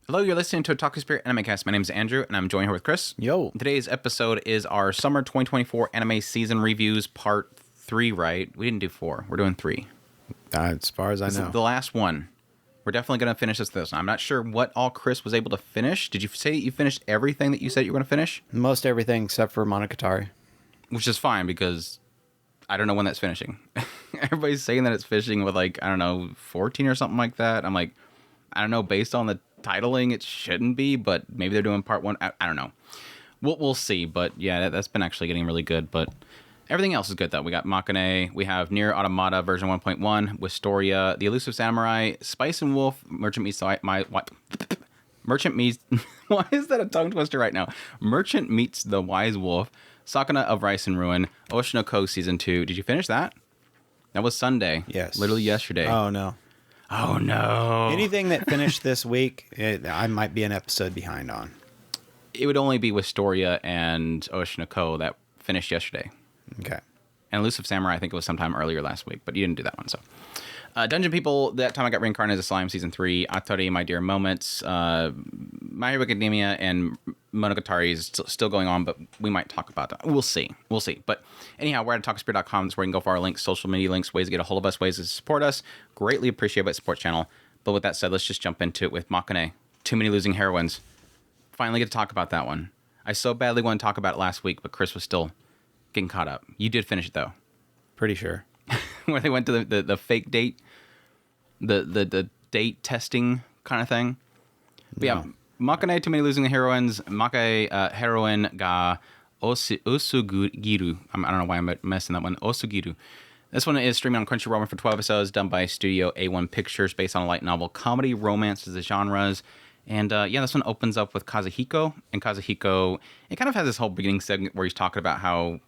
Hello, you're listening to Otaku Spirit Anime Cast. My name is Andrew, and I'm joined here with Chris. Yo. Today's episode is our Summer 2024 Anime Season Reviews Part 3, right? We didn't do 4. We're doing 3. As far as I This know. is the last one. We're definitely going to finish this. I'm not sure what all Chris was able to finish. Did you say you finished everything that you said you were going to finish? Most everything except for Monogatari. Which is fine, because I don't know when that's finishing. Everybody's saying that it's finishing with, 14 or something like that. I'm like, I don't know, based on the titling, it shouldn't be, but maybe they're doing part 1. I don't know. We'll see, but yeah, that's been actually getting really good, but everything else is good, though. We got Makeine, we have NieR Automata version 1.1, Wistoria, The Elusive Samurai, Spice and Wolf, Merchant Meets Merchant Meets... Why is that a tongue twister right now? Merchant Meets the Wise Wolf, Sakuna of Rice and Ruin, Oshinoko Season 2. Did you finish that? That was Sunday. Yes. Literally yesterday. Oh, no. Oh, no. Anything that finished this week, I might be an episode behind on. It would only be Wistoria and Oshinoko that finished yesterday. Okay. And Elusive Samurai, I think it was sometime earlier last week, but you didn't do that one, so. Dungeon People, that time I got Reincarnated as a Slime, Season 3. ATRI, My Dear Moments. My Hero Academia and Monogatari is still going on, but we might talk about that. We'll see. But anyhow, we're at TalkSpirit.com. That's where you can go for our links, social media links, ways to get a hold of us, ways to support us. Greatly appreciate that support channel. But with that said, let's just jump into it with Makeine. Too Many Losing Heroines. Finally get to talk about that one. I so badly wanted to talk about it last week, but Chris was still getting caught up. You did finish it, though. Pretty sure. Where they went to the fake date. The date testing kind of thing. But yeah, Makeine, Too Many Losing Heroines, Make Heroine ga Osugiru. I don't know why I'm messing that one. Osugiru. This one is streaming on Crunchyroll for 12 episodes, done by Studio A1 Pictures, based on a light novel. Comedy, romance is the genres. And this one opens up with Kazuhiko. And Kazuhiko, it kind of has this whole beginning segment where he's talking about how,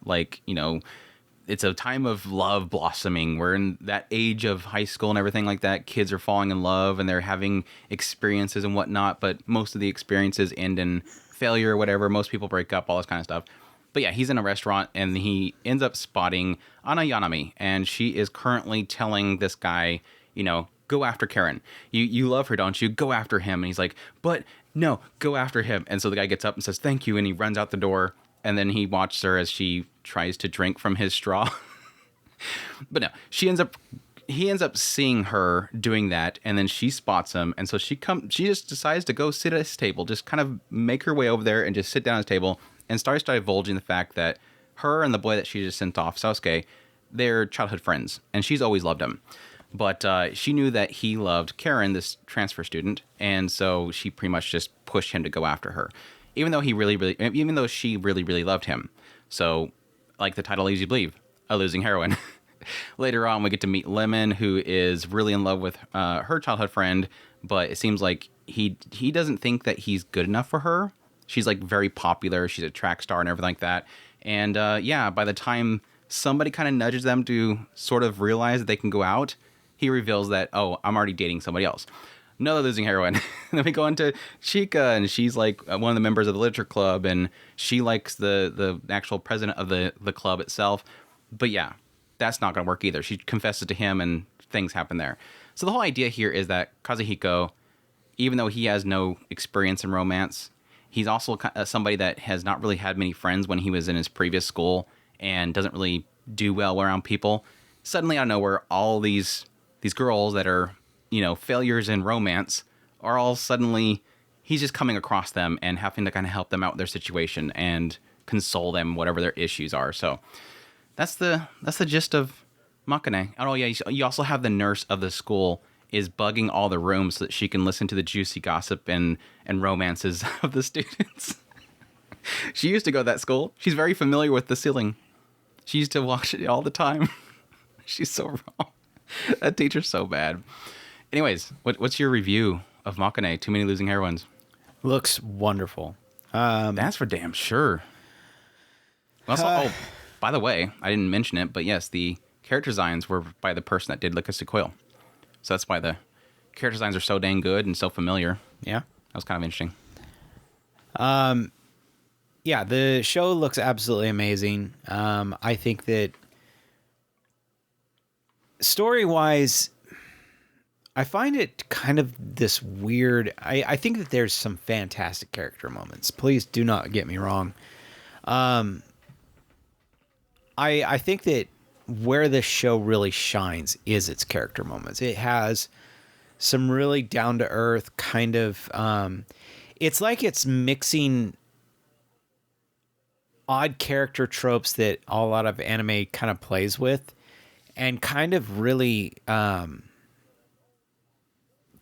it's a time of love blossoming. We're in that age of high school and everything like that. Kids are falling in love and they're having experiences and whatnot, but most of the experiences end in failure or whatever. Most people break up, all this kind of stuff. But yeah, he's in a restaurant and he ends up spotting Ana Yanami, and she is currently telling this guy, go after Karen. You love her, don't you? Go after him. And he's like, but no, go after him. And so the guy gets up and says, thank you. And he runs out the door. And then he watches her as she tries to drink from his straw. But no, he ends up seeing her doing that, and then she spots him, and so she just decides to go sit at his table, just kind of make her way over there and just sit down at his table, and starts divulging the fact that her and the boy that she just sent off, Sasuke, they're childhood friends, and she's always loved him. But she knew that he loved Karen, this transfer student, and so she pretty much just pushed him to go after her. Even though she really, really loved him. So, like the title leads you to believe, a losing heroine. Later on, we get to meet Lemon, who is really in love with her childhood friend, but it seems like he doesn't think that he's good enough for her. She's very popular. She's a track star and everything like that. And by the time somebody kind of nudges them to sort of realize that they can go out, he reveals that, oh, I'm already dating somebody else. Another losing heroine. Then we go into Chica, and she's one of the members of the literature club, and she likes the actual president of the club itself. But yeah, that's not going to work either. She confesses to him, and things happen there. So the whole idea here is that Kazuhiko, even though he has no experience in romance, he's also somebody that has not really had many friends when he was in his previous school and doesn't really do well around people. Suddenly, out of nowhere, all these girls that are failures in romance are all suddenly, he's just coming across them and having to kind of help them out with their situation and console them, whatever their issues are. So that's the gist of Makeine. Oh yeah, you also have the nurse of the school is bugging all the rooms so that she can listen to the juicy gossip and romances of the students. She used to go to that school. She's very familiar with the ceiling. She used to watch it all the time. She's so wrong. That teacher's so bad. Anyways, what's your review of Makeine, Too Many Losing Heroines? Looks wonderful. That's for damn sure. Also, by the way, I didn't mention it, but yes, the character designs were by the person that did Lick Us to Coil. So that's why the character designs are so dang good and so familiar. Yeah. That was kind of interesting. Yeah, the show looks absolutely amazing. I think that story-wise, I find it kind of this weird. I think that there's some fantastic character moments. Please do not get me wrong. I think that where this show really shines is its character moments. It has some really down to earth kind of. It's like it's mixing odd character tropes that a lot of anime kind of plays with, and kind of really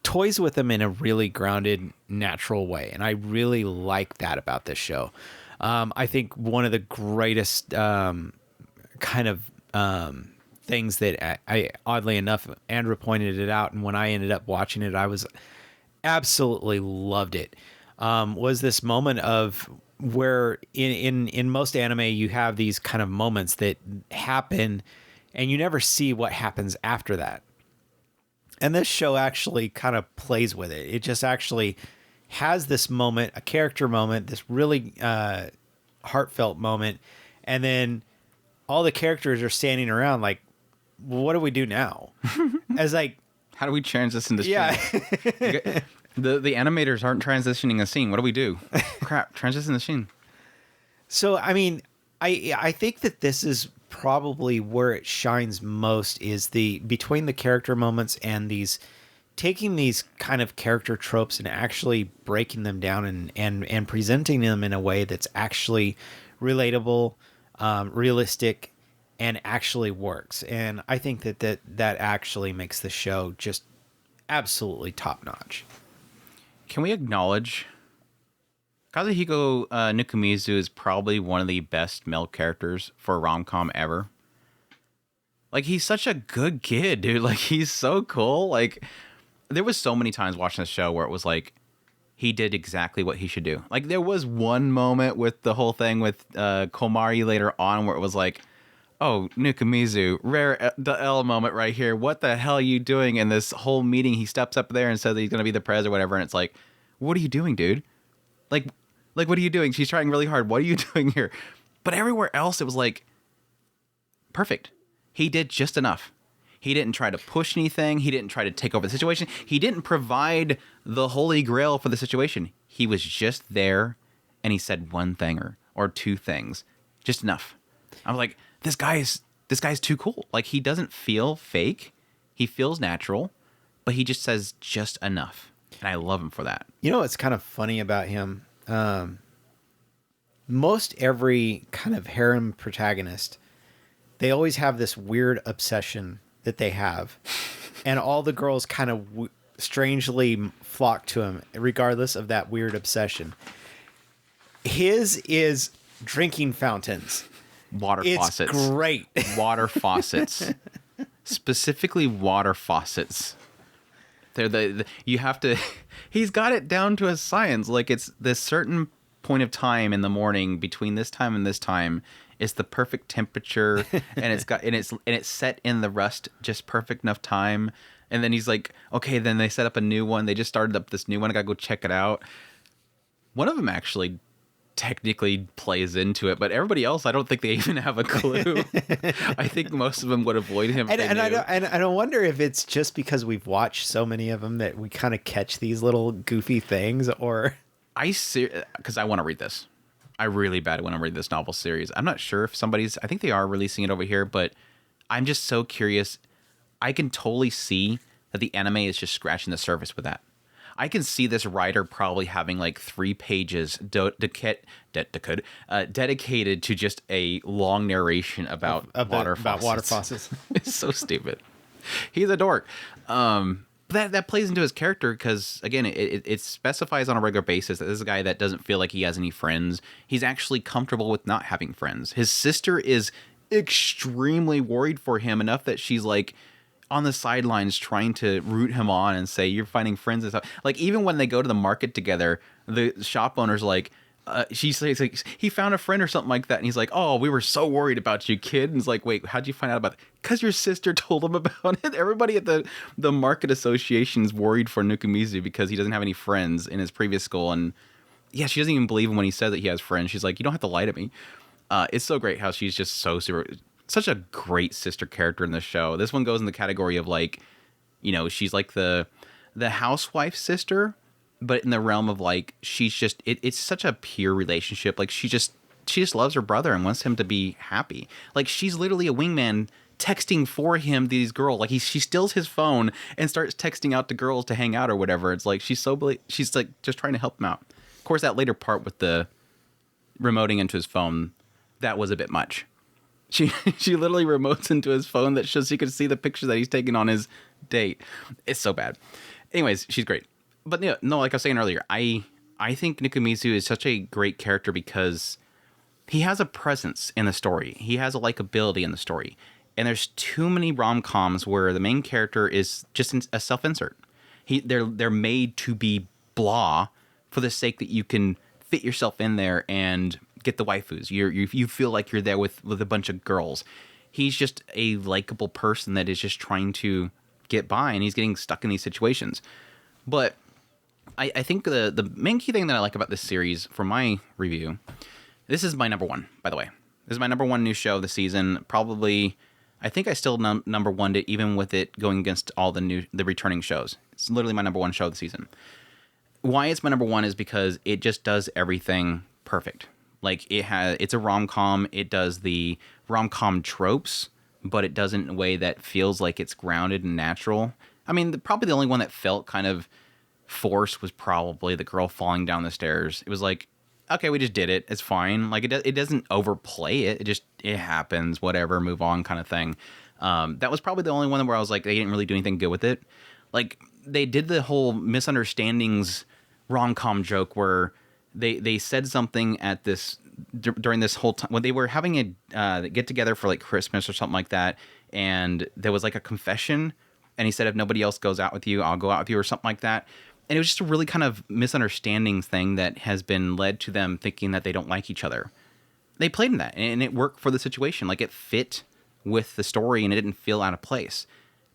toys with them in a really grounded, natural way. And I really like that about this show. I think one of the greatest kind of things that I oddly enough, Andrew pointed it out, and when I ended up watching it, I was absolutely loved it. Was this moment of where in most anime you have these kind of moments that happen and you never see what happens after that. And this show actually kind of plays with it. It just actually has this moment, a character moment, this really heartfelt moment, and then all the characters are standing around like, well, what do we do now? As like, how do we transition this? Yeah. The animators aren't transitioning a scene. What do we do? Crap, transition the scene. So, I mean, I think that this is probably where it shines most, is the between the character moments and these taking these kind of character tropes and actually breaking them down and presenting them in a way that's actually relatable, realistic, and actually works. And I think that actually makes the show just absolutely top notch. Can we acknowledge Kazuhiko Nukumizu is probably one of the best male characters for a rom-com ever. Like, he's such a good kid, dude. Like, he's so cool. Like, there was so many times watching the show where it was like, he did exactly what he should do. Like, there was one moment with the whole thing with Komari later on where it was like, oh, Nukumizu, rare the L moment right here. What the hell are you doing in this whole meeting? He steps up there and says that he's going to be the prez or whatever. And it's like, what are you doing, dude? Like, what are you doing? She's trying really hard. What are you doing here? But everywhere else, it was like, perfect. He did just enough. He didn't try to push anything. He didn't try to take over the situation. He didn't provide the holy grail for the situation. He was just there, and he said one thing or two things. Just enough. I was like, this guy's too cool. Like, he doesn't feel fake. He feels natural, but he just says just enough. And I love him for that. You know what's kind of funny about him? Most every kind of harem protagonist, they always have this weird obsession that they have. And all the girls kind of strangely flock to him, regardless of that weird obsession. His is drinking fountains. Water faucets. It's great. Water faucets. Specifically water faucets. They're you have to, he's got it down to a science. Like, it's this certain point of time in the morning between this time and this time. It's the perfect temperature, and it's set in the rust just perfect enough time. And then he's like, okay, then they set up a new one. They just started up this new one. I gotta go check it out. One of them actually technically plays into it, but everybody else, I don't think they even have a clue. I think most of them would avoid him. And I don't wonder if it's just because we've watched so many of them that we kind of catch these little goofy things, or because I want to read this. I really badly want to read this novel series. I'm not sure if I think they are releasing it over here, but I'm just so curious. I can totally see that the anime is just scratching the surface with that. I can see this writer probably having like 3 pages dedicated to just a long narration about water faucets. It's so stupid. He's a dork. That plays into his character because, again, it specifies on a regular basis that this is a guy that doesn't feel like he has any friends. He's actually comfortable with not having friends. His sister is extremely worried for him, enough that she's like on the sidelines trying to root him on and say, you're finding friends and stuff. Like, even when they go to the market together, the shop owner's like, she says, like, he found a friend or something like that. And he's like, oh, we were so worried about you, kid. And it's like, wait, how'd you find out about it? Because your sister told him about it. Everybody at the market association's worried for Nukumizu because he doesn't have any friends in his previous school. And yeah, she doesn't even believe him when he says that he has friends. She's like, you don't have to lie to me. It's so great how she's just such a great sister character in the show. This one goes in the category of, like, You know, she's like the housewife sister, but in the realm of like, she's just, it's such a pure relationship. Like she just loves her brother and wants him to be happy. Like she's literally a wingman texting for him to these girls. Like she steals his phone and starts texting out to girls to hang out or whatever. It's like she's like just trying to help him out. Of course, that later part with the remoting into his phone, that was a bit much. She literally remotes into his phone that so she could see the picture that he's taking on his date. It's so bad. Anyways, she's great. But yeah, no, like I was saying earlier, I think Nikumizu is such a great character because he has a presence in the story. He has a likability in the story. And there's too many rom-coms where the main character is just a self-insert. They're made to be blah for the sake that you can fit yourself in there and get the waifus. You feel like you're there with a bunch of girls. He's just a likable person that is just trying to get by, and he's getting stuck in these situations. But I think the main key thing that I like about this series, for my review, this is my number one, by the way. This is my number one new show of the season. Probably, I think I still number one it, even with it going against all the returning shows. It's literally my number one show of the season. Why it's my number one is because it just does everything perfect. Like it's a rom-com. It does the rom-com tropes, but it does it in a way that feels like it's grounded and natural. I mean, probably the only one that felt kind of forced was probably the girl falling down the stairs. It was like, okay, we just did it. It's fine. Like it doesn't overplay it. It happens. Whatever. Move on, kind of thing. That was probably the only one where I was like, they didn't really do anything good with it. Like they did the whole misunderstandings rom-com joke where they said something at this during this whole time when they were having a get together for like Christmas or something like that, and there was like a confession, and he said, if nobody else goes out with you, I'll go out with you, or something like that. And it was just a really kind of misunderstanding thing that has been led to them thinking that they don't like each other. They played in that, and it worked for the situation. Like it fit with the story, and it didn't feel out of place.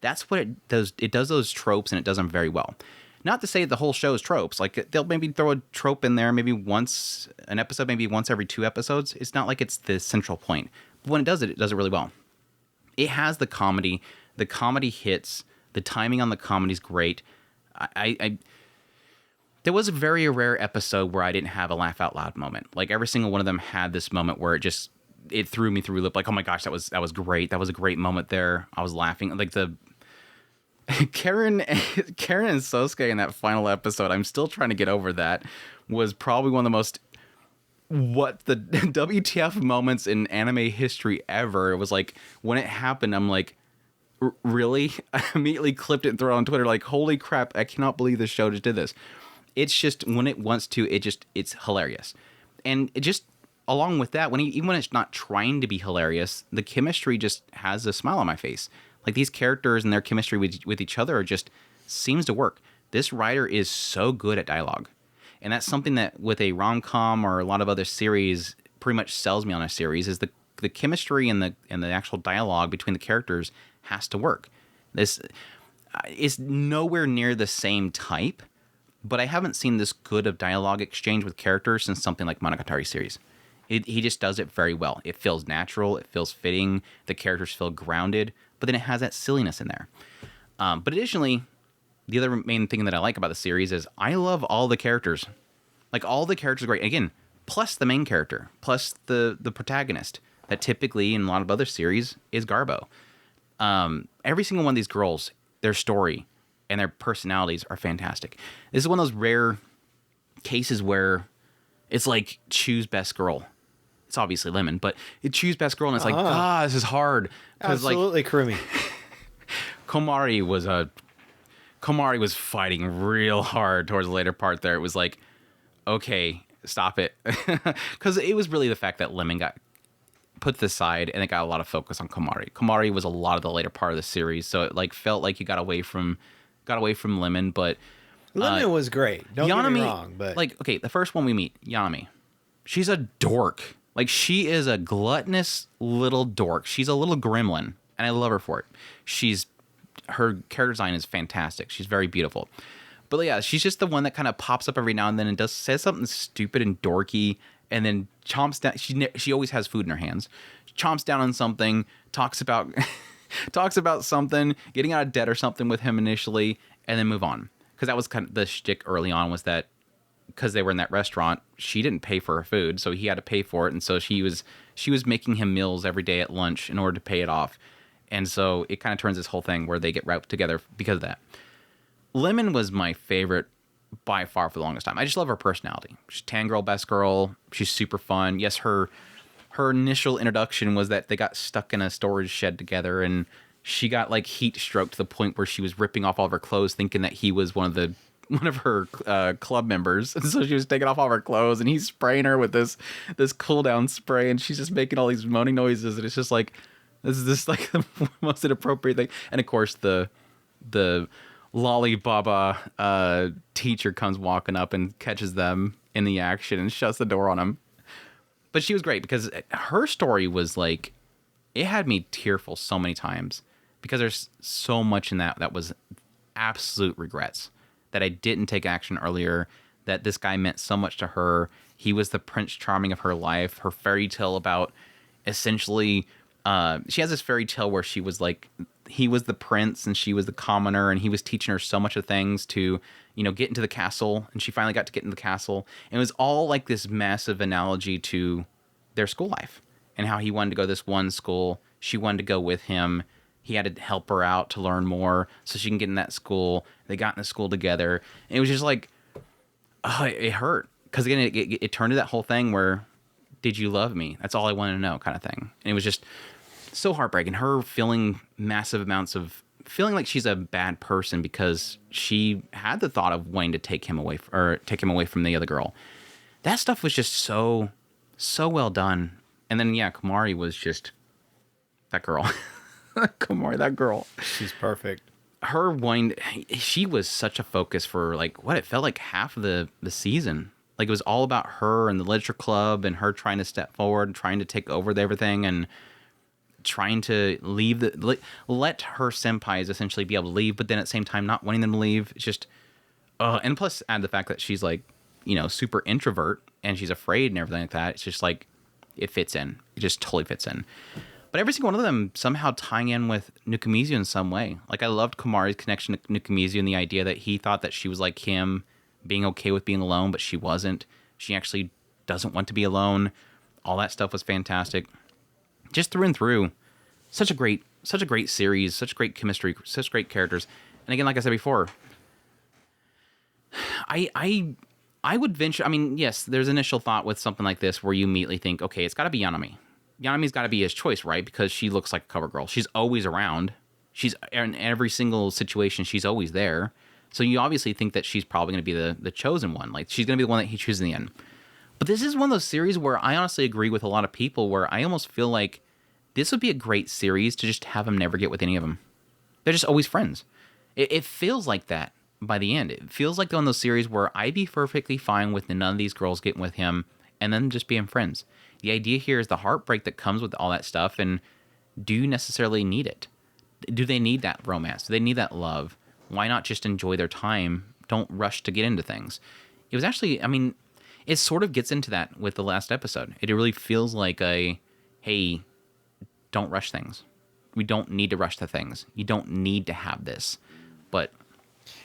That's what it does. It does those tropes, and it does them very well. Not to say the whole show is tropes. Like they'll maybe throw a trope in there, maybe once an episode, maybe once every 2 episodes. It's not like it's the central point. But when it does it really well. It has the comedy. The comedy hits. The timing on the comedy is great. There was a very rare episode where I didn't have a laugh out loud moment. Like every single one of them had this moment where it threw me through a loop. Like, oh my gosh, that was great. That was a great moment there. I was laughing. Like the Karen and Sosuke in that final episode, I'm still trying to get over that, was probably one of the most what the WTF moments in anime history ever. It was like when it happened, I'm like, really? I immediately clipped it and threw it on Twitter like, holy crap, I cannot believe this show just did this. It's just when it wants to, it's hilarious. And it just along with that, even when it's not trying to be hilarious, the chemistry just has a smile on my face. Like these characters and their chemistry with each other just seems to work. This writer is so good at dialogue. And that's something that with a rom-com or a lot of other series pretty much sells me on a series is the chemistry and the actual dialogue between the characters has to work. This is nowhere near the same type, but I haven't seen this good of dialogue exchange with characters since something like Monogatari series. He just does it very well. It feels natural. It feels fitting. The characters feel grounded, but then it has that silliness in there. But additionally, the other main thing that I like about the series is I love all the characters. Like all the characters are great. Again, plus the main character, plus the protagonist that typically in a lot of other series is Garbo. Every single one of these girls, their story and their personalities are fantastic. This is one of those rare cases where it's like choose best girl. It's obviously Lemon, but it choose best girl, and it's like, this is hard. Absolutely, Kurumi. Komari was fighting real hard towards the later part there. It was like, okay, stop it. Because it was really the fact that Lemon got put to the side, and it got a lot of focus on Komari. Komari was a lot of the later part of the series, so it like felt like you got away from Lemon, but Lemon was great. Don't get me wrong, but like, okay, the first one we meet, Yanami, she's a dork. Like, she is a gluttonous little dork. She's a little gremlin, and I love her for it. Her character design is fantastic. She's very beautiful. But yeah, she's just the one that kind of pops up every now and then and says something stupid and dorky, and then chomps down. She always has food in her hands. Chomps down on something, talks about talks about something, getting out of debt or something with him initially, and then move on. Because that was kind of the shtick early on, was that because they were in that restaurant, she didn't pay for her food, so he had to pay for it, and so she was making him meals every day at lunch in order to pay it off. And so it kind of turns this whole thing where they get wrapped together because of that. Lemon was my favorite by far for the longest time. I just love her personality. She's tan girl, best girl. She's super fun. Yes, her initial introduction was that they got stuck in a storage shed together, and she got like heat stroke to the point where she was ripping off all of her clothes, thinking that he was one of her club members. And so she was taking off all of her clothes, and he's spraying her with this cool down spray, and she's just making all these moaning noises, and it's just like, this is just like the most inappropriate thing. And of course the Lolly Baba teacher comes walking up and catches them in the action and shuts the door on them. But she was great because her story was like, it had me tearful so many times because there's so much in that was absolute regrets, that I didn't take action earlier, that this guy meant so much to her. He was the Prince Charming of her life. Her fairy tale about essentially, she has this fairy tale where she was like, he was the prince and she was the commoner, and he was teaching her so much of things to, get into the castle, and she finally got to get into the castle. And it was all like this massive analogy to their school life and how he wanted to go to this one school. She wanted to go with him. He had to help her out to learn more so she can get in that school. They got in the school together. And it was just like, oh, it hurt. Because again, it turned to that whole thing where, did you love me? That's all I wanted to know, kind of thing. And it was just so heartbreaking. Her feeling massive amounts of feeling like she's a bad person because she had the thought of wanting to take him away from the other girl. That stuff was just so well done. And then Komari was just that girl. Komari, that girl. She's perfect. She was such a focus for like what it felt like half of the season. Like it was all about her and the literature club and her trying to step forward and trying to take over everything and trying to let her senpais essentially be able to leave, but then at the same time not wanting them to leave. It's just, and plus add the fact that she's like, super introvert and she's afraid and everything like that. It's just like, it fits in. It just totally fits in. But every single one of them somehow tying in with Nukumizu in some way. Like I loved Komari's connection to Nukumizu and the idea that he thought that she was like him, being okay with being alone, but she wasn't. She actually doesn't want to be alone. All that stuff was fantastic. Just through and through, such a great series, such great chemistry, such great characters. And again, like I said before, I would venture. I mean, yes, there's initial thought with something like this where you immediately think, okay, it's got to be Yanami. Yanami's got to be his choice, right? Because she looks like a cover girl. She's always around. She's in every single situation. She's always there. So you obviously think that she's probably going to be the chosen one. Like she's going to be the one that he chooses in the end. But this is one of those series where I honestly agree with a lot of people where I almost feel like this would be a great series to just have him never get with any of them. They're just always friends. It feels like that by the end. It feels like one of those series where I'd be perfectly fine with none of these girls getting with him and then just being friends. The idea here is the heartbreak that comes with all that stuff, and do you necessarily need it? Do they need that romance? Do they need that love? Why not just enjoy their time? Don't rush to get into things. It was actually, I mean, it sort of gets into that with the last episode. It really feels like hey, don't rush things. We don't need to rush the things. You don't need to have this. But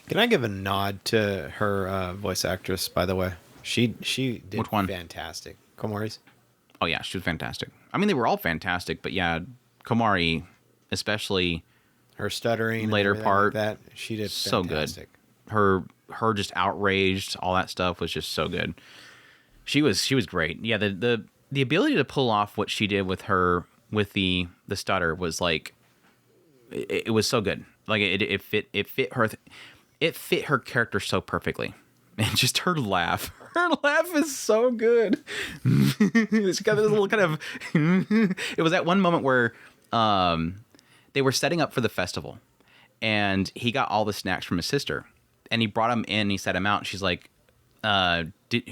can I give a nod to her voice actress, by the way? She did which one? Fantastic. Komari's? Oh, yeah, she was fantastic. I mean, they were all fantastic, but yeah, Komari, especially her stuttering later part, like that, she did so fantastic. Good. Her just outraged, all that stuff was just so good. She was great. Yeah, the ability to pull off what she did with the stutter was like, it was so good. Like it fit her character so perfectly. And just her laugh. Her laugh is so good. She got this little kind of it was that one moment where they were setting up for the festival and he got all the snacks from his sister and he brought them in and he set them out and she's like,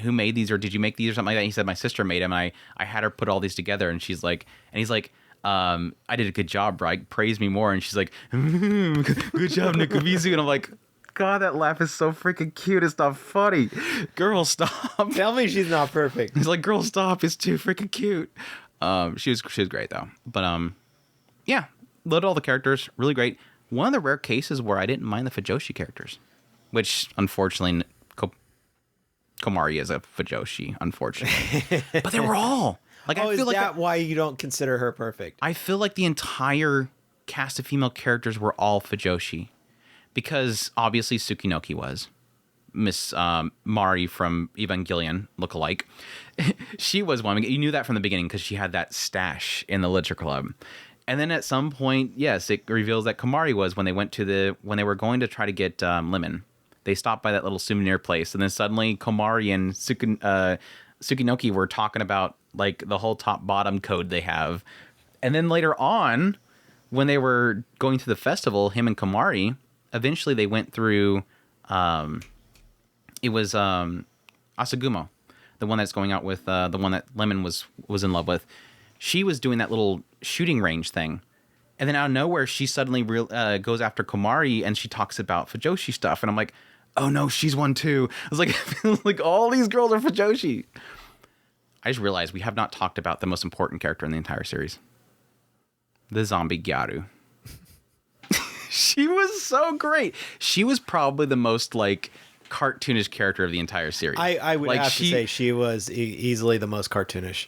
who made these, or did you make these or something like that? And he said, my sister made them. And I had her put all these together, and he's like, I did a good job, right? Praise me more. And she's like, good job, Nukumizu. And I'm like, God, that laugh is so freaking cute. It's not funny. Girl, stop. Tell me she's not perfect. He's like, girl, stop. It's too freaking cute. She was great though. But yeah, loved all the characters, really great. One of the rare cases where I didn't mind the Fujoshi characters, which unfortunately Komari is a Fujoshi, unfortunately. But they were all like, I feel is that why you don't consider her perfect? I feel like the entire cast of female characters were all Fujoshi, because obviously Tsukinoki was Miss Mari from Evangelion lookalike. She was one. You knew that from the beginning because she had that stash in the literature club. And then at some point, yes, it reveals that Komari was when they when they were going to try to get Lemon. They stopped by that little souvenir place, and then suddenly Komari and Tsukinoki were talking about like the whole top bottom code they have. And then later on, when they were going to the festival, him and Komari, eventually they went through. It was Asagumo, the one that's going out with the one that Lemon was in love with. She was doing that little shooting range thing. And then out of nowhere, she suddenly goes after Komari, and she talks about Fujoshi stuff. And I'm like, oh no, she's one too. I was like, like all these girls are Fujoshi. I just realized we have not talked about the most important character in the entire series. The zombie Gyaru. She was so great. She was probably the most like cartoonish character of the entire series. I would have to say she was easily the most cartoonish.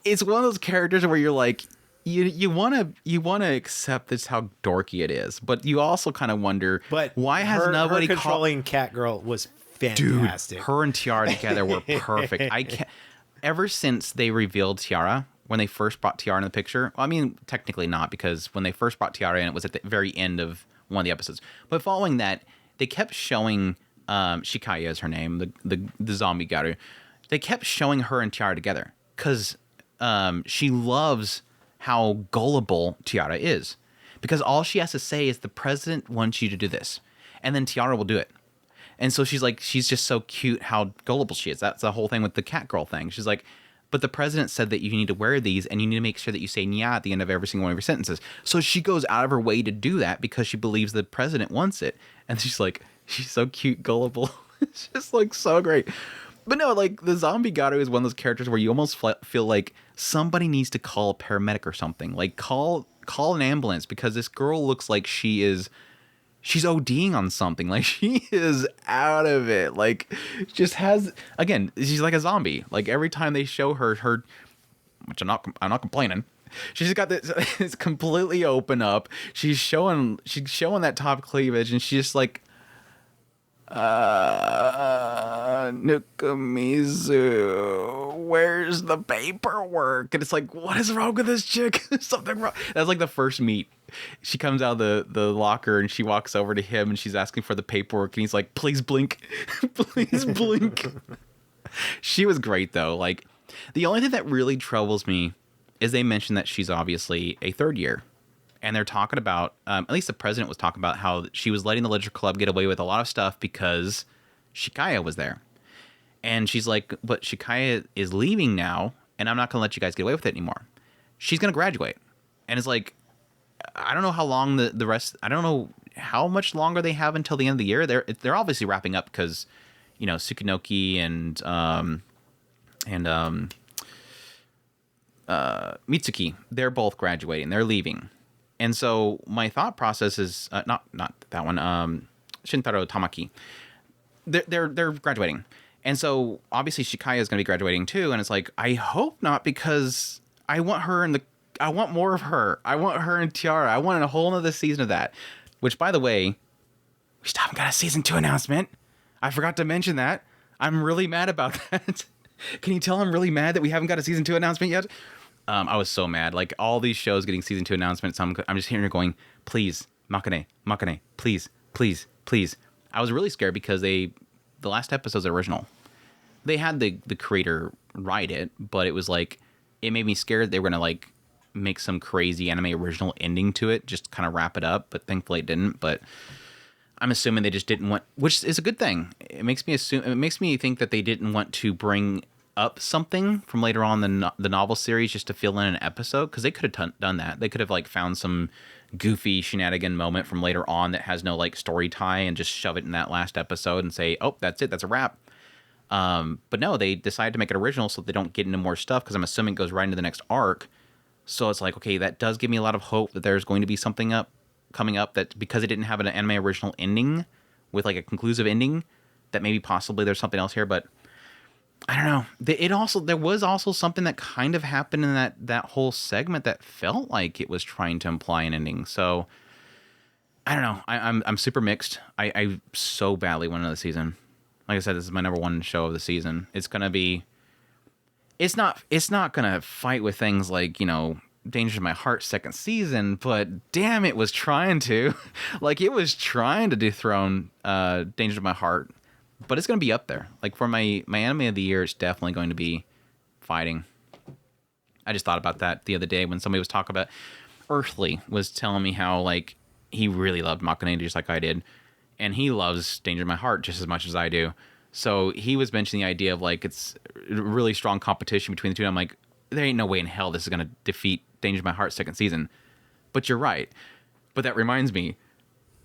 It's one of those characters where you're like, you want to accept this how dorky it is, but you also kind of wonder, but why has nobody her controlling Catgirl was fantastic. Dude, her and Tiara together were perfect. Ever since they revealed Tiara, when they first brought Tiara in the picture, well, I mean, technically not, because when they first brought Tiara in, it was at the very end of one of the episodes. But following that, they kept showing Shikaya is her name, the zombie Garu. They kept showing her and Tiara together because she loves how gullible Tiara is, because all she has to say is the president wants you to do this, and then Tiara will do it. And so she's just so cute how gullible she is. That's the whole thing with the Catgirl thing. She's like, but the president said that you need to wear these, and you need to make sure that you say "nya" at the end of every single one of your sentences. So she goes out of her way to do that because she believes the president wants it. And she's like, she's so cute, gullible. It's just like so great. But no, like the zombie Garu is one of those characters where you almost feel like somebody needs to call a paramedic or something. Like call an ambulance, because this girl looks like she's ODing on something. Like she is out of it. Like just has, again, she's like a zombie. Like every time they show her, which I'm not complaining. She's got this, it's completely open up. She's showing that top cleavage, and she's just like, Nukumizu, where's the paperwork? And it's like, what is wrong with this chick? There's something wrong. That's like the first meet. She comes out of the locker, and she walks over to him, and she's asking for the paperwork, and he's like, please blink. Please blink. She was great though. Like the only thing that really troubles me is they mentioned that she's obviously a third year. And they're talking about, at least the president was talking about how she was letting the literature club get away with a lot of stuff because Shikaya was there. And she's like, but Shikaya is leaving now, and I'm not going to let you guys get away with it anymore. She's going to graduate. And it's like, I don't know how long the rest, I don't know how much longer they have until the end of the year. They're obviously wrapping up because, you know, Tsukinoki and Mitsuki, they're both graduating. They're leaving. And so my thought process is not that one. Shintaro Tamaki, they're graduating, and so obviously Shikaya is going to be graduating too. And it's like, I hope not, because I want more of her. I want her and Tiara. I want a whole nother season of that. Which, by the way, we still haven't got a season 2 announcement. I forgot to mention that. I'm really mad about that. Can you tell I'm really mad that we haven't got a season 2 announcement yet? I was so mad. Like all these shows getting season 2 announcements, I'm just hearing her going, please, Makeine, please, please, please. I was really scared because the last episode's original. They had the creator write it, but it was like, it made me scared they were going to like make some crazy anime original ending to it, just kind of wrap it up. But thankfully it didn't. But I'm assuming they just didn't want, which is a good thing. It makes me think that they didn't want to bring up something from later on the novel series just to fill in an episode, because they could have done that. They could have like found some goofy shenanigan moment from later on that has no like story tie and just shove it in that last episode and say, oh, that's it, that's a wrap. But no, they decided to make it original so they don't get into more stuff, because I'm assuming it goes right into the next arc. So it's like, okay, that does give me a lot of hope that there's going to be something coming up, that because it didn't have an anime original ending with like a conclusive ending, that maybe possibly there's something else here. But I don't know. There was also something that kind of happened in that whole segment that felt like it was trying to imply an ending. So I don't know. I'm super mixed. I so badly want another season. Like I said, this is my number one show of the season. It's gonna be. It's not gonna fight with things like, you know, Danger to My Heart second season, but damn, it was trying to. Like, it was trying to dethrone Danger to My Heart. But it's going to be up there. Like, for my anime of the year, it's definitely going to be fighting. I just thought about that the other day when somebody was talking about... Earthly was telling me how, like, he really loved Makeine just like I did. And he loves Danger in My Heart just as much as I do. So he was mentioning the idea of, like, it's really strong competition between the two. And I'm like, there ain't no way in hell this is going to defeat Danger in My Heart second season. But you're right. But that reminds me...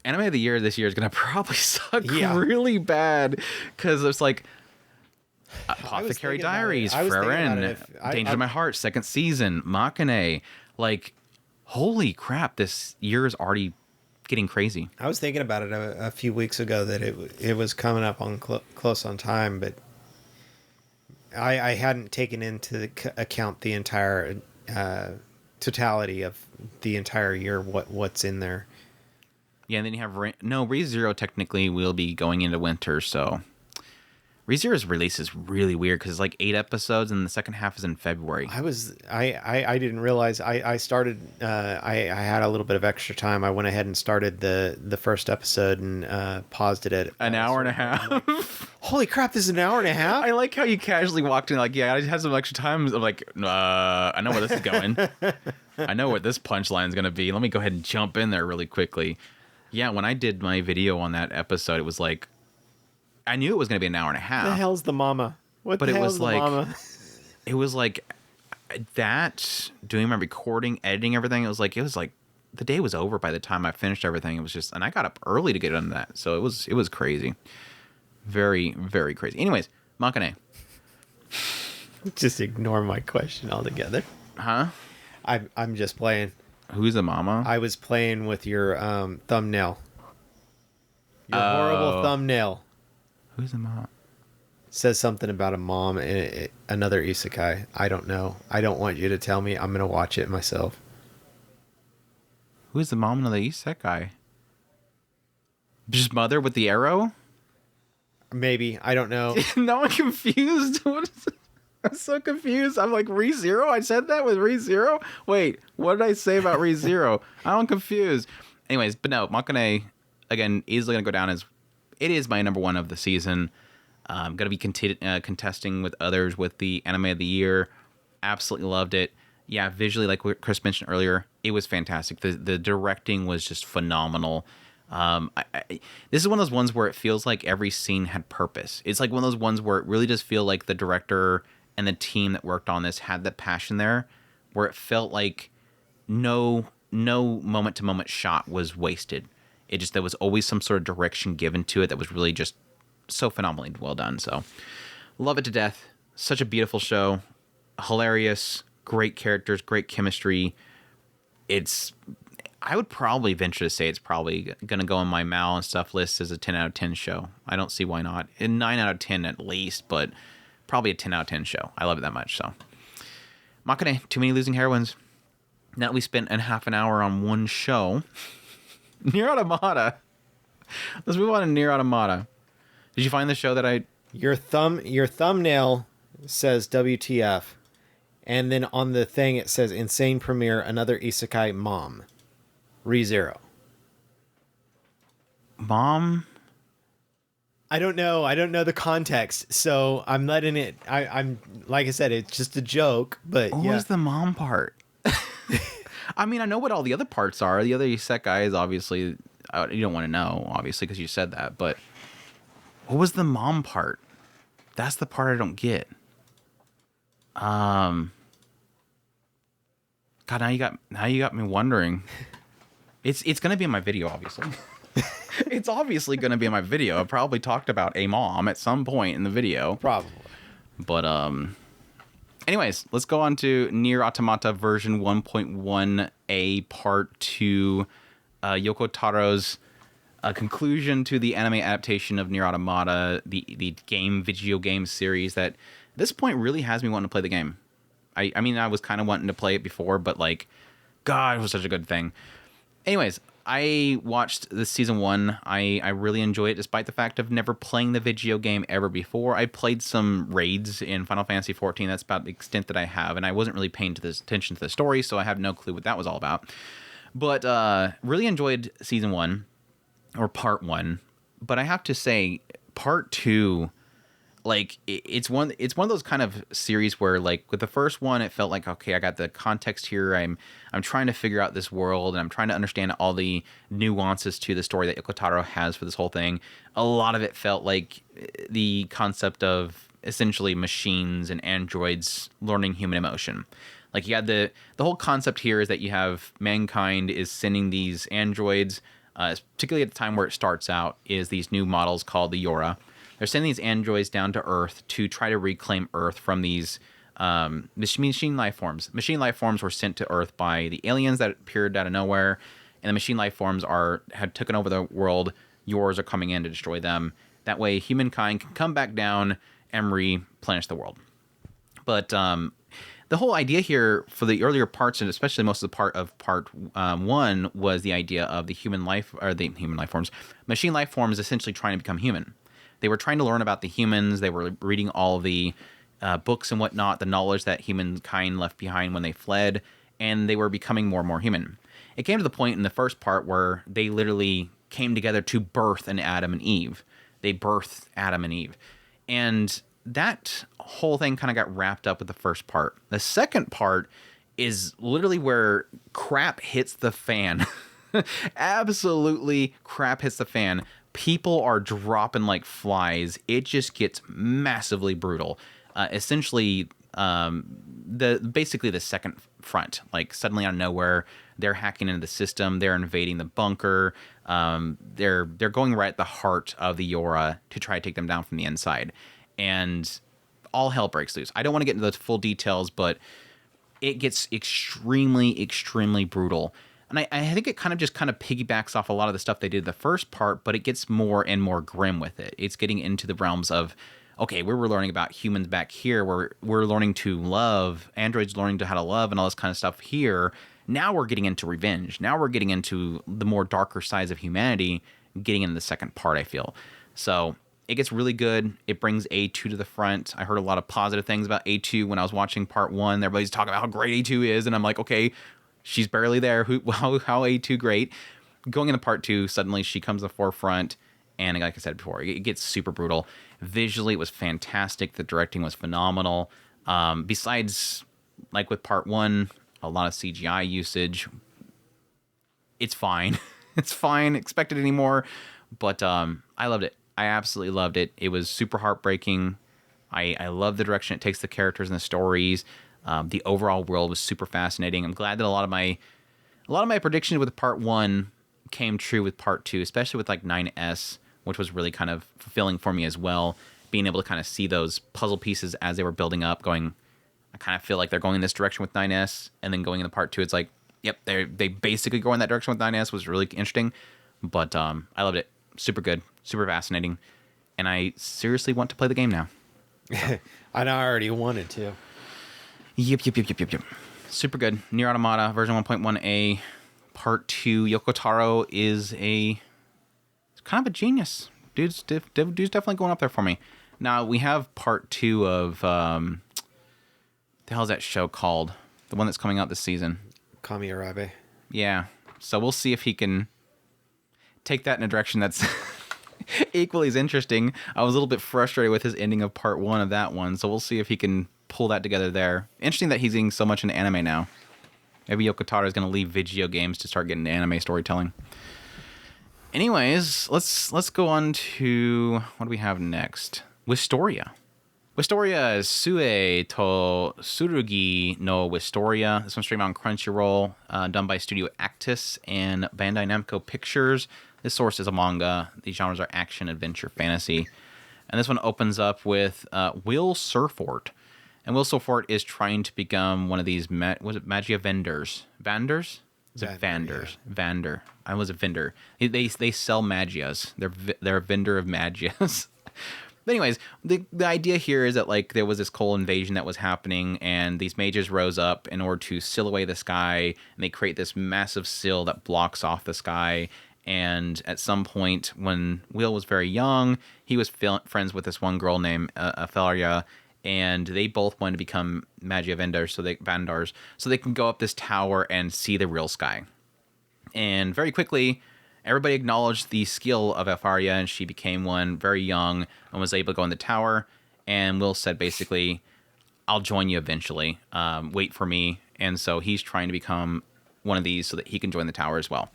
Anime of the year this year is going to probably suck really bad, because it's like Apothecary Diaries, Frieren, Danger to My Heart, second season, Makeine. Like, holy crap, this year is already getting crazy. I was thinking about it a few weeks ago that it was coming up on close on time, but I hadn't taken into account the entire totality of the entire year, what's in there. Yeah, and then you have ReZero technically will be going into winter, so ReZero's release is really weird because it's like 8 episodes and the second half is in February. I didn't realize I started I had a little bit of extra time. I went ahead and started the first episode and paused it at an hour and a half. Like, holy crap, this is an hour and a half? I like how you casually walked in like, yeah, I just had some extra time. I'm like, I know where this is going. I know what this punchline is going to be. Let me go ahead and jump in there really quickly. Yeah, when I did my video on that episode, it was like, I knew it was going to be an hour and a half. What the hell's the mama? What but the it hell's was the like, mama? It was like that, doing my recording, editing everything, it was like the day was over by the time I finished everything. It was just, and I got up early to get on that. So it was crazy. Very, very crazy. Anyways, Makeine. Just ignore my question altogether. Huh? I'm just playing. Who's the mama? I was playing with your thumbnail. Your horrible thumbnail. Who's the mom? Says something about a mom and another isekai. I don't know. I don't want you to tell me. I'm going to watch it myself. Who's the mom of the isekai? Just mother with the arrow? Maybe. I don't know. Now I'm confused. What is it? I'm so confused. I'm like, ReZero? I said that with ReZero? Wait, what did I say about ReZero? I'm confused. Anyways, but no, Makeine, again, easily going to go down as, it is my number one of the season. I'm going to be contesting with others with the anime of the year. Absolutely loved it. Yeah, visually, like what Chris mentioned earlier, it was fantastic. The directing was just phenomenal. This is one of those ones where it feels like every scene had purpose. It's like one of those ones where it really does feel like the director and the team that worked on this had that passion there, where it felt like no moment to moment shot was wasted. It just, there was always some sort of direction given to it that was really just so phenomenally well done. So love it to death. Such a beautiful show. Hilarious, great characters, great chemistry. I would probably venture to say it's probably going to go on my Mal and stuff list as a 10 out of 10 show. I don't see why not. A 9 out of 10 at least, but probably a 10 out of 10 show. I love it that much. So Makeine, too many losing heroines. Now that we spent a half an hour on one show, NieR Automata. Let's move on to NieR Automata. Did you find the show that Your thumbnail says WTF, and then on the thing it says insane premiere, another isekai mom. ReZero. Mom? I don't know. I don't know the context, so I'm letting it. I'm like I said, it's just a joke. But what yeah. was the mom part? I mean, I know what all the other parts are. The other isekai is obviously, you don't want to know, obviously, because you said that. But what was the mom part? That's the part I don't get. God, now you got me wondering. It's gonna be in my video, obviously. It's obviously gonna be in my video. I probably talked about a mom at some point in the video. Probably. But Anyways, let's go on to NieR Automata version 1.1a Part 2, Yoko Taro's conclusion to the anime adaptation of NieR Automata, the video game series that at this point really has me wanting to play the game. I mean, I was kind of wanting to play it before, but like, God, it was such a good thing. Anyways, I watched the season 1. I really enjoy it, despite the fact of never playing the video game ever before. I played some raids in Final Fantasy XIV. That's about the extent that I have, and I wasn't really paying attention to the story, so I have no clue what that was all about. But really enjoyed season 1, or part 1. But I have to say, part 2... like it's one of those kind of series where, like, with the first one, it felt like, okay, I got the context here. I'm trying to figure out this world, and I'm trying to understand all the nuances to the story that Yoko Taro has for this whole thing. A lot of it felt like the concept of essentially machines and androids learning human emotion. Like, you had the whole concept here is that you have mankind is sending these androids, particularly at the time where it starts out, is these new models called the Yora. They're sending these androids down to Earth to try to reclaim Earth from these machine life forms. Machine life forms were sent to Earth by the aliens that appeared out of nowhere, and the machine life forms had taken over the world. Yours are coming in to destroy them. That way, humankind can come back down and replenish the world. But the whole idea here for the earlier parts, and especially most of the part of part 1, was the idea of the machine life forms essentially trying to become human. They were trying to learn about the humans. They were reading all the books and whatnot, the knowledge that humankind left behind when they fled, and they were becoming more and more human. It came to the point in the first part where they literally came together to birth an Adam and Eve. They birthed Adam and Eve. And that whole thing kind of got wrapped up with the first part. The second part is literally where crap hits the fan. Absolutely crap hits the fan. People are dropping like flies. It just gets massively brutal. Essentially, basically the second front. Like, suddenly out of nowhere, they're hacking into the system. They're invading the bunker. They're going right at the heart of the Yora to try to take them down from the inside. And all hell breaks loose. I don't want to get into the full details, but it gets extremely, extremely brutal. And I think it kind of piggybacks off a lot of the stuff they did in the first part, but it gets more and more grim with it. It's getting into the realms of, okay, we were learning about humans back here, where we're learning to love, androids learning to how to love and all this kind of stuff here. Now we're getting into revenge. Now we're getting into the more darker sides of humanity, getting into the second part, I feel. So it gets really good. It brings A2 to the front. I heard a lot of positive things about A2 when I was watching part 1. Everybody's talking about how great A2 is, and I'm like, okay, she's barely there. How A2 great. Going into part 2, suddenly she comes to the forefront, and like I said before, it gets super brutal. Visually, it was fantastic. The directing was phenomenal. Besides, like with part 1, a lot of CGI usage. It's fine. It's fine. Expected anymore. But I loved it. I absolutely loved it. It was super heartbreaking. I love the direction it takes the characters and the stories. The overall world was super fascinating. I'm glad that a lot of my predictions with part 1 came true with part 2, especially with like 9S, which was really kind of fulfilling for me as well. Being able to kind of see those puzzle pieces as they were building up, going, I kind of feel like they're going in this direction with 9S, and then going into part 2, it's like, yep, they basically go in that direction with 9S, was really interesting. But I loved it. Super good, super fascinating, and I seriously want to play the game now. I already wanted to. Yep. Super good. NieR Automata, version 1.1a, part 2. Yoko Taro is kind of a genius. Dude's definitely going up there for me. Now, we have part 2 of, the hell's that show called? The one that's coming out this season. Kami Arabe. Yeah. So we'll see if he can take that in a direction that's equally as interesting. I was a little bit frustrated with his ending of part 1 of that one, so we'll see if he can pull that together there. Interesting that he's getting so much into anime now. Maybe Yoko Taro is going to leave video games to start getting into anime storytelling. Anyways, let's go on to, what do we have next? Wistoria. Wistoria is Sue to Tsurugi no Wistoria. This one's streamed on Crunchyroll, done by Studio Actis and Bandai Namco Pictures. This source is a manga. The genres are action, adventure, fantasy. And this one opens up with Will Surfort. And Will Silfort is trying to become one of these, was it Magia vendors? Vanders? Is it Vanders? Yeah. Vander. I was a vendor. They sell Magias. They're a vendor of Magias. But anyways, the idea here is that like there was this coal invasion that was happening, and these mages rose up in order to seal away the sky, and they create this massive seal that blocks off the sky. And at some point, when Will was very young, he was friends with this one girl named Athalia, and they both wanted to become Magia Vandars, so they can go up this tower and see the real sky. And very quickly, everybody acknowledged the skill of Athalia, and she became one very young and was able to go in the tower. And Will said basically, "I'll join you eventually. Wait for me." And so he's trying to become one of these so that he can join the tower as well.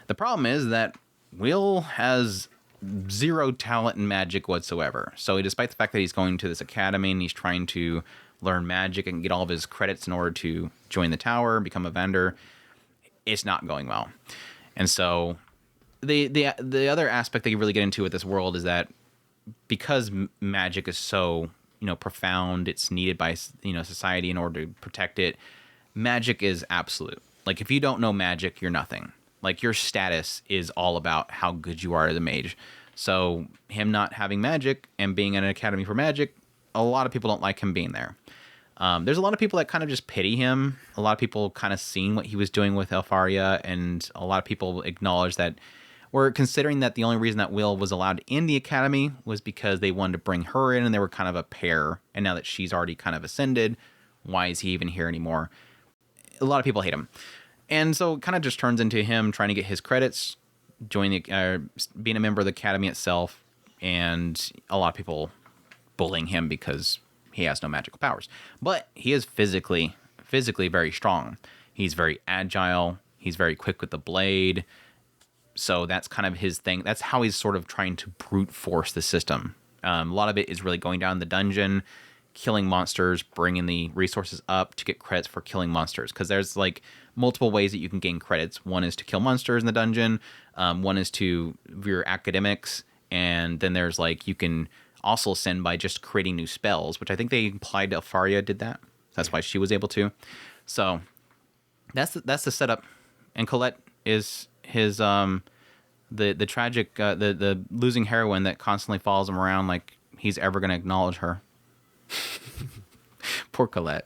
The problem is that Will has zero talent in magic whatsoever. So despite the fact that he's going to this academy and he's trying to learn magic and get all of his credits in order to join the tower, become a vendor, it's not going well. And so the other aspect that you really get into with this world is that because magic is so, profound, it's needed by, society in order to protect it. Magic is absolute. Like if you don't know magic, you're nothing. Like your status is all about how good you are as a mage. So him not having magic and being in an academy for magic, a lot of people don't like him being there. There's a lot of people that kind of just pity him. A lot of people kind of seen what he was doing with Athalia, and a lot of people acknowledge that we're considering that the only reason that Will was allowed in the academy was because they wanted to bring her in and they were kind of a pair. And now that she's already kind of ascended, why is he even here anymore? A lot of people hate him. And so it kind of just turns into him trying to get his credits, being a member of the academy itself, and a lot of people bullying him because he has no magical powers. But he is physically very strong. He's very agile. He's very quick with the blade. So that's kind of his thing. That's how he's sort of trying to brute force the system. A lot of it is really going down the dungeon, killing monsters, bringing the resources up to get credits for killing monsters. Because there's like multiple ways that you can gain credits. One is to kill monsters in the dungeon. One is to your academics. And then there's like, you can also ascend by just creating new spells, which I think they implied Athalia did that. That's why she was able to. So that's the setup. And Colette is his the tragic the losing heroine that constantly follows him around like he's ever going to acknowledge her. Poor Colette.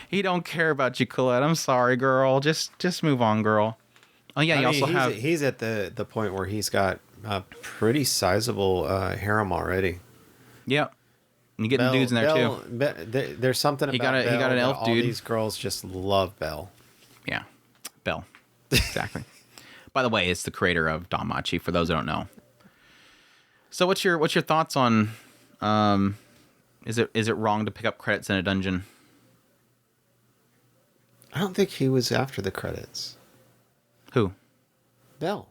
He don't care about you, Colette. I'm sorry, girl. Just move on, girl. Oh yeah, he's at the point where he's got a pretty sizable harem already. Yep. You get the dudes in there too. There's something about he got an elf dude. All these girls just love Belle. Yeah, Belle. Exactly. By the way, it's the creator of Danmachi, for those who don't know. So what's your thoughts on is it wrong to pick up credits in a dungeon? I don't think he was after the credits. Who? Belle.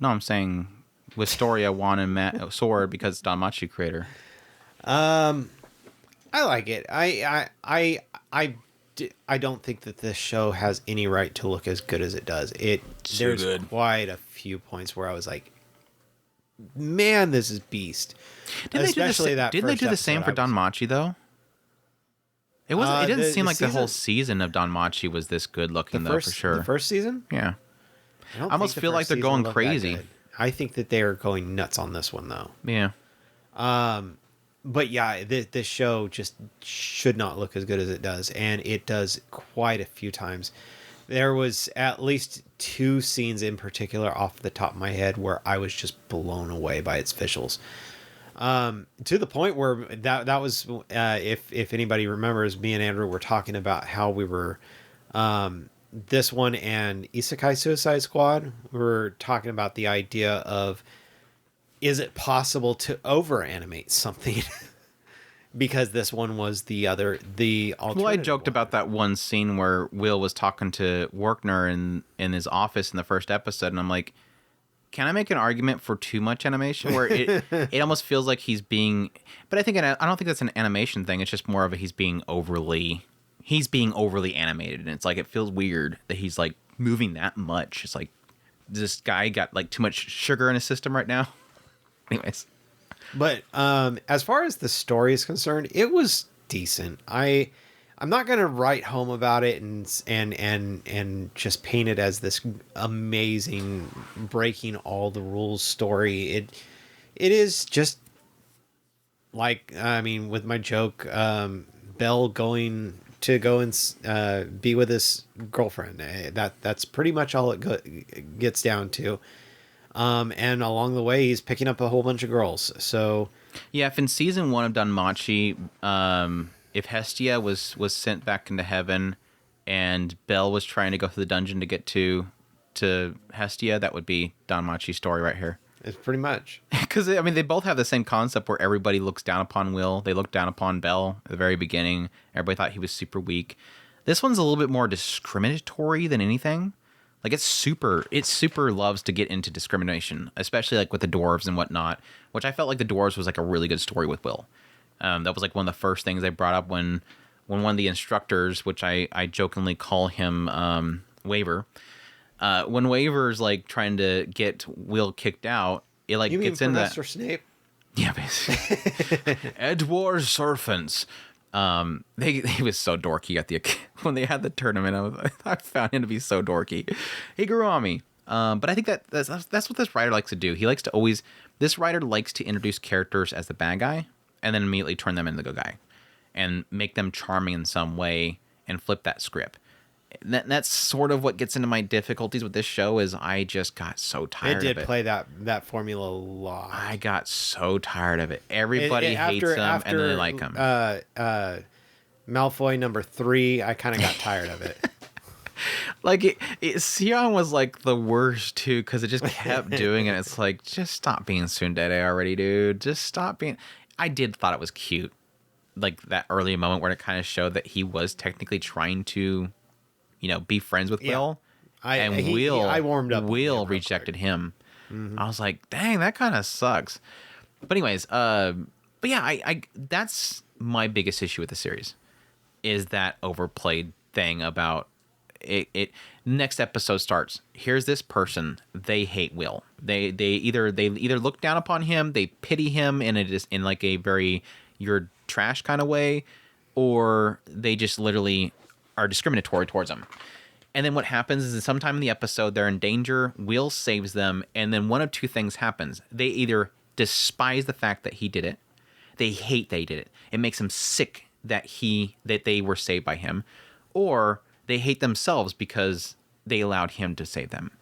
No, I'm saying Wistoria won and Sword because Danmachi creator. I like it. I don't think that this show has any right to look as good as it does. There's quite a few points where I was like, man, this is beast. Didn't they do the same for Danmachi though? It wasn't. It didn't seem like the whole season of Danmachi was this good looking though, for sure. The first season? Yeah. I almost feel like they're going crazy. I think that they are going nuts on this one though. Yeah. But yeah, this show just should not look as good as it does, and it does quite a few times. There was at least 2 scenes in particular off the top of my head where I was just blown away by its visuals. To the point where that was, if anybody remembers, me and Andrew were talking about how we were, this one and Isekai Suicide Squad, we were talking about the idea of, is it possible to over-animate something? Because this one was the alternative. Well, I joked about that one scene where Will was talking to Werkner in his office in the first episode, and I'm like, can I make an argument for too much animation where it almost feels like he's being, but I don't think that's an animation thing. It's just more of he's being overly animated, and it's like it feels weird that he's like moving that much. It's like, this guy got like too much sugar in his system right now. Anyways, but as far as the story is concerned, it was decent. I'm not gonna write home about it and just paint it as this amazing breaking all the rules story. It is just like, I mean, with my joke, Bell going to go and be with his girlfriend. That's pretty much all it gets down to. And along the way, he's picking up a whole bunch of girls. So yeah, if in season 1 of Danmachi, if Hestia was sent back into heaven, and Bell was trying to go through the dungeon to get to Hestia, that would be Danmachi's story right here. it's pretty much. Because, I mean, they both have the same concept where everybody looks down upon Will. They looked down upon Bell at the very beginning. Everybody thought he was super weak. This one's a little bit more discriminatory than anything. Like, it super loves to get into discrimination, especially, like, with the dwarves and whatnot, which I felt like the dwarves was, like, a really good story with Will. That was, like, one of the first things they brought up when one of the instructors, which I jokingly call him Waver, when Waver's like trying to get Will kicked out, it like You mean gets into that. Professor Snape? Yeah, basically. Edward Serpents. He was so dorky at the when they had the tournament. I found him to be so dorky. He grew on me. But I think that's what this writer likes to do. He likes to always. This writer likes to introduce characters as the bad guy and then immediately turn them into the good guy and make them charming in some way and flip that script. That's sort of what gets into my difficulties with this show is I just got so tired of it. It did play that formula a lot. I got so tired of it. Everybody hates him and then they like him. Malfoy number 3, I kind of got tired of it. Like, Sion was like the worst too because it just kept doing it. It's like, just stop being tsundere already, dude. Just stop being... I did thought it was cute. Like that early moment where it kind of showed that he was technically trying to... be friends with Will. I warmed up. Will rejected him. Mm-hmm. I was like, dang, that kind of sucks. But anyways, but yeah, I that's my biggest issue with the series is that overplayed thing about it. Next episode starts. Here's this person. They hate Will. They either look down upon him, they pity him, and it is in like a very you're trash kind of way, or they just literally are discriminatory towards him. And then what happens is sometime in the episode, they're in danger, Will saves them, and then one of two things happens. They either despise the fact that he did it, they hate they did it. It makes them sick that they were saved by him, or they hate themselves because they allowed him to save them.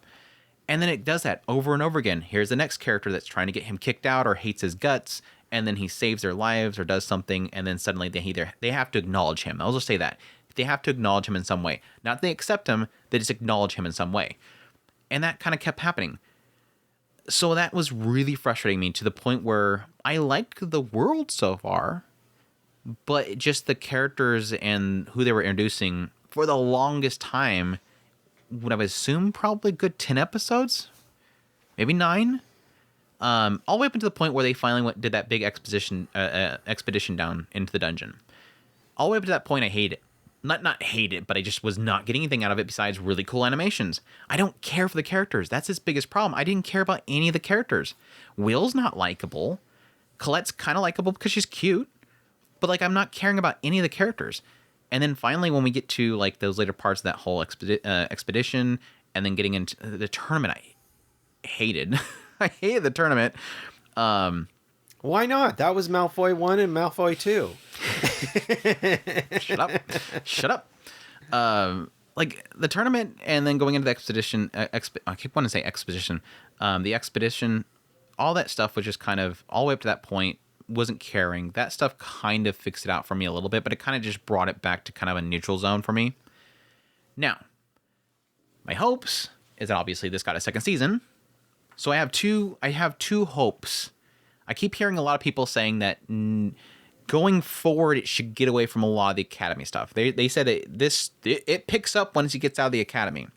And then it does that over and over again. Here's the next character that's trying to get him kicked out or hates his guts, and then he saves their lives or does something, and then suddenly they have to acknowledge him. I'll just say that. They have to acknowledge him in some way. Not they accept him, they just acknowledge him in some way. And that kind of kept happening. So that was really frustrating me to the point where I like the world so far, but just the characters and who they were introducing for the longest time, would I assume probably a good 10 episodes? Maybe 9? All the way up until the point where they finally did that big expedition down into the dungeon. All the way up to that point, I hate it. Not hate it, but I just was not getting anything out of it besides really cool animations. I don't care for the characters. That's his biggest problem. I didn't care about any of the characters. Will's not likable. Colette's kind of likable because she's cute. But, like, I'm not caring about any of the characters. And then finally, when we get to, like, those later parts of that whole expedition and then getting into the tournament, I hated. I hated the tournament. Why not? That was Malfoy 1 and Malfoy 2. Shut up. Like the tournament and then going into the expedition. I keep wanting to say exposition. The expedition, all that stuff was just kind of all the way up to that point. Wasn't caring. That stuff kind of fixed it out for me a little bit, but it kind of just brought it back to kind of a neutral zone for me. Now, my hopes is that obviously this got a second season. So I have two hopes. I keep hearing a lot of people saying that going forward, it should get away from a lot of the Academy stuff. They said it picks up once it gets out of the Academy.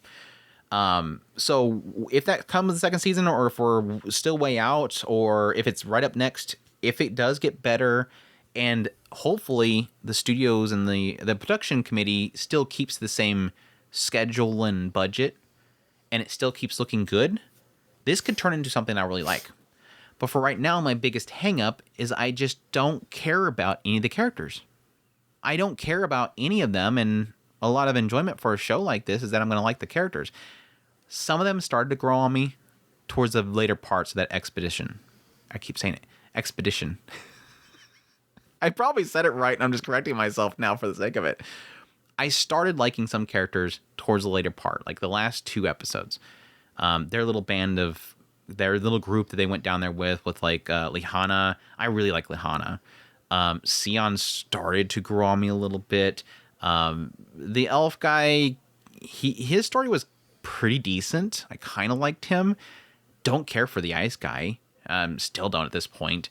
So if that comes the second season, or if we're still way out, or if it's right up next, if it does get better, and hopefully the studios and the production committee still keeps the same schedule and budget, and it still keeps looking good, this could turn into something I really like. But for right now, my biggest hang-up is I just don't care about any of the characters. I don't care about any of them, and a lot of enjoyment for a show like this is that I'm going to like the characters. Some of them started to grow on me towards the later parts of that expedition. I keep saying it. Expedition. I probably said it right, and I'm just correcting myself now for the sake of it. I started liking some characters towards the later part, like the last 2 episodes. Their little group that they went down there with like Lihana. I really like Lihana. Sion started to grow on me a little bit. The elf guy, his story was pretty decent. I kind of liked him. Don't care for the ice guy. Still don't at this point.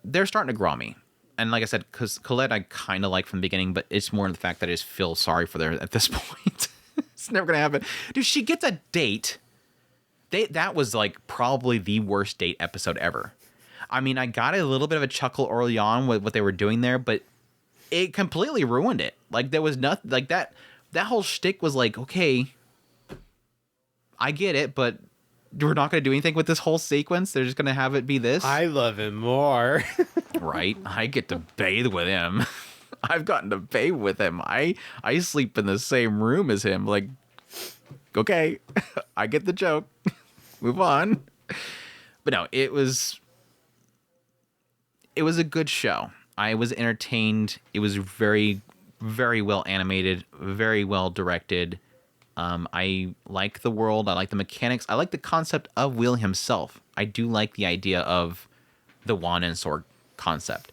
They're starting to grow on me. And like I said, because Colette I kind of like from the beginning, but it's more in the fact that I just feel sorry for her at this point. It's never going to happen. Dude, she gets a date. That was like probably the worst date episode ever. I mean, I got a little bit of a chuckle early on with what they were doing there, but it completely ruined it. Like there was nothing like that. That whole shtick was like, okay, I get it, but we're not going to do anything with this whole sequence. They're just going to have it be this. I love him more. Right? I get to bathe with him. I've gotten to bathe with him. I sleep in the same room as him. Like, okay, I get the joke. Move on. But no, it was a good show. I was entertained. It was very, very well animated, very well directed. I like the world. I like the mechanics. I like the concept of Will himself. I do like the idea of the wand and sword concept.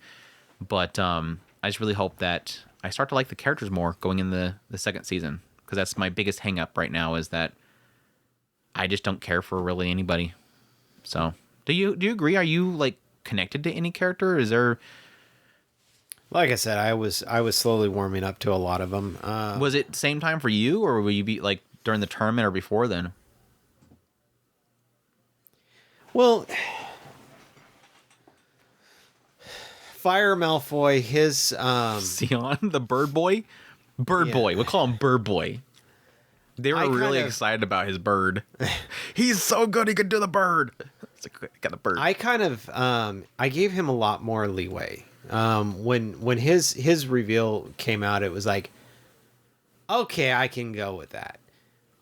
But I just really hope that I start to like the characters more going in the second season. Because that's my biggest hang up right now is that I just don't care for really anybody. So do you agree? Are you like connected to any character? Is there... Like I said, I was slowly warming up to a lot of them. Was it same time for you, or will you be like during the tournament or before then? Well, Fire Malfoy, his Sion, the bird boy? Bird boy. We'll call him Bird Boy. They were really excited about his bird. He's so good he could do the bird. It's like, got the bird. I kind of I gave him a lot more leeway. When his reveal came out, it was like, okay, I can go with that.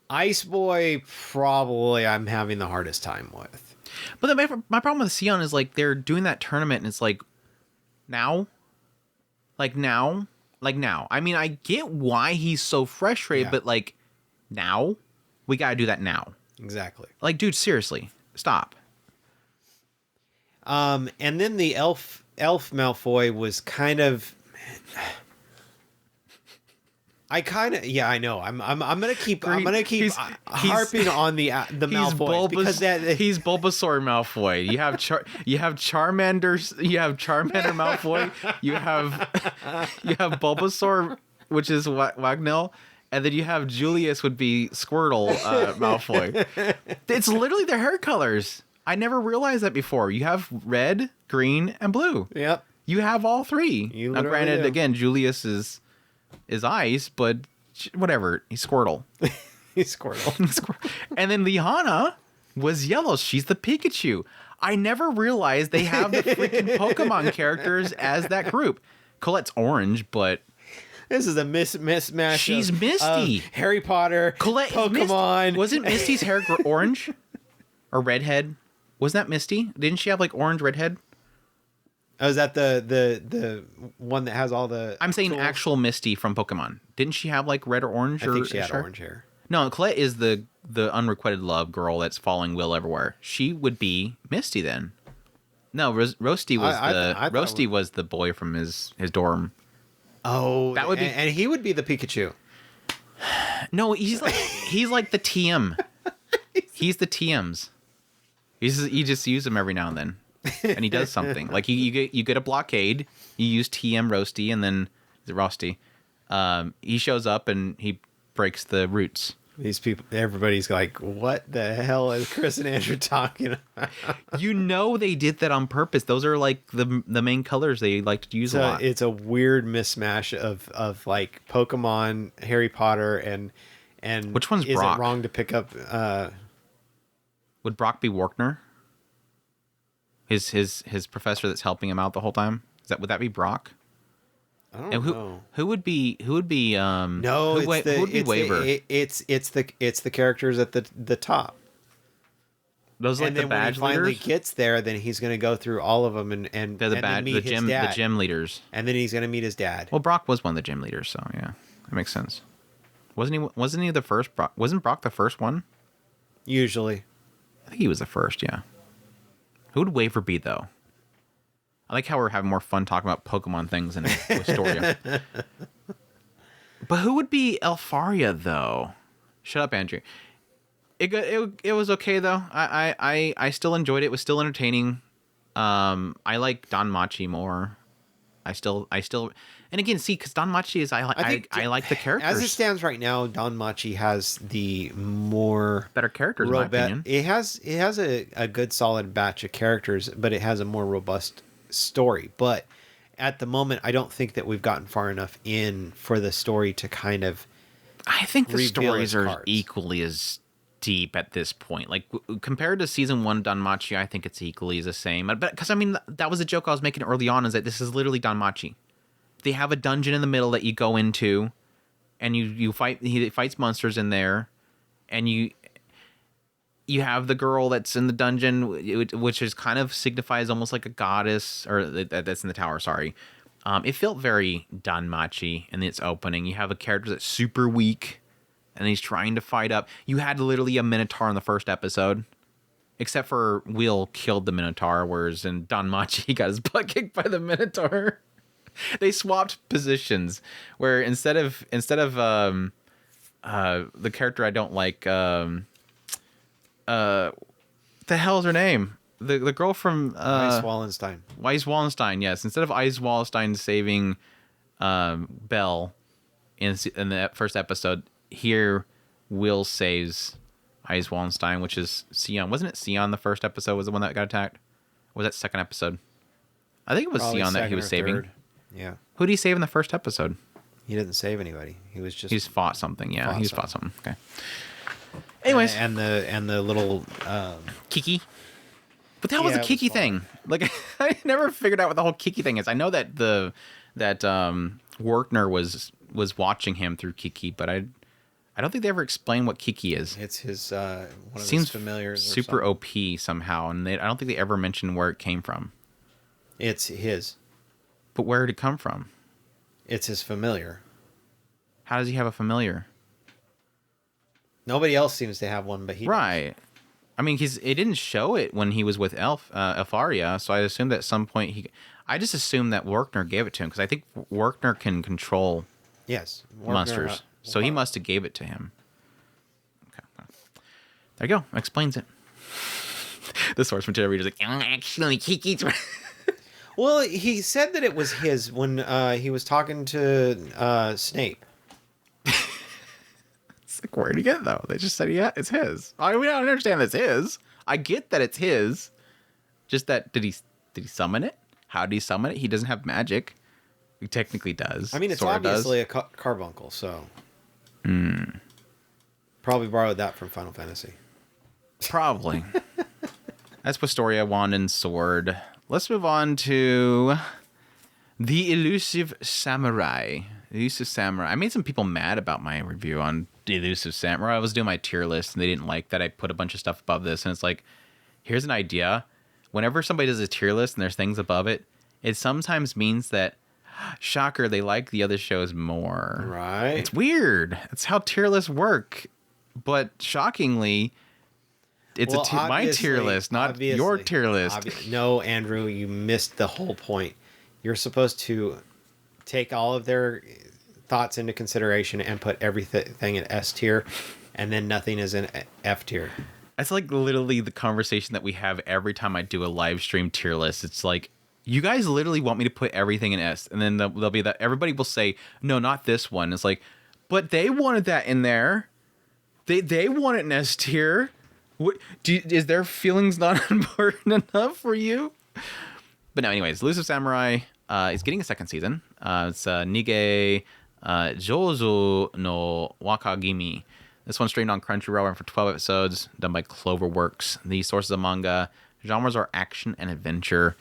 Ice Boy, probably I'm having the hardest time with. But my problem with Sion is like they're doing that tournament and it's like now. I mean, I get why he's so frustrated, but like now we got to do that now. Exactly. Like, dude, seriously, stop. And then the elf Malfoy was kind of. I know. I'm gonna keep harping on the Malfoy because he's Bulbasaur Malfoy. You have Charmander. You have Charmander Malfoy. You have Bulbasaur, which is Wagnell, and then you have Julius would be Squirtle Malfoy. It's literally their hair colors. I never realized that before. You have red, green, and blue. Yep. You have all three. Now, granted, again, Julius is ice, but whatever. He's Squirtle. He's Squirtle. And then Lihana was yellow. She's the Pikachu. I never realized they have the freaking Pokemon characters as that group. Colette's orange, but... This is a mismatch. She's Misty. Harry Potter, Colette Pokemon. Wasn't Misty's hair orange? Or redhead? Wasn't that Misty? Didn't she have like orange redhead? Oh, is that the one that has all the... I'm saying actual Misty from Pokemon. Didn't she have like red or orange? I think she had orange hair. No, Colette is the unrequited love girl that's following Will everywhere. She would be Misty then. No, Roasty was Roasty was the boy from his dorm. Oh, that would be, and he would be the Pikachu. No, he's like the TM. He's the TMs. You just use him every now and then. And he does something like you get a blockade. You use TM Roasty, and then is it Rosty? He shows up and he breaks the roots. These people, everybody's like, "What the hell is Chris and Andrew talking about?" You know they did that on purpose. Those are like the main colors they like to use a lot. It's a weird mismatch of like Pokemon, Harry Potter, and which one's is Brock? It wrong to pick up? Would Brock be Warkner? His professor that's helping him out the whole time? Would that be Brock? I don't And know. who would be No, who would be Waver? It's the characters at the top. Those like And the then when he badge finally leaders. gets there, then he's going to go through all of them and They're the then meet his the dad. gym leaders. And then he's going to meet his dad. Well, Brock was one of the gym leaders, so yeah, that makes sense. Wasn't he the first Brock? Wasn't Brock the first one? Usually. I think he was the first, yeah. Who would Waver be, though? I like how we're having more fun talking about Pokemon things and Wistoria. But who would be Elfaria, though? Shut up, Andrew. It was okay, though. I still enjoyed it. It was still entertaining. I like Don Machi more. I still... And again, see, because Don Machi is... I like the characters. As it stands right now, Don Machi has the more... Better characters, in my opinion. It has a good, solid batch of characters, but it has a more robust story. But at the moment, I don't think that we've gotten far enough in for the story to kind of... I think the reveal stories its are cards. equally as deep at this point. Like, compared to season 1 Danmachi, I think it's equally as the same. But because, I mean, that was a joke I was making early on, is that this is literally Danmachi. They have a dungeon in the middle that you go into, and you fight. He fights monsters in there, and you have the girl that's in the dungeon, which is kind of signifies almost like a goddess, or that's in the tower. Sorry, it felt very Danmachi in its opening. You have a character that's super weak, and he's trying to fight up. You had literally a Minotaur in the first episode, except for Will killed the Minotaur, whereas in Danmachi he got his butt kicked by the Minotaur. They swapped positions where instead of the character I don't like, the hell's her name? The girl from Ice Wallenstein. Ice Wallenstein, yes. Instead of Ice Wallenstein saving Belle in the first episode, here Will saves Ice Wallenstein, which is Sion. Wasn't it Sion the first episode was the one that got attacked? Or was that second episode? I think it was Probably Sion that he was second or saving. third. Yeah. Who did he save in the first episode? He didn't save anybody. He was just... He's fought something, yeah. Fought He's something. fought something. Okay. Anyways. And the little... Kiki. But that was Yeah, a it Kiki was fun. thing. Like, I never figured out what the whole Kiki thing is. I know that Werkner was watching him through Kiki, but I don't think they ever explained what Kiki is. It's his... one of Seems his familiars. or super something. OP somehow, and I don't think they ever mentioned where it came from. It's his. But where did it come from? It's his familiar. How does he have a familiar? Nobody else seems to have one, but he does. Right. I mean, it didn't show it when he was with Elfaria, so I assumed that at some point I just assumed that Werkner gave it to him, because I think Werkner can control Yes. monsters. So he must have gave it to him. Okay. There you go. Explains it. The source material reader's like, actually, Kiki's... Well, he said that it was his when he was talking to Snape. It's like, where'd he get it, though? They just said, yeah, it's his. I don't understand that's his. I get that it's his. Just that, did he summon it? How did he summon it? He doesn't have magic. He technically does. I mean, it's Sora obviously does. a carbuncle, so... Probably borrowed that from Final Fantasy. Probably. That's Wistoria, Wand, and Sword. Let's move on to the Elusive Samurai. Elusive Samurai. I made some people mad about my review on the Elusive Samurai. I was doing my tier list, and they didn't like that I put a bunch of stuff above this. And it's like, here's an idea. Whenever somebody does a tier list and there's things above it, it sometimes means that, shocker, they like the other shows more. Right. It's weird. It's how tier lists work. But shockingly... It's Well, my tier list, not your tier list. No, Andrew, you missed the whole point. You're supposed to take all of their thoughts into consideration and put everything in S tier, and then nothing is in F tier. That's like literally the conversation that we have every time I do a live stream tier list. It's like, you guys literally want me to put everything in S, and then there'll be that everybody will say, no, not this one. It's like, but they wanted that in there. They want it in S tier. What is their feelings not important enough for you? But no, anyways, Elusive Samurai is getting a second season. It's Nige Jozo no Wakagimi. This one's streamed on Crunchyroll, ran for 12 episodes, done by Cloverworks. The sources of manga genres are action and adventure.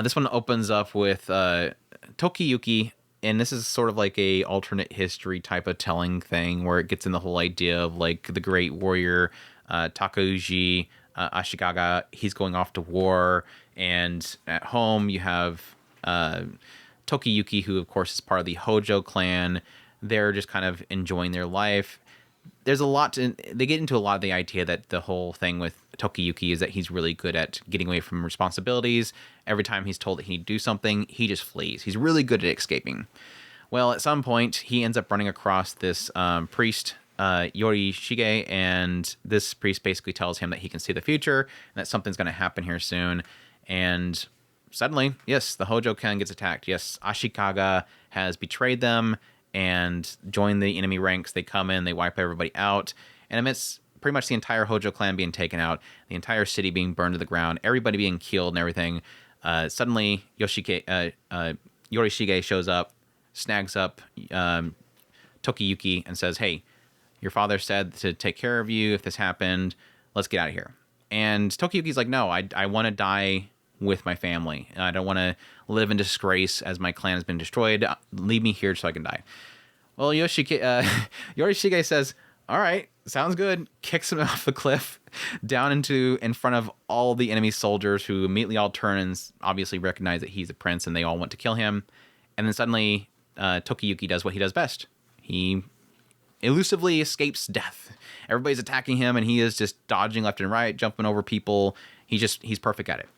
This one opens up with Tokiyuki and this is sort of like a alternate history type of telling thing where it gets in the whole idea of like the great warrior Takauji Ashikaga. He's going off to war, and at home you have Tokiyuki, who of course is part of the Hojo clan. They're just kind of enjoying their life. There's a lot to, they get into a lot of the idea that the whole thing with Tokiyuki is that he's really good at getting away from responsibilities. Every time he's told that he need to do something, he just flees. He's really good at escaping. Well, at some point, he ends up running across this priest, Yorishige, and this priest basically tells him that he can see the future and that something's going to happen here soon. And suddenly, yes, the Hojo clan gets attacked. Yes, Ashikaga has betrayed them and joined the enemy ranks. They come in, they wipe everybody out, and amidst pretty much the entire Hojo clan being taken out, the entire city being burned to the ground, everybody being killed and everything, suddenly Yorishige shows up, snags up Tokiyuki, and says, "Hey, your father said to take care of you if this happened. Let's get out of here." And Tokiyuki's like, "No, I want to die with my family. I don't want to live in disgrace as my clan has been destroyed. Leave me here so I can die." Well, Yorishige says, "All right, sounds good." Kicks him off the cliff down in front of all the enemy soldiers, who immediately all turn and obviously recognize that he's a prince, and they all want to kill him. And then suddenly Tokiyuki does what he does best. He elusively escapes death. Everybody's attacking him, and he is just dodging left and right, jumping over people. He's perfect at it.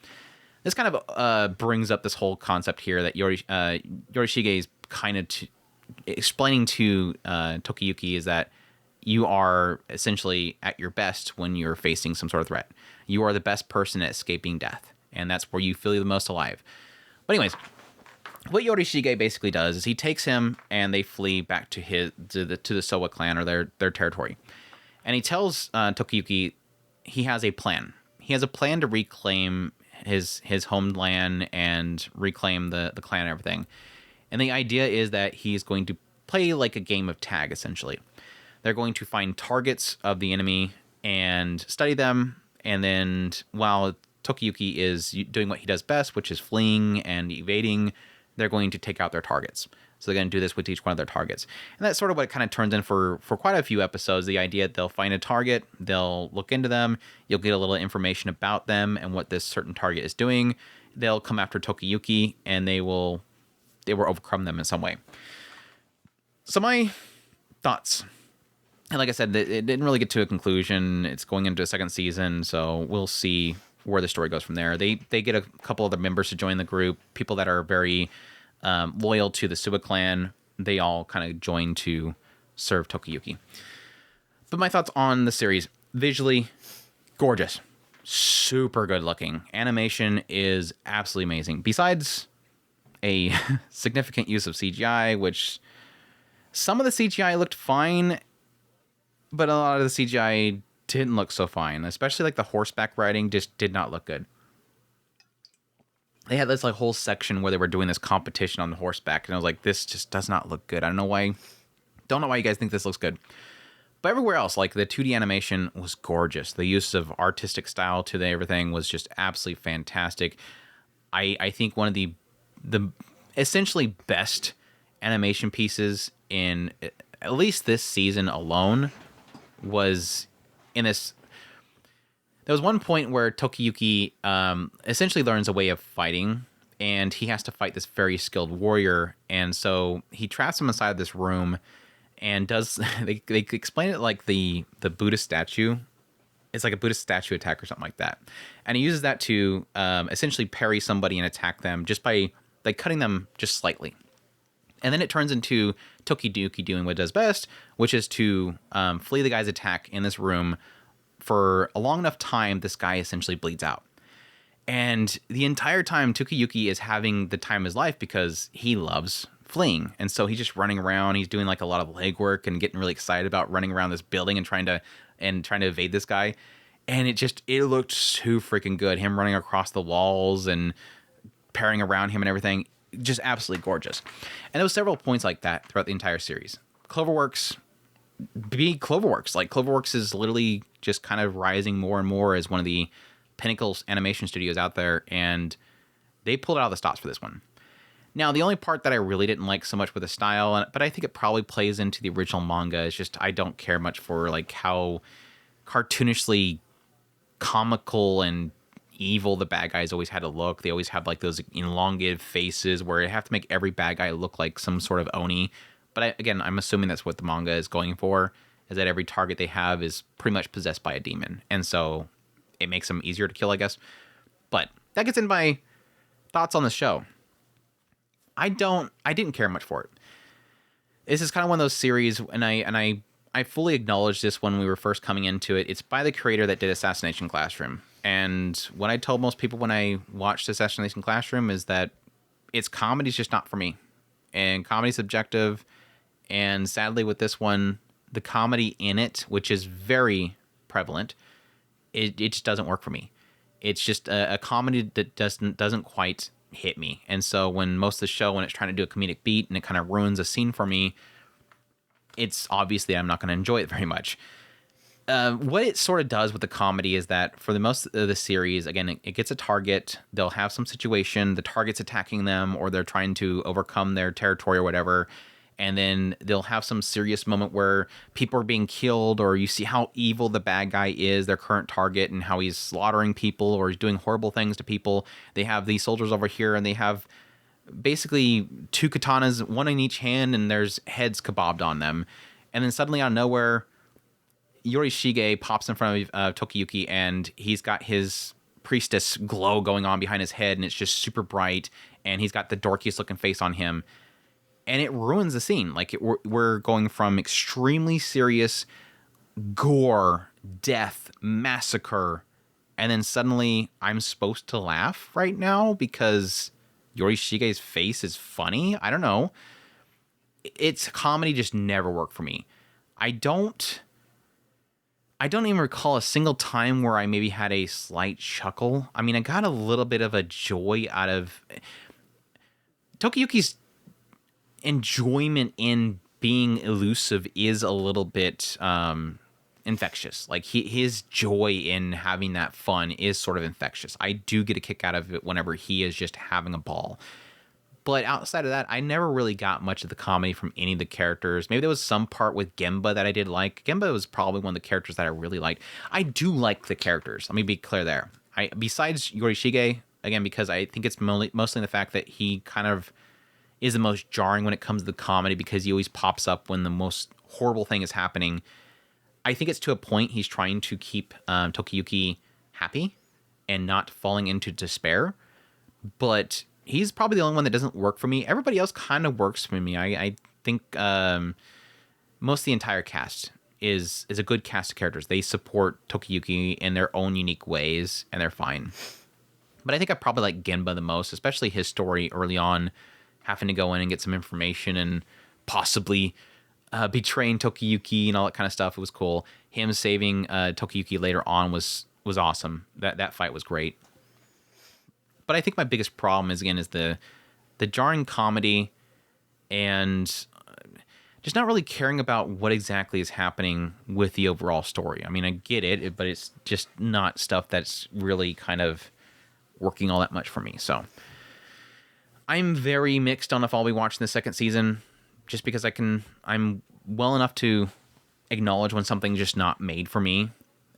This kind of brings up this whole concept here that Yorishige is kind of explaining to Tokiyuki is that you are essentially at your best when you're facing some sort of threat. You are the best person at escaping death, and that's where you feel the most alive. But anyways, what Yorishige basically does is he takes him and they flee back to the Sowa clan, or their territory. And he tells Tokiyuki he has a plan. He has a plan to reclaim his homeland and reclaim the clan and everything. And the idea is that he's going to play like a game of tag, essentially. They're going to find targets of the enemy and study them, and then while Tokiyuki is doing what he does best, which is fleeing and evading, they're going to take out their targets. So they're going to do this with each one of their targets. And that's sort of what it kind of turns in for quite a few episodes. The idea that they'll find a target, they'll look into them, you'll get a little information about them and what this certain target is doing. They'll come after Tokiyuki, and they will overcome them in some way. So my thoughts. And like I said, it didn't really get to a conclusion. It's going into a second season, so we'll see where the story goes from there. They get a couple other members to join the group, people that are very loyal to the Suwa clan. They all kind of join to serve Tokiyuki. But my thoughts on the series: visually, gorgeous, super good looking. Animation is absolutely amazing. Besides a significant use of CGI, which some of the CGI looked fine, but a lot of the CGI didn't look so fine. Especially like the horseback riding just did not look good. They had this like whole section where they were doing this competition on the horseback, and I was like, this just does not look good. I don't know why you guys think this looks good. But everywhere else, like the 2D animation was gorgeous. The use of artistic style to everything was just absolutely fantastic. I think one of the essentially best animation pieces in at least this season alone was in this. There was one point where Tokiyuki essentially learns a way of fighting, and he has to fight this very skilled warrior. And so he traps him inside this room and does. They explain it like the Buddhist statue. It's like a Buddhist statue attack or something like that. And he uses that to essentially parry somebody and attack them just by cutting them just slightly. And then it turns into Tokiyuki doing what it does best, which is to flee the guy's attack in this room. For a long enough time, this guy essentially bleeds out. And the entire time, Tokiyuki is having the time of his life because he loves fleeing. And so he's just running around. He's doing like a lot of legwork and getting really excited about running around this building and trying to evade this guy. And it looked so freaking good. Him running across the walls and parrying around him and everything. Just absolutely gorgeous. And there was several points like that throughout the entire series. Cloverworks. Like Cloverworks is literally just kind of rising more and more as one of the pinnacle animation studios out there, and they pulled out all the stops for this one. Now, the only part that I really didn't like so much with the style, but I think it probably plays into the original manga, is just I don't care much for like how cartoonishly comical and evil the bad guys always had to look. They always have like those elongated faces where you have to make every bad guy look like some sort of oni. But again, I'm assuming that's what the manga is going for, is that every target they have is pretty much possessed by a demon. And so it makes them easier to kill, I guess. But that gets in my thoughts on the show. I didn't care much for it. This is kind of one of those series, and I fully acknowledged this when we were first coming into it. It's by the creator that did Assassination Classroom. And what I told most people when I watched Assassination Classroom is that its comedy is just not for me. And comedy's subjective. And sadly with this one, the comedy in it, which is very prevalent, it just doesn't work for me. It's just a comedy that doesn't quite hit me. And so when most of the show, when it's trying to do a comedic beat and it kind of ruins a scene for me, it's obviously I'm not going to enjoy it very much. What it sort of does with the comedy is that for the most of the series, again, it gets a target. They'll have some situation, the target's attacking them, or they're trying to overcome their territory or whatever. And then they'll have some serious moment where people are being killed, or you see how evil the bad guy is, their current target, and how he's slaughtering people or he's doing horrible things to people. They have these soldiers over here, and they have basically two katanas, one in each hand, and there's heads kebabbed on them. And then suddenly out of nowhere, Yorishige pops in front of Tokiyuki, and he's got his priestess glow going on behind his head, and it's just super bright, and he's got the dorkiest looking face on him. And it ruins the scene. Like, we're going from extremely serious gore, death, massacre, and then suddenly I'm supposed to laugh right now because Yorishige's face is funny? I don't know. Its comedy just never worked for me. I don't even recall a single time where I maybe had a slight chuckle. I mean, I got a little bit of a joy out of Tokiyuki's enjoyment in being elusive is a little bit infectious. Like his joy in having that fun is sort of infectious. I do get a kick out of it whenever he is just having a ball. But outside of that, I never really got much of the comedy from any of the characters. Maybe there was some part with Gemba that I did like. Gemba was probably one of the characters that I really liked. I do like the characters. Let me be clear there. Besides Yorishige, again, because I think it's mostly the fact that he kind of is the most jarring when it comes to the comedy because he always pops up when the most horrible thing is happening. I think it's to a point he's trying to keep Tokiyuki happy and not falling into despair. But he's probably the only one that doesn't work for me. Everybody else kind of works for me. I think most of the entire cast is a good cast of characters. They support Tokiyuki in their own unique ways, and they're fine. But I think I probably like Genba the most, especially his story early on, having to go in and get some information and possibly betraying Tokiyuki and all that kind of stuff. It was cool. Him saving Tokiyuki later on was awesome. That fight was great. But I think my biggest problem is the jarring comedy and just not really caring about what exactly is happening with the overall story. I mean, I get it, but it's just not stuff that's really kind of working all that much for me. So I'm very mixed on if I'll be watching the second season, just because I'm well enough to acknowledge when something's just not made for me,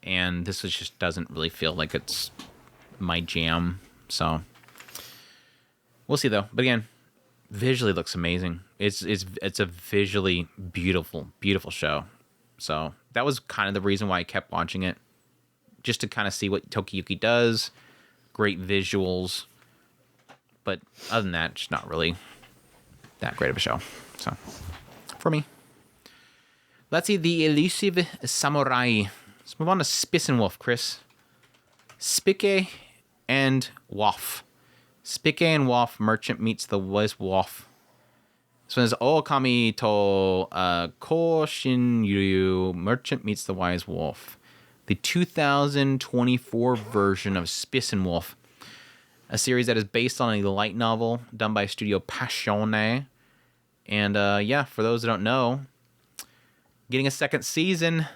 and this just doesn't really feel like it's my jam. So we'll see though. But again, visually looks amazing. It's a visually beautiful show. So that was kind of the reason why I kept watching it, just to kind of see what Tokiyuki does. Great visuals. But other than that, it's not really that great of a show. So, for me. Let's see the Elusive Samurai. Let's move on to Spitzenwolf, Chris. Spicke and Waff. Spicke and Waff, Merchant meets the Wise Wolf. This one is Okami to Koshinryu, Merchant meets the Wise Wolf. The 2024 version of Spitzenwolf. A series that is based on a light novel done by Studio Passione. And for those that don't know, getting a second season.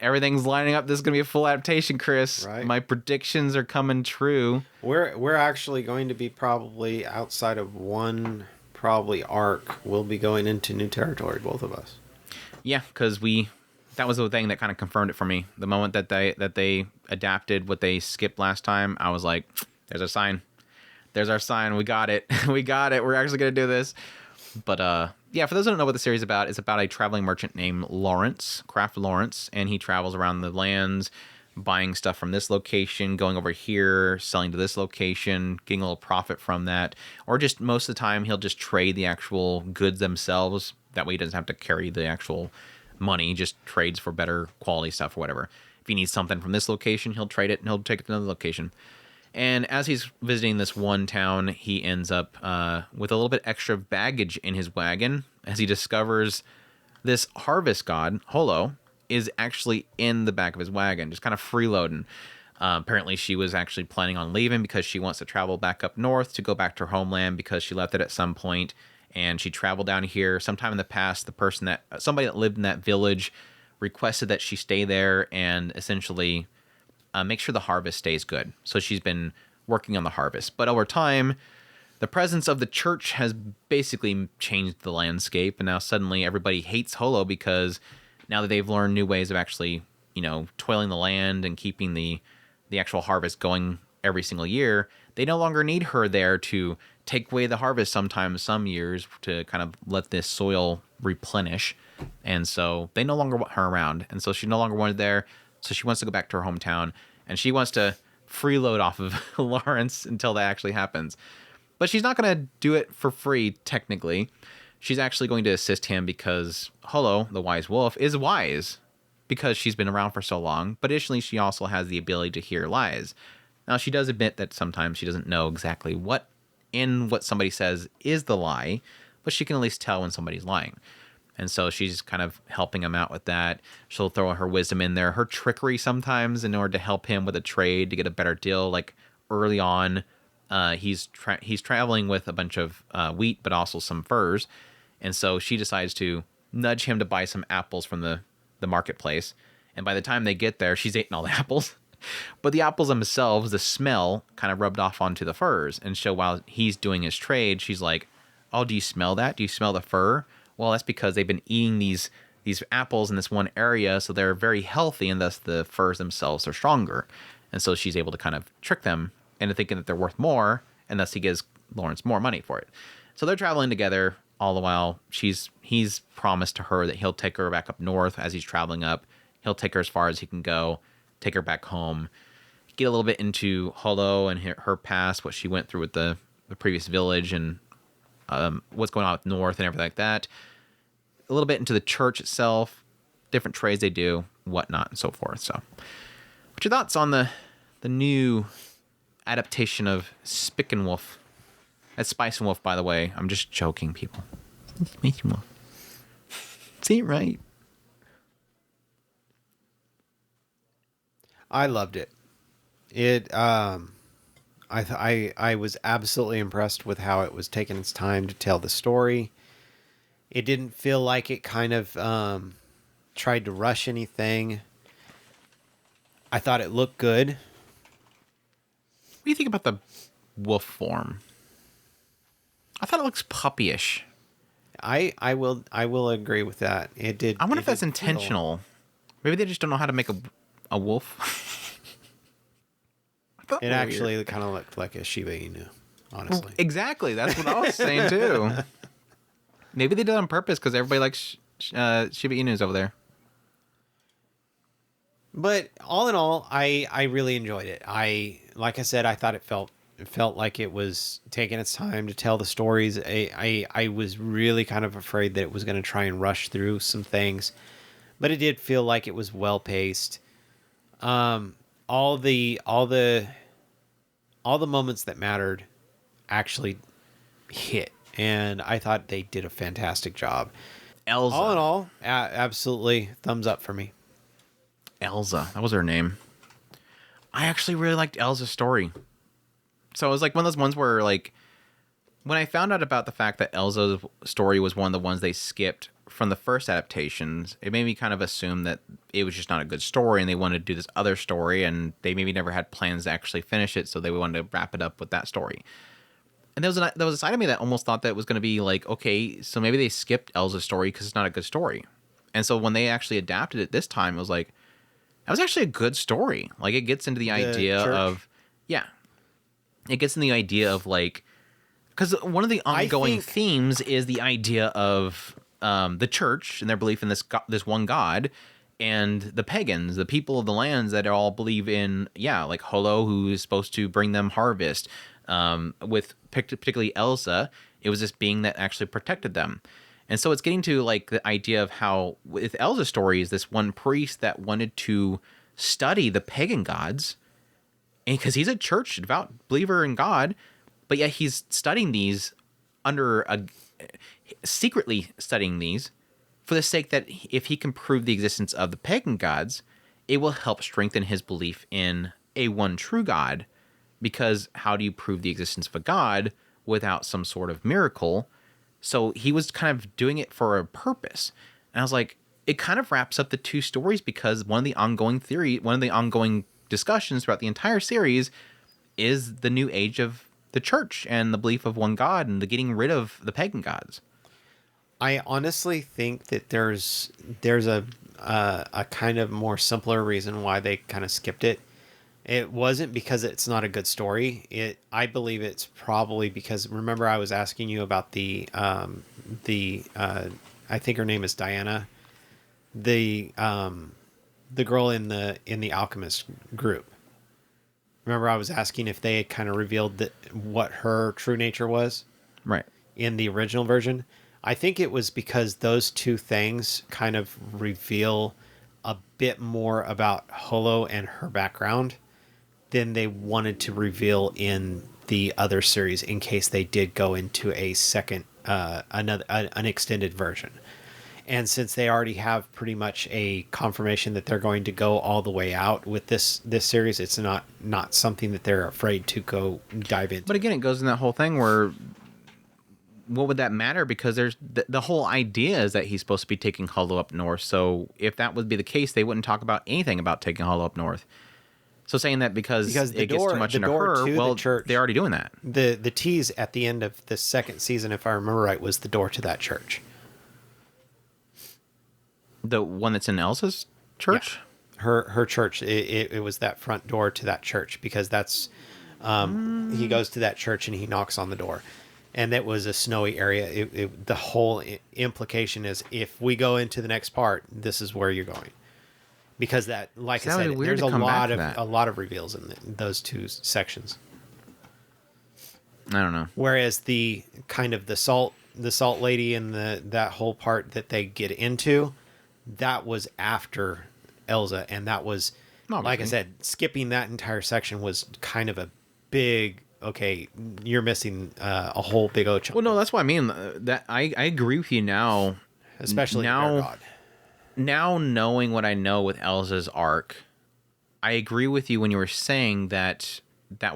everything's lining up. This is gonna be a full adaptation, Chris. Right. My predictions are coming true. We're actually going to be probably outside of one arc. We'll be going into new territory, both of us. Yeah, because that was the thing that kind of confirmed it for me. The moment that they adapted what they skipped last time, I was like, "There's our sign. There's our sign. We got it. We got it. We're actually gonna do this." But yeah, for those who don't know what the series is about, it's about a traveling merchant named Kraft Lawrence, and he travels around the lands, buying stuff from this location, going over here, selling to this location, getting a little profit from that, or just most of the time he'll just trade the actual goods themselves. That way he doesn't have to carry the actual money, he just trades for better quality stuff or whatever. If he needs something from this location, he'll trade it and he'll take it to another location. And as he's visiting this one town, he ends up with a little bit extra baggage in his wagon as he discovers this harvest god, Holo, is actually in the back of his wagon, just kind of freeloading. Apparently, she was actually planning on leaving because she wants to travel back up north to go back to her homeland because she left it at some point, and she traveled down here. Sometime in the past, somebody that lived in that village requested that she stay there and essentially make sure the harvest stays good. So she's been working on the harvest. But over time, the presence of the church has basically changed the landscape, and now suddenly everybody hates Holo because now that they've learned new ways of actually, toiling the land and keeping the actual harvest going every single year, they no longer need her there to take away the harvest sometimes, some years, to kind of let this soil replenish. And so they no longer want her around. And so she no longer wanted there. So she wants to go back to her hometown, and she wants to freeload off of Lawrence until that actually happens. But she's not going to do it for free, technically. She's actually going to assist him because Holo, the wise wolf, is wise because she's been around for so long. But additionally, she also has the ability to hear lies. Now, she does admit that sometimes she doesn't know exactly what somebody says is the lie, but she can at least tell when somebody's lying. And so she's kind of helping him out with that. She'll throw her wisdom in there, her trickery sometimes in order to help him with a trade to get a better deal. Like early on, he's traveling with a bunch of wheat, but also some furs. And so she decides to nudge him to buy some apples from the marketplace. And by the time they get there, she's eaten all the apples. But the apples themselves, the smell kind of rubbed off onto the furs. And so while he's doing his trade, she's like, "Oh, do you smell that? Do you smell the fur?" Well, that's because they've been eating these apples in this one area, so they're very healthy, and thus the furs themselves are stronger. And so she's able to kind of trick them into thinking that they're worth more, and thus he gives Lawrence more money for it. So they're traveling together all the while. He's promised to her that he'll take her back up north as he's traveling up. He'll take her as far as he can go, take her back home, get a little bit into Holo and her past, what she went through with the previous village, and what's going on with North and everything like that. A little bit into the church itself, different trades they do, whatnot, and so forth. So, what's your thoughts on the new adaptation of Spick and Wolf? That's Spice and Wolf, by the way. I'm just joking, people. Spice and Wolf. See it right. I loved it. I was absolutely impressed with how it was taking its time to tell the story. It didn't feel like it kind of tried to rush anything. I thought it looked good. What do you think about the wolf form? I thought it looks puppyish. I will agree with that. It did. I wonder if that's intentional. Maybe they just don't know how to make a wolf. It actually kind of looked like a Shiba Inu, honestly. Well, exactly. That's what I was saying, too. Maybe they did it on purpose because everybody likes Shiba Inus over there. But all in all, I really enjoyed it. Like I said, I thought it felt like it was taking its time to tell the stories. I was really kind of afraid that it was going to try and rush through some things, but it did feel like it was well paced. All the moments that mattered actually hit, and I thought they did a fantastic job. Elza. All in all, absolutely thumbs up for me. Elza, that was her name. I actually really liked Elza's story. So it was like one of those ones where, like, when I found out about the fact that Elza's story was one of the ones they skipped from the first adaptations, it made me kind of assume that it was just not a good story and they wanted to do this other story, and they maybe never had plans to actually finish it, so they wanted to wrap it up with that story. And there was a side of me that almost thought that it was going to be like, okay, so maybe they skipped Elsa's story because it's not a good story. And so when they actually adapted it this time, it was like, that was actually a good story. Like, it gets into the idea church? of, yeah, it gets in the idea of like, because one of the ongoing themes is the idea of the church and their belief in this one god, and the pagans, the people of the lands that all believe in, like Holo, who is supposed to bring them harvest. With particularly Elsa, it was this being that actually protected them. And so it's getting to like the idea of how with Elsa's story is this one priest that wanted to study the pagan gods, and because he's a church devout believer in God, but yet he's studying these secretly studying these for the sake that if he can prove the existence of the pagan gods, it will help strengthen his belief in a one true God. Because how do you prove the existence of a god without some sort of miracle? So he was kind of doing it for a purpose. And I was like, it kind of wraps up the two stories, because one of the ongoing discussions throughout the entire series is the new age of the church and the belief of one god and the getting rid of the pagan gods. I honestly think that there's a kind of more simpler reason why they kind of skipped it. It wasn't because it's not a good story. I believe it's probably because, remember I was asking you about the I think her name is Diana, the girl in the alchemist group. Remember I was asking if they had kind of revealed what her true nature was? Right. In the original version. I think it was because those two things kind of reveal a bit more about Holo and her background than they wanted to reveal in the other series, in case they did go into a second, an extended version. And since they already have pretty much a confirmation that they're going to go all the way out with this series, it's not something that they're afraid to go dive into. But again, it goes in that whole thing where, what would that matter? Because there's the whole idea is that he's supposed to be taking Holo up north. So if that would be the case, they wouldn't talk about anything about taking Holo up north. So saying that because it gets too much into her, well, they're already doing that. The tease at the end of the second season, if I remember right, was the door to that church. The one that's in Elsa's church? Yeah. Her church. It was that front door to that church, because that's he goes to that church and he knocks on the door. And it was a snowy area. The whole implication is, if we go into the next part, this is where you're going. Because that, like I said, there's a lot of reveals in those two sections. I don't know. Whereas the kind of the salt lady and that whole part that they get into, that was after Elsa, and that was, like I said, skipping that entire section was kind of a big, okay, you're missing a whole big old chunk. Well, no, that's what I mean. That I agree with you now, especially now. God. Now, knowing what I know with Elsa's arc, I agree with you when you were saying that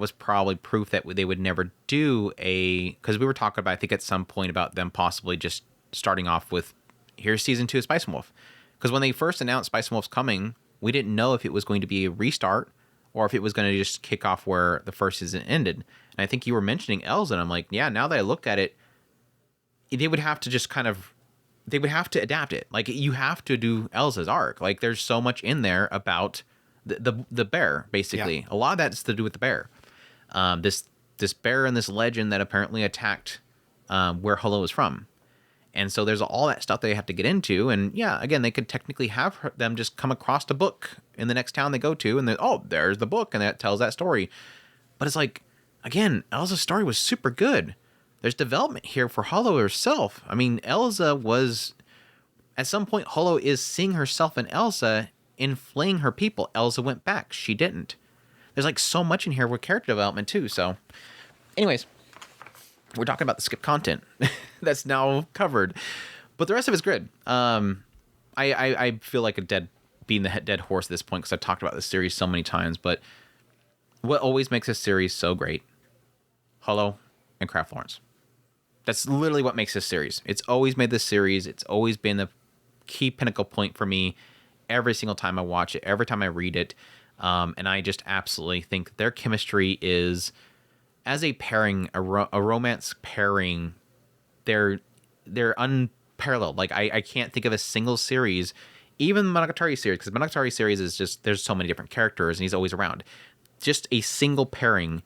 was probably proof that they would never do because we were talking about, I think at some point, about them possibly just starting off with, here's season 2 of Spice and Wolf. Because when they first announced Spice and Wolf's coming, we didn't know if it was going to be a restart or if it was going to just kick off where the first season ended. And I think you were mentioning Elsa, and I'm like, yeah, now that I look at it, they would have to just they would have to adapt it. Like, you have to do Elsa's arc. Like, there's so much in there about the bear, basically. Yeah. A lot of that's to do with the bear. This bear and this legend that apparently attacked where Holo is from. And so there's all that stuff they have to get into. And yeah, again, they could technically have them just come across a book in the next town they go to, and there's the book, and that tells that story. But it's like, again, Elsa's story was super good. There's development here for Holo herself. I mean, Elsa was, at some point, Holo is seeing herself in Elsa in fleeing her people. Elsa went back. She didn't. There's like so much in here with character development too. So anyways, we're talking about the skip content that's now covered, but the rest of it's good. I feel like being the dead horse at this point, because I've talked about this series so many times, but what always makes this series so great, Holo and Craft Lawrence. That's literally what makes this series. It's always made this series. It's always been the key pinnacle point for me every single time I watch it, every time I read it. And I just absolutely think their chemistry is, as a pairing, a romance pairing, they're unparalleled. Like, I can't think of a single series, even the Monogatari series, because the Monogatari series is just, there's so many different characters and he's always around. Just a single pairing,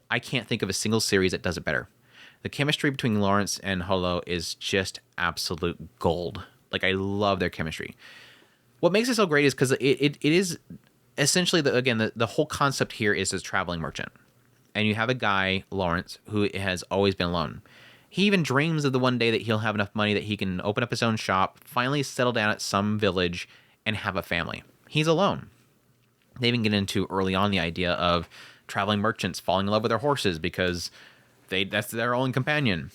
I can't think of a single series that does it better. The chemistry between Lawrence and Holo is just absolute gold. Like, I love their chemistry. What makes it so great is because it is essentially, the whole concept here is this traveling merchant. And you have a guy, Lawrence, who has always been alone. He even dreams of the one day that he'll have enough money that he can open up his own shop, finally settle down at some village, and have a family. He's alone. They even get into early on the idea of traveling merchants falling in love with their horses because that's their only companion.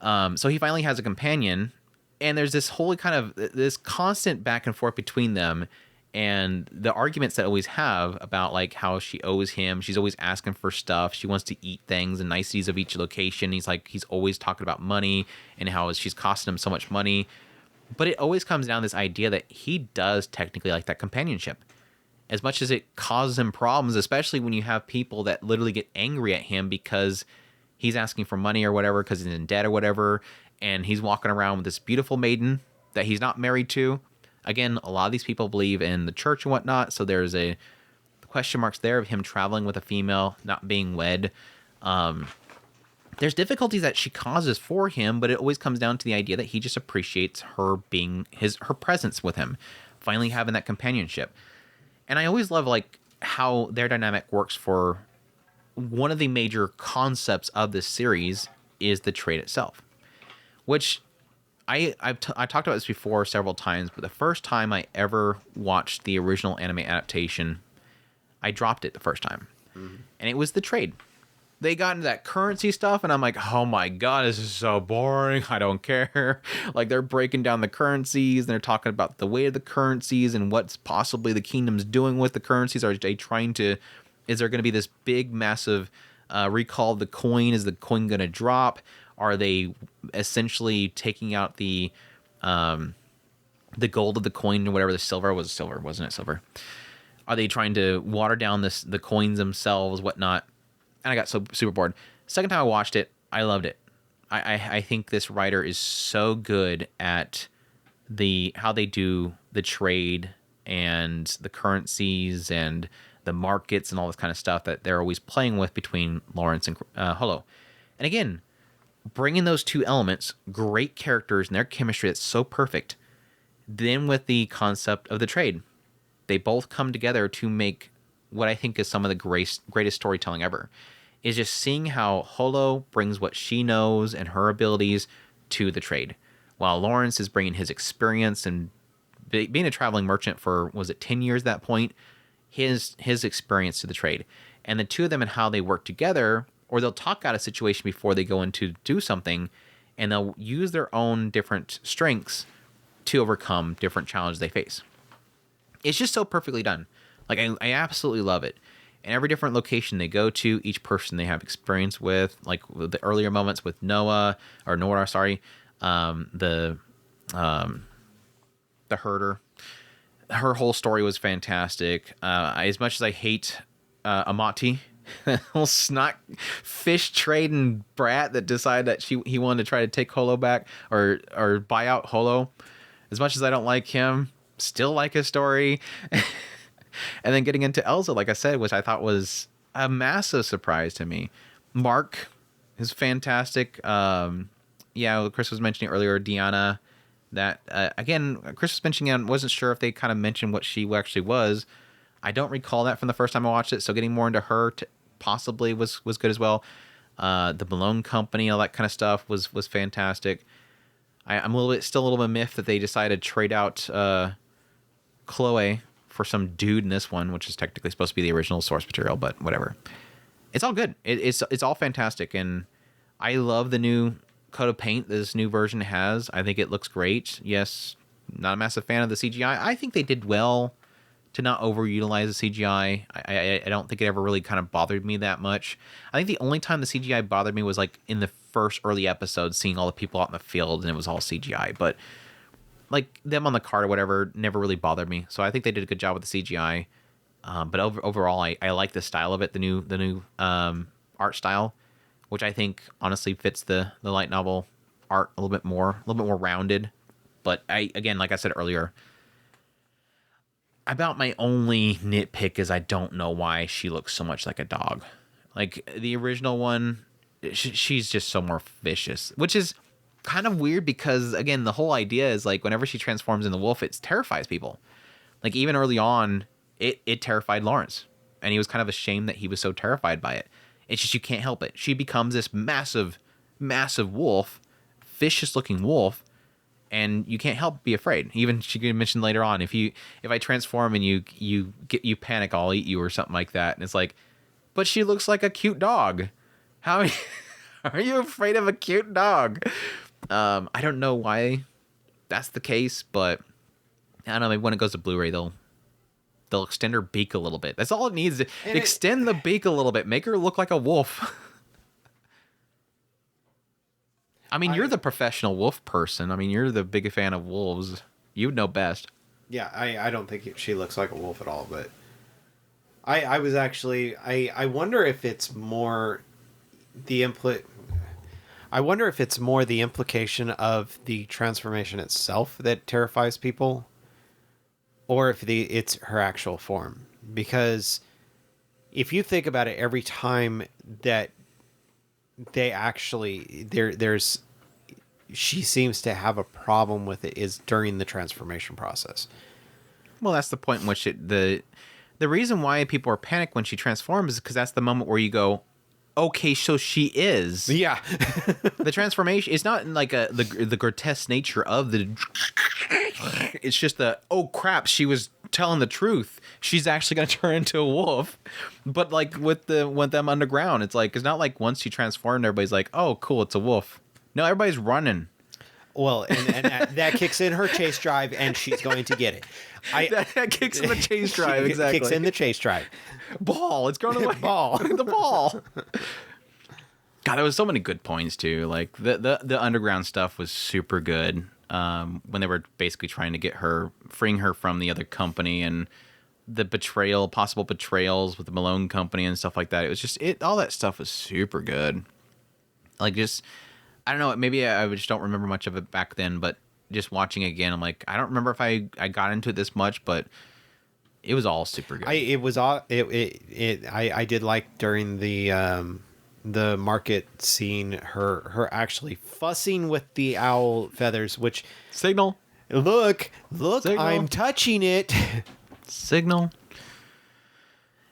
So he finally has a companion, and there's this whole kind of this constant back and forth between them, and the arguments that always have about like how she owes him. She's always asking for stuff. She wants to eat things and niceties of each location. He's always talking about money and how she's costing him so much money. But it always comes down to this idea that he does technically like that companionship. As much as it causes him problems, especially when you have people that literally get angry at him because he's asking for money or whatever, because he's in debt or whatever, and he's walking around with this beautiful maiden that he's not married to. Again, a lot of these people believe in the church and whatnot, so there's a question marks there of him traveling with a female, not being wed. There's difficulties that she causes for him, but it always comes down to the idea that he just appreciates her being her presence with him, finally having that companionship. And I always love like how their dynamic works. For one of the major concepts of this series is the trade itself, which I've talked about this before several times, but the first time I ever watched the original anime adaptation, I dropped it the first time. And it was the trade. They got into that currency stuff, and I'm like, oh my god, this is so boring. I don't care. Like, they're breaking down the currencies, and they're talking about the weight of the currencies and what's possibly the kingdom's doing with the currencies. Is there going to be this big, massive recall of the coin? Is the coin going to drop? Are they essentially taking out the gold of the coin or whatever? The silver was silver, wasn't it? Silver. Are they trying to water down the coins themselves, whatnot? And I got so super bored. Second time I watched it, I loved it. I think this writer is so good at how they do the trade and the currencies and the markets and all this kind of stuff that they're always playing with between Lawrence and Holo. And again, bringing those two elements, great characters and their chemistry that's so perfect, then with the concept of the trade, they both come together to make what I think is some of the greatest storytelling ever. Is just seeing how Holo brings what she knows and her abilities to the trade, while Lawrence is bringing his experience and being a traveling merchant for, was it 10 years at that point, his experience to the trade. And the two of them and how they work together, or they'll talk out a situation before they go in to do something, and they'll use their own different strengths to overcome different challenges they face. It's just so perfectly done. Like, I absolutely love it. And every different location they go to, each person they have experience with, like the earlier moments with Nora, the herder. Her whole story was fantastic. As much as I hate Amati, little snot fish trading brat that decided that he wanted to try to take Holo back or buy out Holo. As much as I don't like him, still like his story. And then getting into Elsa, like I said, which I thought was a massive surprise to me. Mark is fantastic. Chris was mentioning earlier, Diana. That again, Chris was mentioning, I wasn't sure if they kind of mentioned what she actually was. I don't recall that from the first time I watched it. So getting more into her possibly was good as well. The Malone Company, all that kind of stuff was fantastic. I'm still a little bit miffed that they decided to trade out Chloe for some dude in this one, which is technically supposed to be the original source material, but whatever. It's all good. It's all fantastic, and I love the new coat of paint this new version has. I think it looks great. Yes, not a massive fan of the CGI. I think they did well to not overutilize the CGI. I don't think it ever really kind of bothered me that much. I think the only time the CGI bothered me was like in the first early episodes, seeing all the people out in the field and it was all CGI. But like them on the card or whatever never really bothered me. So I think they did a good job with the CGI. But overall, I like the style of it, the new art style, which I think honestly fits the light novel art a little bit more rounded. But again, like I said earlier, about my only nitpick is I don't know why she looks so much like a dog. Like the original one, she's just so more vicious, which is kind of weird because, again, the whole idea is like whenever she transforms into wolf, it terrifies people. Like even early on, it terrified Lawrence, and he was kind of ashamed that he was so terrified by it. It's just you can't help it. She becomes this massive wolf, vicious looking wolf, and you can't help but be afraid. Even she mentioned later on, if I transform and you panic, I'll eat you or something like that. And it's like, but she looks like a cute dog. How are you afraid of a cute dog? I don't know why that's the case, but I don't know. Maybe when it goes to Blu-ray, they'll extend her beak a little bit. That's all it needs. Extend the beak a little bit. Make her look like a wolf. I mean, you're the professional wolf person. I mean, you're the big fan of wolves. You would know best. Yeah, I don't think she looks like a wolf at all, but I was actually I wonder if it's more the I wonder if it's more the implication of the transformation itself that terrifies people, or if it's her actual form. Because if you think about it, every time that they actually there's she seems to have a problem with it is during the transformation process. Well, that's the point in which the reason why people are panicked when she transforms is because that's the moment where you go, okay, so she is. Yeah. The transformation is not in like the grotesque nature of the. It's just oh crap, she was telling the truth. She's actually gonna turn into a wolf. But like with them underground, it's not like once she transformed, everybody's like, oh cool, it's a wolf. No, everybody's running. Well, and that kicks in her chase drive, and she's going to get it. That kicks in the chase drive, exactly. Kicks in the chase drive. Ball, it's going away. Ball. The ball. God, there was so many good points too. Like the underground stuff was super good. When they were basically trying to freeing her from the other company, and the possible betrayals with the Malone company and stuff like that. It was just all that stuff was super good. Like just, I don't know, maybe I just don't remember much of it back then, but just watching it again, I'm like, I don't remember if I got into it this much, but it was all super good. I did like during the market scene, her actually fussing with the owl feathers, which Signal. Look, Signal. I'm touching it. Signal.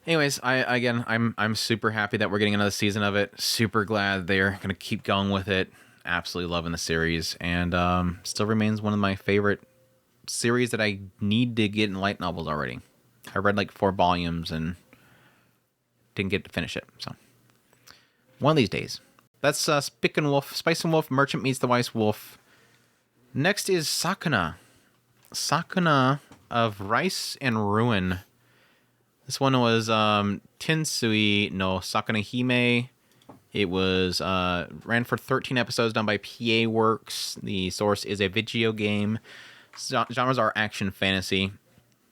Anyways, I'm super happy that we're getting another season of it. Super glad they're gonna keep going with it. Absolutely loving the series, and still remains one of my favorite series that I need to get in light novels already. I read like 4 volumes and didn't get to finish it, so one of these days. That's Spice and Wolf, Merchant Meets the Wise Wolf. Next is Sakuna. Sakuna of Rice and Ruin. This one was Tensui no Sakuna Hime. It was ran for 13 episodes, done by PA Works. The source is a video game. Genres are action fantasy.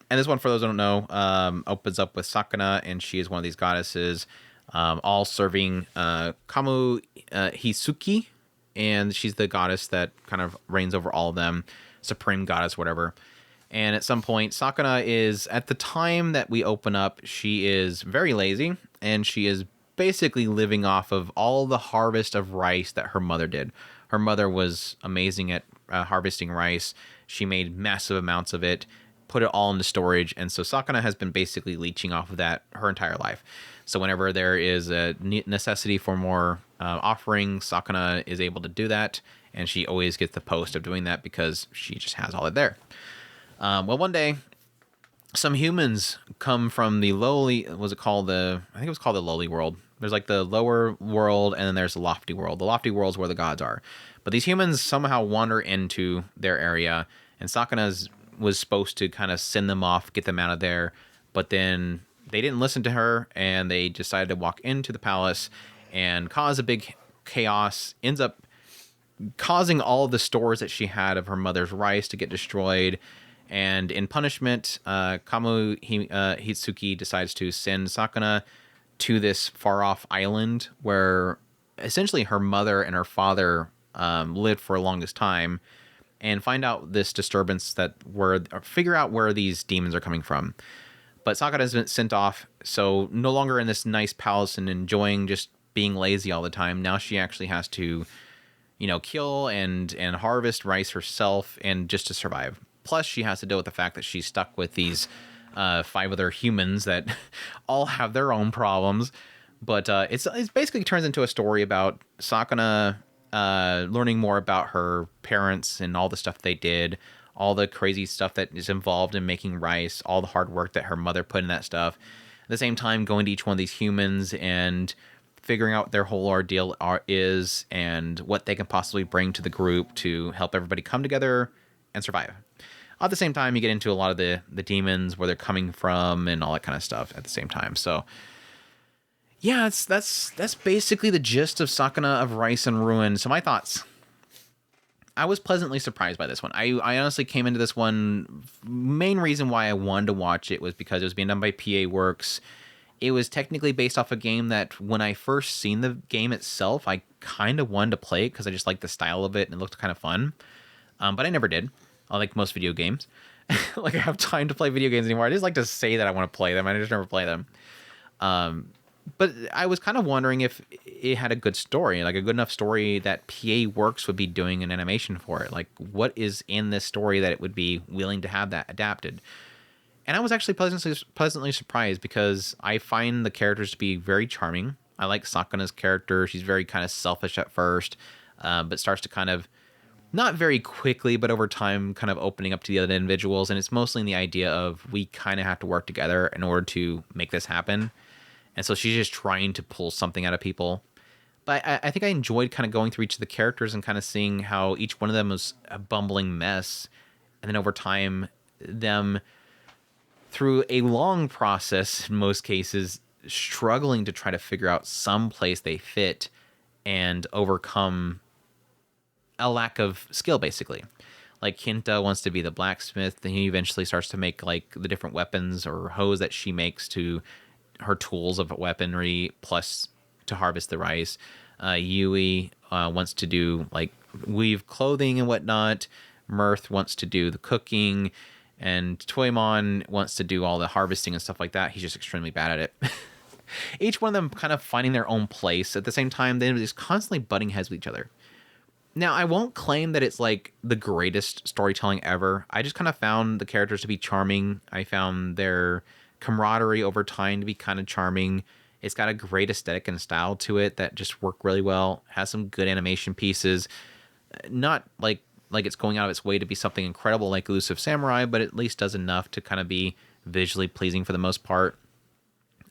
And this one, for those who don't know, opens up with Sakuna, and she is one of these goddesses, all serving Kamu Hisuki, and she's the goddess that kind of reigns over all of them, supreme goddess, whatever. And at some point, Sakuna is, at the time that we open up, she is very lazy, and she is basically living off of all the harvest of rice that her mother did. Her mother was amazing at harvesting rice. She made massive amounts of it, put it all into storage, and so Sakuna has been basically leeching off of that her entire life. So whenever there is a necessity for more offerings, Sakuna is able to do that, and she always gets the post of doing that because she just has all it there. Well, one day, some humans come from the lowly, I think it was called the lowly world. There's like the lower world, and then there's the lofty world. The lofty world is where the gods are. But these humans somehow wander into their area, and Sakuna was supposed to kind of send them off, get them out of there. But then they didn't listen to her, and they decided to walk into the palace and cause a big chaos, ends up causing all of the stores that she had of her mother's rice to get destroyed. And in punishment, Hitsuki decides to send Sakuna to this far-off island where essentially her mother and her father lived for the longest time, and find out this disturbance figure out where these demons are coming from. But Sakuna has been sent off, so no longer in this nice palace and enjoying just being lazy all the time. Now she actually has to, kill and harvest rice herself, and just to survive. Plus, she has to deal with the fact that she's stuck with these 5 other humans that all have their own problems. But it's basically turns into a story about Sakuna learning more about her parents and all the stuff they did, all the crazy stuff that is involved in making rice, all the hard work that her mother put in that stuff. At the same time, going to each one of these humans and figuring out what their whole ordeal is and what they can possibly bring to the group to help everybody come together and survive. At the same time, you get into a lot of the demons, where they're coming from, and all that kind of stuff at the same time. So, yeah, that's basically the gist of Sakuna of Rice and Ruin. So my thoughts. I was pleasantly surprised by this one. I honestly came into this one, main reason why I wanted to watch it was because it was being done by PA Works. It was technically based off a game that when I first seen the game itself, I kind of wanted to play it because I just liked the style of it and it looked kind of fun. But I never did. I like most video games. Like, I have time to play video games anymore. I just like to say that I want to play them. I just never play them. But I was kind of wondering if it had a good story, like a good enough story that PA Works would be doing an animation for it. Like, what is in this story that it would be willing to have that adapted? And I was actually pleasantly surprised, because I find the characters to be very charming. I like Sakuna's character. She's very kind of selfish at first, but starts to kind of, not very quickly, but over time, kind of opening up to the other individuals. And it's mostly in the idea of, we kind of have to work together in order to make this happen. And so she's just trying to pull something out of people. But I think I enjoyed kind of going through each of the characters and kind of seeing how each one of them was a bumbling mess. And then over time, them, through a long process, in most cases, struggling to try to figure out some place they fit and overcome a lack of skill, basically. Like, Kinta wants to be the blacksmith, and he eventually starts to make, like, the different weapons or hoes that she makes to her tools of weaponry, plus to harvest the rice. Yui wants to do, like, weave clothing and whatnot. Mirth wants to do the cooking, and Toymon wants to do all the harvesting and stuff like that. He's just extremely bad at it. Each one of them kind of finding their own place. At the same time, they're just constantly butting heads with each other. Now, I won't claim that it's like the greatest storytelling ever. I just kind of found the characters to be charming. I found their camaraderie over time to be kind of charming. It's got a great aesthetic and style to it that just work really well. Has some good animation pieces. Not like it's going out of its way to be something incredible like Elusive Samurai, but at least does enough to kind of be visually pleasing for the most part.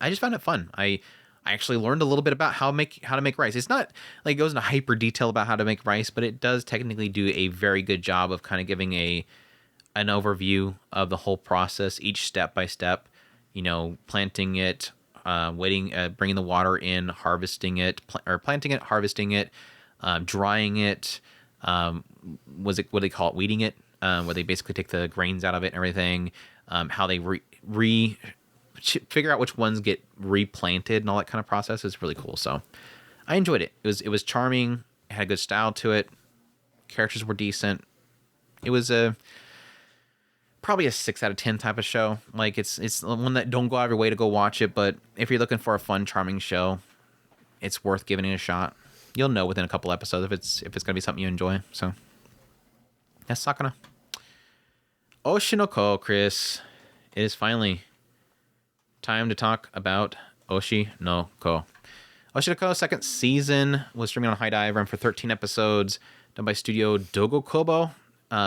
I just found it fun. I actually learned a little bit about how to make rice. It's not like it goes into hyper detail about how to make rice, but it does technically do a very good job of kind of giving an overview of the whole process, each step by step. Planting it, bringing the water in, harvesting it, planting it, harvesting it, drying it. What do they call it? Weeding it, where they basically take the grains out of it and everything. How they figure out which ones get replanted and all that kind of process is really cool. So I enjoyed it. It was charming. It had a good style to it. Characters were decent. It was probably a 6 out of 10 type of show. Like, it's one that don't go out of your way to go watch it, but if you're looking for a fun, charming show, it's worth giving it a shot. You'll know within a couple episodes if it's gonna be something you enjoy. So that's Sakuna. Oshinoko, Chris. It is finally time to talk about Oshinoko. Oshinoko second season was streaming on High Dive, run for 13 episodes, done by Studio Dogokobo.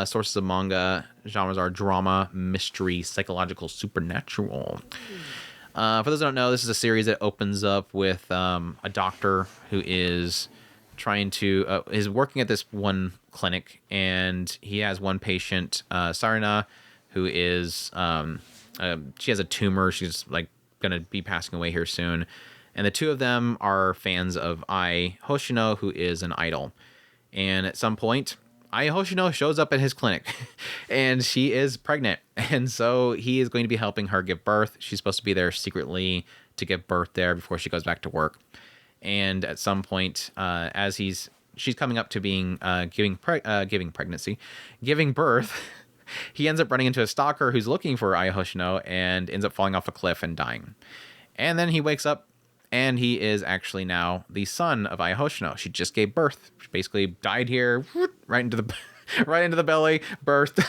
Sources of manga, genres are drama, mystery, psychological, supernatural. For those who don't know, this is a series that opens up with a doctor who is is working at this one clinic, and he has one patient, Sarina, who is she has a tumor. She's like gonna be passing away here soon, And the two of them are fans of Ai Hoshino, who is an idol. And at some point, Ai Hoshino shows up at his clinic and she is pregnant. And so he is going to be helping her give birth. She's supposed to be there secretly to give birth there before she goes back to work. And at some point, as she's coming up to being giving birth, he ends up running into a stalker who's looking for Ai Hoshino and ends up falling off a cliff and dying. And then he wakes up and he is actually now the son of Ai Hoshino. She just gave birth. She basically died here, right into the belly, birthed.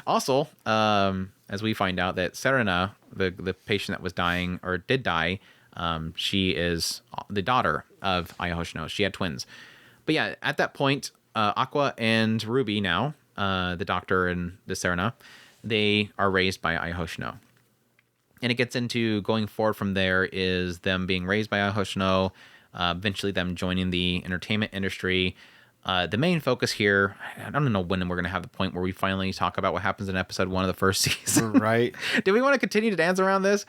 Also, as we find out that Serena, the patient that was dying or did die, she is the daughter of Ai Hoshino. She had twins. But yeah, at that point, Aqua and Ruby now, the doctor and the Serena, they are raised by Ai Hoshino. And it gets into going forward from there is them being raised by Ai Hoshino, eventually them joining the entertainment industry. The main focus here, I don't know when we're going to have the point where we finally talk about what happens in episode 1 of the first season. Right. Do we want to continue to dance around this?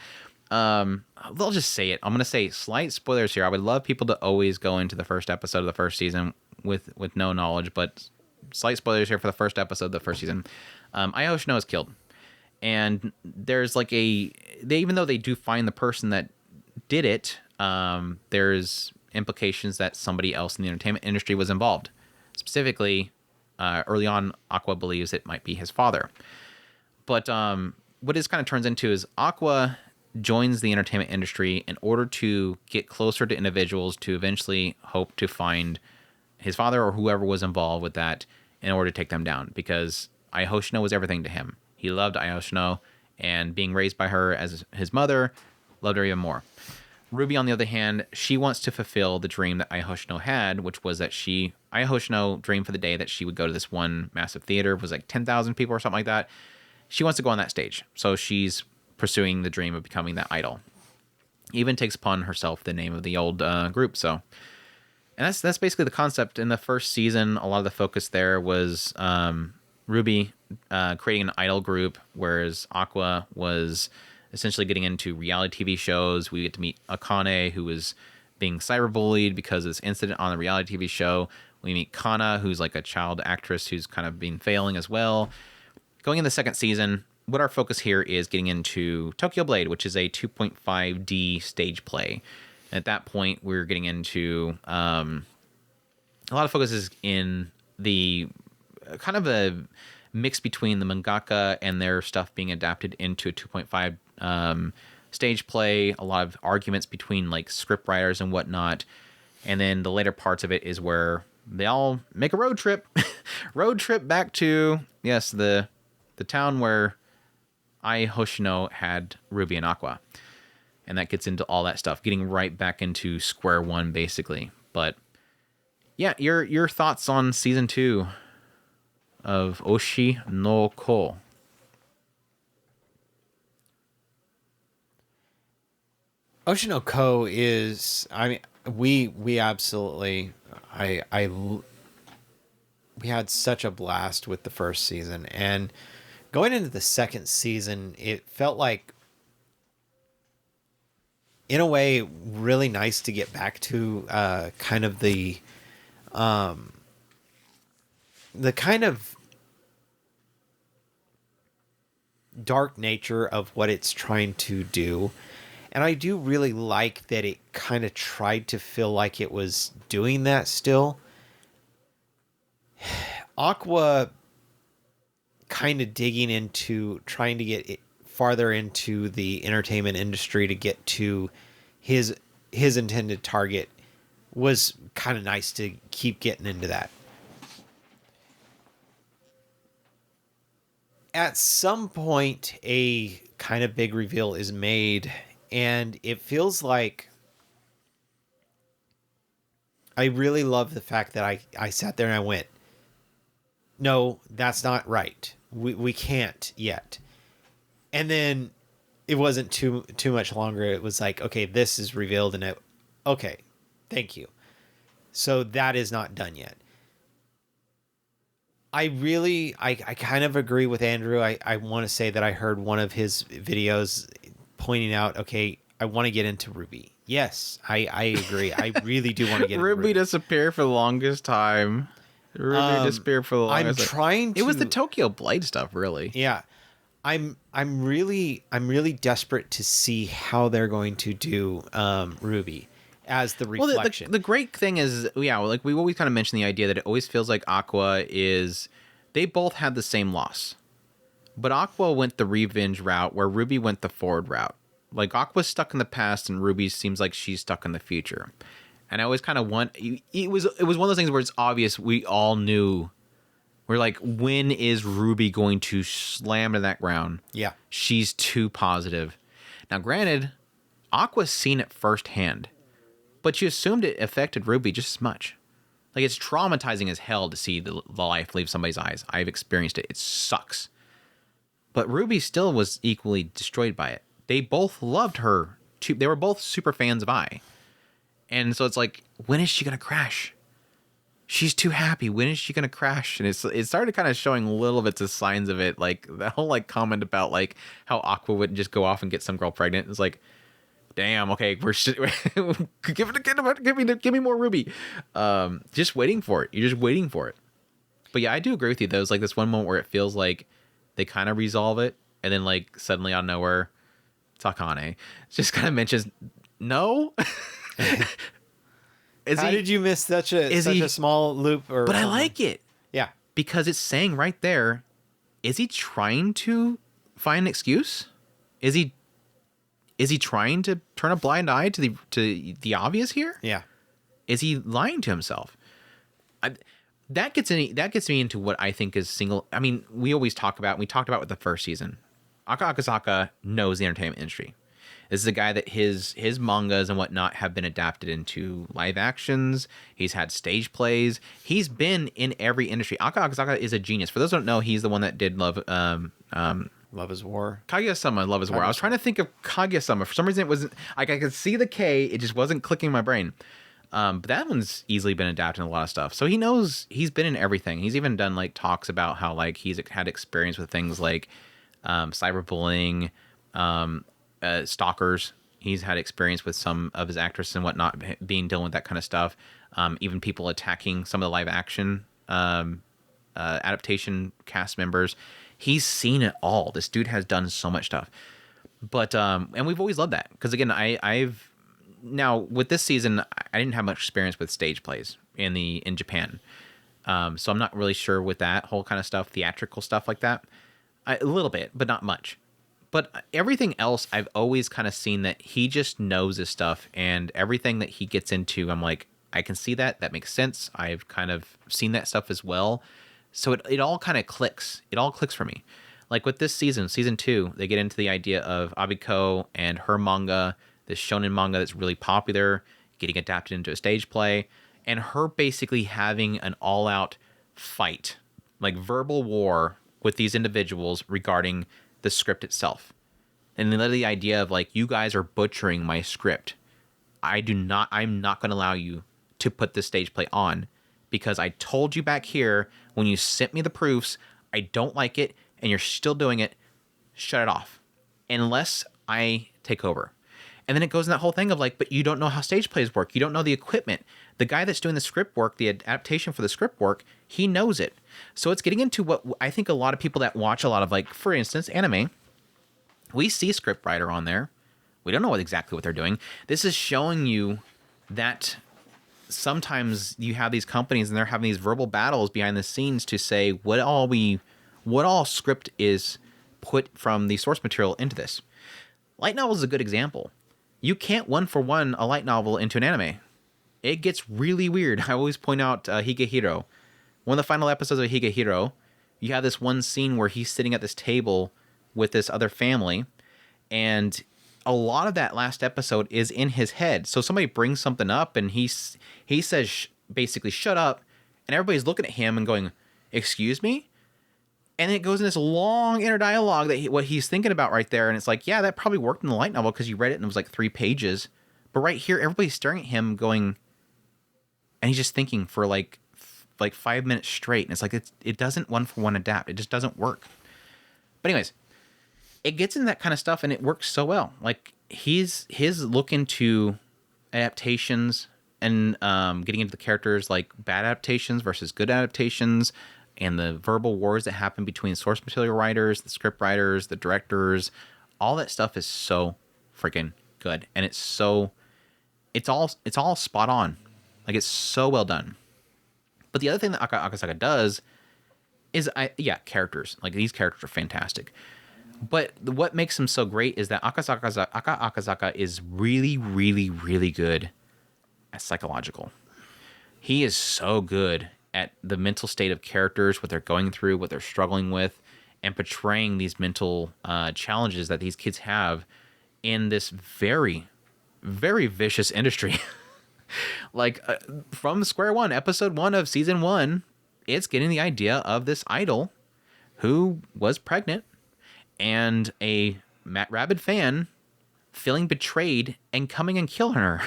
They'll just say it. I'm going to say slight spoilers here. I would love people to always go into the first episode of the first season with no knowledge, but slight spoilers here for the first episode of the first season. Ai Hoshino is killed. And there's like even though they do find the person that did it, there's implications that somebody else in the entertainment industry was involved. Specifically, early on, Aqua believes it might be his father. But what this kind of turns into is Aqua joins the entertainment industry in order to get closer to individuals to eventually hope to find his father or whoever was involved with that in order to take them down. Because Ai Hoshino was everything to him. He loved Ai Hoshino, and being raised by her as his mother, loved her even more. Ruby, on the other hand, she wants to fulfill the dream that Ai Hoshino had, which was that Ai Hoshino dreamed for the day that she would go to this one massive theater. It was like 10,000 people or something like that. She wants to go on that stage. So she's pursuing the dream of becoming that idol. Even takes upon herself the name of the old group. So, and that's basically the concept. In the first season, a lot of the focus there was Ruby creating an idol group, whereas Aqua was essentially getting into reality TV shows. We get to meet Akane, who was being cyberbullied because of this incident on the reality TV show. We meet Kana, who's like a child actress who's kind of been failing as well. Going in the second season, what our focus here is getting into Tokyo Blade, which is a 2.5D stage play. And at that point, we're getting into a lot of focus is in the kind of a mix between the mangaka and their stuff being adapted into a 2.5 stage play. A lot of arguments between like script writers and whatnot. And then the later parts of it is where they all make a road trip. Road trip back to, yes, the town where Ai Hoshino had Ruby and Aqua. And that gets into all that stuff, getting right back into square one, basically. But yeah, your thoughts on season 2 of Oshinoko? Oshinoko is, I mean, we absolutely, we had such a blast with the first season, and going into the second season, it felt like, in a way, really nice to get back to kind of the kind of dark nature of what it's trying to do. And I do really like that it kind of tried to feel like it was doing that still. Aqua kind of digging into trying to get it farther into the entertainment industry to get to his intended target was kind of nice to keep getting into that. At some point, a kind of big reveal is made, and it feels like I really love the fact that I sat there and I went, no, that's not right. We can't yet. And then it wasn't too much longer. It was like, okay, this is revealed, and okay, thank you. So that is not done yet. I kind of agree with Andrew. I want to say that I heard one of his videos pointing out, okay, I want to get into Ruby. Yes, I agree. I really do want to get Ruby disappeared for the longest time. Ruby disappeared for the longest time. I'm trying to. It was the Tokyo Blade stuff, really. Yeah. I'm really desperate to see how they're going to do Ruby as the reflection. Well, the great thing is, yeah, like we always kind of mention the idea that it always feels like Aqua is, they both had the same loss, but Aqua went the revenge route where Ruby went the forward route. Like Aqua's stuck in the past and Ruby seems like she's stuck in the future. And I always kind of it was one of those things where it's obvious we all knew. We're like, when is Ruby going to slam to that ground? Yeah. She's too positive. Now, granted, Aqua's seen it firsthand, but you assumed it affected Ruby just as much. Like, it's traumatizing as hell to see the life leave somebody's eyes. I've experienced it. It sucks. But Ruby still was equally destroyed by it. They both loved her. They were both super fans of Ai. And so it's like, when is she going to crash? She's too happy. When is she going to crash? And it started kind of showing little bits of signs of it. Like that whole like comment about like how Aqua wouldn't just go off and get some girl pregnant. It's like, damn, okay, give me more Ruby. Just waiting for it. You're just waiting for it. But yeah, I do agree with you. There's like this one moment where it feels like they kind of resolve it. And then like suddenly out of nowhere, Sakane just kind of mentions, no. How did you miss such a small loop? But I like it. Yeah. Because it's saying right there, is he trying to find an excuse? Is he trying to turn a blind eye to the obvious here? Yeah. Is he lying to himself? That gets me into what I think is I mean, we talked about with the first season. Aka Akasaka knows the entertainment industry. This is a guy that his mangas and whatnot have been adapted into live actions. He's had stage plays. He's been in every industry. Aka Akasaka is a genius. For those who don't know, he's the one that did Love is War. Kaguya-sama, Love is War. I was trying to think of Kaguya-sama. For some reason, it wasn't like I could see the K. It just wasn't clicking in my brain. But that one's easily been adapted in a lot of stuff. So he knows, he's been in everything. He's even done like talks about how like he's had experience with things like cyberbullying, stalkers. He's had experience with some of his actresses and whatnot dealing with that kind of stuff. Even people attacking some of the live action adaptation cast members. He's seen it all. This dude has done so much stuff. But and we've always loved that because again, I've now with this season I didn't have much experience with stage plays in Japan. So I'm not really sure with that whole kind of stuff, theatrical stuff like that. A little bit, but not much. But everything else, I've always kind of seen that he just knows his stuff, and everything that he gets into, I'm like, I can see that. That makes sense. I've kind of seen that stuff as well. So it all kind of clicks. It all clicks for me. Like with this season 2, they get into the idea of Abiko and her manga, this shonen manga that's really popular, getting adapted into a stage play, and her basically having an all-out fight, like verbal war with these individuals regarding the script itself. And then the idea of like, you guys are butchering my script. I'm not going to allow you to put this stage play on because I told you back here when you sent me the proofs, I don't like it and you're still doing it. Shut it off unless I take over. And then it goes in that whole thing of like, but you don't know how stage plays work. You don't know the equipment. The guy that's doing the script work, the adaptation for the script work, he knows it. So it's getting into what I think a lot of people that watch a lot of like, for instance, anime, we see scriptwriter on there. We don't know exactly what they're doing. This is showing you that sometimes you have these companies and they're having these verbal battles behind the scenes to say what all script is put from the source material into this. Light novel is a good example. You can't one-for-one a light novel into an anime. It gets really weird. I always point out Higehiro. One of the final episodes of Higehiro, you have this one scene where he's sitting at this table with this other family, and a lot of that last episode is in his head. So somebody brings something up, and he says, basically, shut up, and everybody's looking at him and going, excuse me? And it goes in this long inner dialogue that what he's thinking about right there. And it's like, yeah, that probably worked in the light novel because you read it and it was like 3 pages. But right here, everybody's staring at him going, and he's just thinking for like 5 minutes straight. And it's like, it doesn't one-for-one adapt. It just doesn't work. But anyways, it gets into that kind of stuff and it works so well. Like his look into adaptations and getting into the characters, like bad adaptations versus good adaptations, and the verbal wars that happen between source material writers, the script writers, the directors, all that stuff is so freaking good, and it's all spot on. Like, it's so well done. But the other thing that Akasaka does is, characters. Like, these characters are fantastic. But what makes him so great is that Akasaka is really, really, really good at psychological. He is so good at the mental state of characters, what they're going through, what they're struggling with, and portraying these mental challenges that these kids have in this very, very vicious industry. Like, from square one, episode 1 of season 1, it's getting the idea of this idol who was pregnant and a rabid fan feeling betrayed and coming and killing her.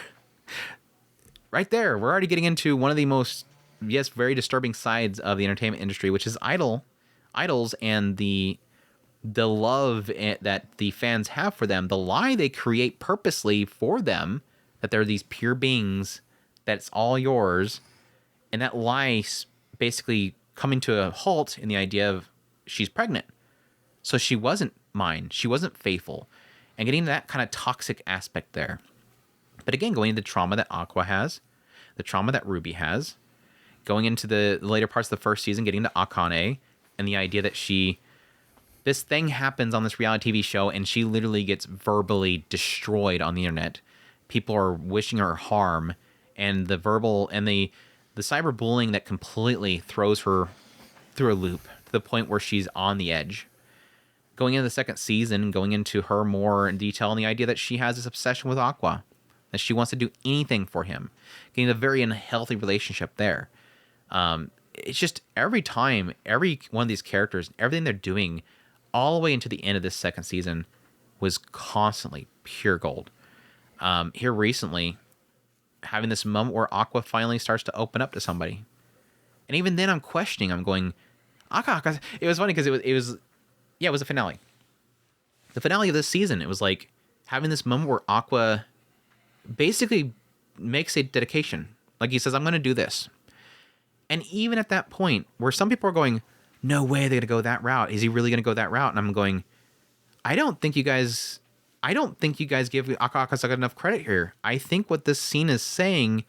Right there, we're already getting into one of the most, very disturbing sides of the entertainment industry, which is idols and the love that the fans have for them, the lie they create purposely for them, that they're these pure beings, that's all yours, and that lie basically coming to a halt in the idea of she's pregnant. So she wasn't mine. She wasn't faithful. And getting that kind of toxic aspect there. But again, going into the trauma that Aqua has, the trauma that Ruby has, going into the later parts of the first season, getting to Akane, and the idea that this thing happens on this reality TV show, and she literally gets verbally destroyed on the internet. People are wishing her harm, and the verbal and the cyberbullying that completely throws her through a loop to the point where she's on the edge. Going into the second season, going into her more in detail, and the idea that she has this obsession with Aqua, that she wants to do anything for him, getting a very unhealthy relationship there. It's just every time, every one of these characters, everything they're doing, all the way into the end of this second season, was constantly pure gold. Here recently, having this moment where Aqua finally starts to open up to somebody, and even then I'm questioning. I'm going, Aqua. It was funny because it was a finale. The finale of this season, it was like having this moment where Aqua basically makes a dedication. Like, he says, I'm going to do this. And even at that point, where some people are going, no way they're going to go that route. Is he really going to go that route? And I'm going, I don't think you guys give Akasaka enough credit here. I think what this scene is saying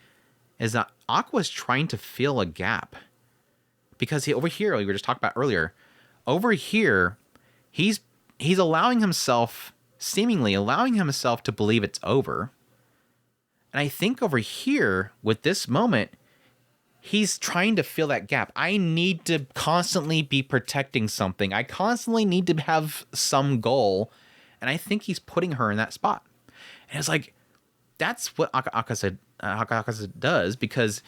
is that Aqua's trying to fill a gap. Because over here, like we were just talking about earlier, over here, he's seemingly allowing himself to believe it's over. And I think over here, with this moment, he's trying to fill that gap. I need to constantly be protecting something. I constantly need to have some goal. And I think he's putting her in that spot. And it's like, that's what Akasaka does, because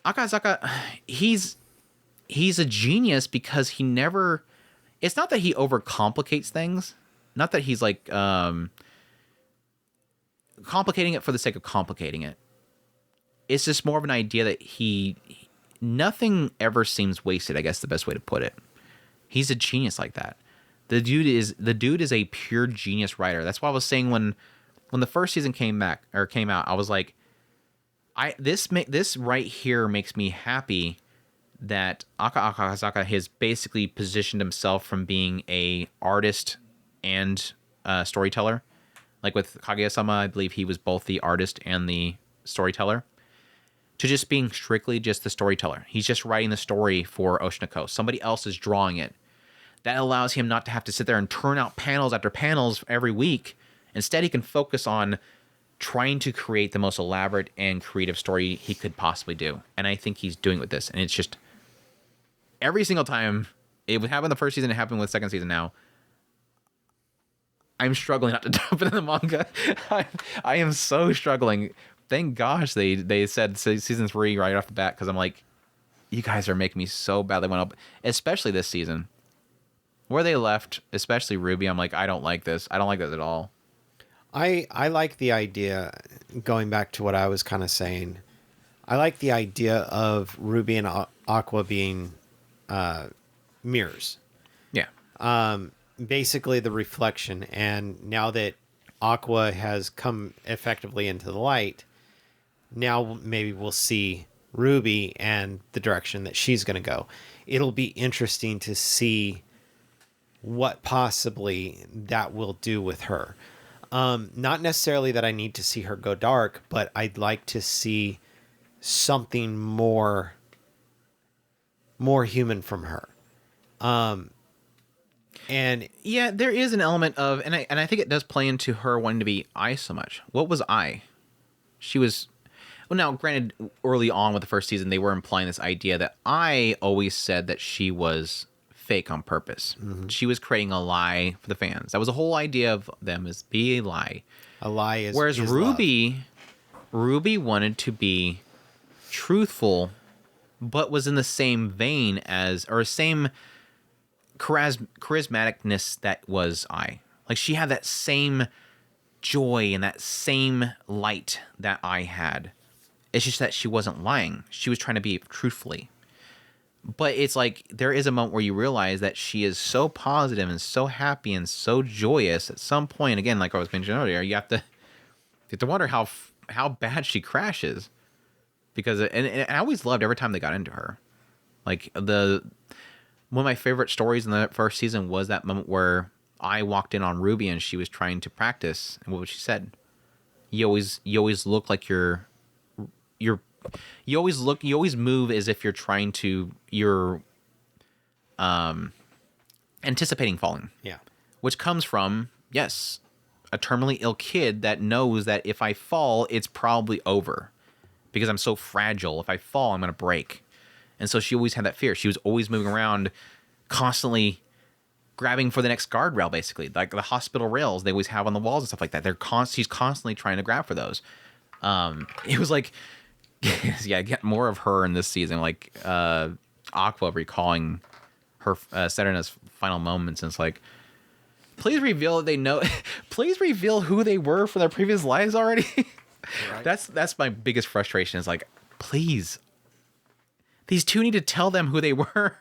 Akasaka, he's a genius because he never... It's not that he overcomplicates things. Not that he's like complicating it for the sake of complicating it. It's just more of an idea that nothing ever seems wasted, I guess the best way to put it. He's a genius like that. The dude is a pure genius writer. That's why I was saying when the first season came out, I was like, this right here makes me happy that Akasaka has basically positioned himself from being a artist and storyteller. Like with Kaguya-sama, I believe he was both the artist and the storyteller, to just being strictly just the storyteller. He's just writing the story for Oshinoko. Somebody else is drawing it. That allows him not to have to sit there and turn out panels after panels every week. Instead, he can focus on trying to create the most elaborate and creative story he could possibly do. And I think he's doing with this. And it's just every single time it would happen the first season, it happened with the second season now. I'm struggling not to dump it in the manga. I am so struggling. Thank gosh they said season 3 right off the bat, because I'm like, you guys are making me so badly went up, especially this season. Where they left, especially Ruby, I'm like, I don't like this. I don't like this at all. I like the idea, going back to what I was kind of saying, I like the idea of Ruby and Aqua being mirrors. Yeah. Basically the reflection. And now that Aqua has come effectively into the light, now maybe we'll see Ruby and the direction that she's going to go. It'll be interesting to see what possibly that will do with her. Not necessarily that I need to see her go dark, but I'd like to see something more human from her. And yeah, there is an element of, and I think it does play into her wanting to be I so much. What was I? She was, well, now granted, early on with the first season, they were implying this idea that I always said that she was fake on purpose. Mm-hmm. She was creating a lie for the fans. That was the whole idea of them, is be a lie. A lie is, whereas is Ruby wanted to be truthful, but was in the same vein as, or same charismaticness that was I. Like, she had that same joy and that same light that I had. It's just that she wasn't lying. She was trying to be truthfully. But it's like, there is a moment where you realize that she is so positive and so happy and so joyous at some point. Again, like I was mentioning earlier, you have to wonder how bad she crashes. Because, and I always loved every time they got into her. Like, one of my favorite stories in the first season was that moment where I walked in on Ruby and she was trying to practice. And what she said? You always look like you always move as if you're anticipating falling. Yeah. Which comes from, yes, a terminally ill kid that knows that if I fall, it's probably over. Because I'm so fragile. If I fall, I'm going to break. And so she always had that fear. She was always moving around, constantly grabbing for the next guardrail, basically. Like the hospital rails they always have on the walls and stuff like that. She's constantly trying to grab for those. It was like, yeah, get more of her in this season. Like Aqua recalling her Serena's final moments. And it's like, please reveal that they know. Please reveal who they were from their previous lives already. Right. That's my biggest frustration. Is like, please, these two need to tell them who they were.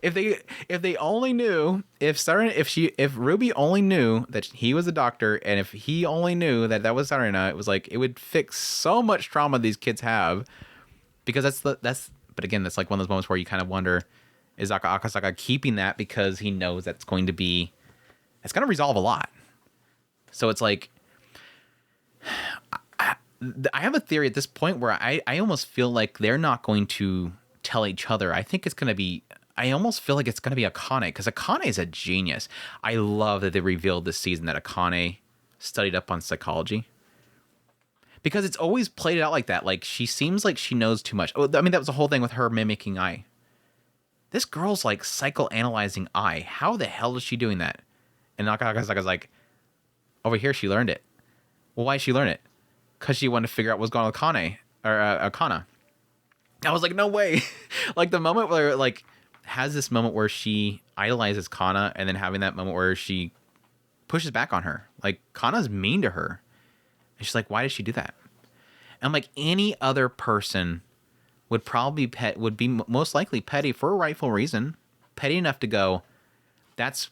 If they only knew, if Ruby only knew that he was a doctor, and if he only knew that was Serena, it was like, it would fix so much trauma these kids have. Because but again, that's like one of those moments where you kind of wonder, is Akasaka keeping that because he knows it's going to resolve a lot. So it's like, I have a theory at this point where I almost feel like they're not going to tell each other. I think it's going to be, I almost feel like it's going to be Akane, because Akane is a genius. I love that they revealed this season that Akane studied up on psychology. Because it's always played out like that. Like, she seems like she knows too much. I mean, that was the whole thing with her mimicking I. This girl's like psychoanalyzing I. How the hell is she doing that? And Akasaka's like, over here she learned it. Well, why did she learn it? Because she wanted to figure out what's going on with Akana. I was like, no way. Like, the moment where, like, has this moment where she idolizes Kana, and then having that moment where she pushes back on her. Like, Kana's mean to her. And she's like, why did she do that? And I'm like, any other person would be most likely petty for a rightful reason. Petty enough to go, that's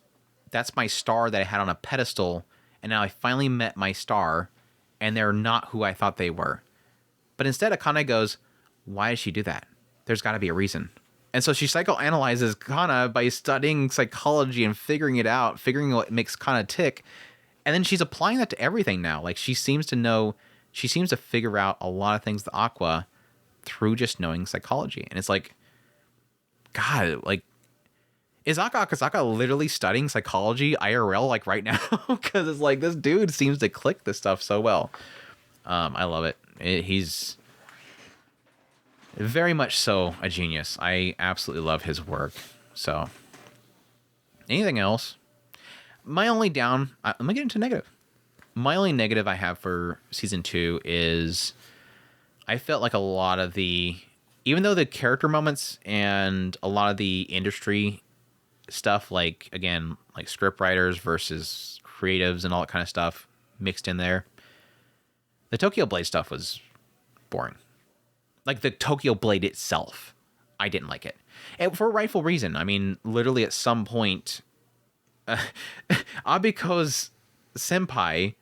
my star that I had on a pedestal, and now I finally met my star, and they're not who I thought they were. But instead, Akane goes, why did she do that? There's got to be a reason. And so she psychoanalyzes Kana by studying psychology and figuring it out, figuring what makes Kana tick. And then she's applying that to everything now. Like, she seems to figure out a lot of things with Aqua through just knowing psychology. And it's like, God, like, is Akasaka literally studying psychology IRL, like, right now? Because it's like, this dude seems to click this stuff so well. I love it. He's very much so a genius. I absolutely love his work. So, anything else? My only let me get into negative. My only negative I have for season 2 is I felt like a lot of even though the character moments and a lot of the industry stuff, like, again, like script writers versus creatives and all that kind of stuff mixed in there, the Tokyo Blade stuff was boring. Like, the Tokyo Blade itself, I didn't like it. And for a rightful reason. I mean, literally at some point, Abiko's senpai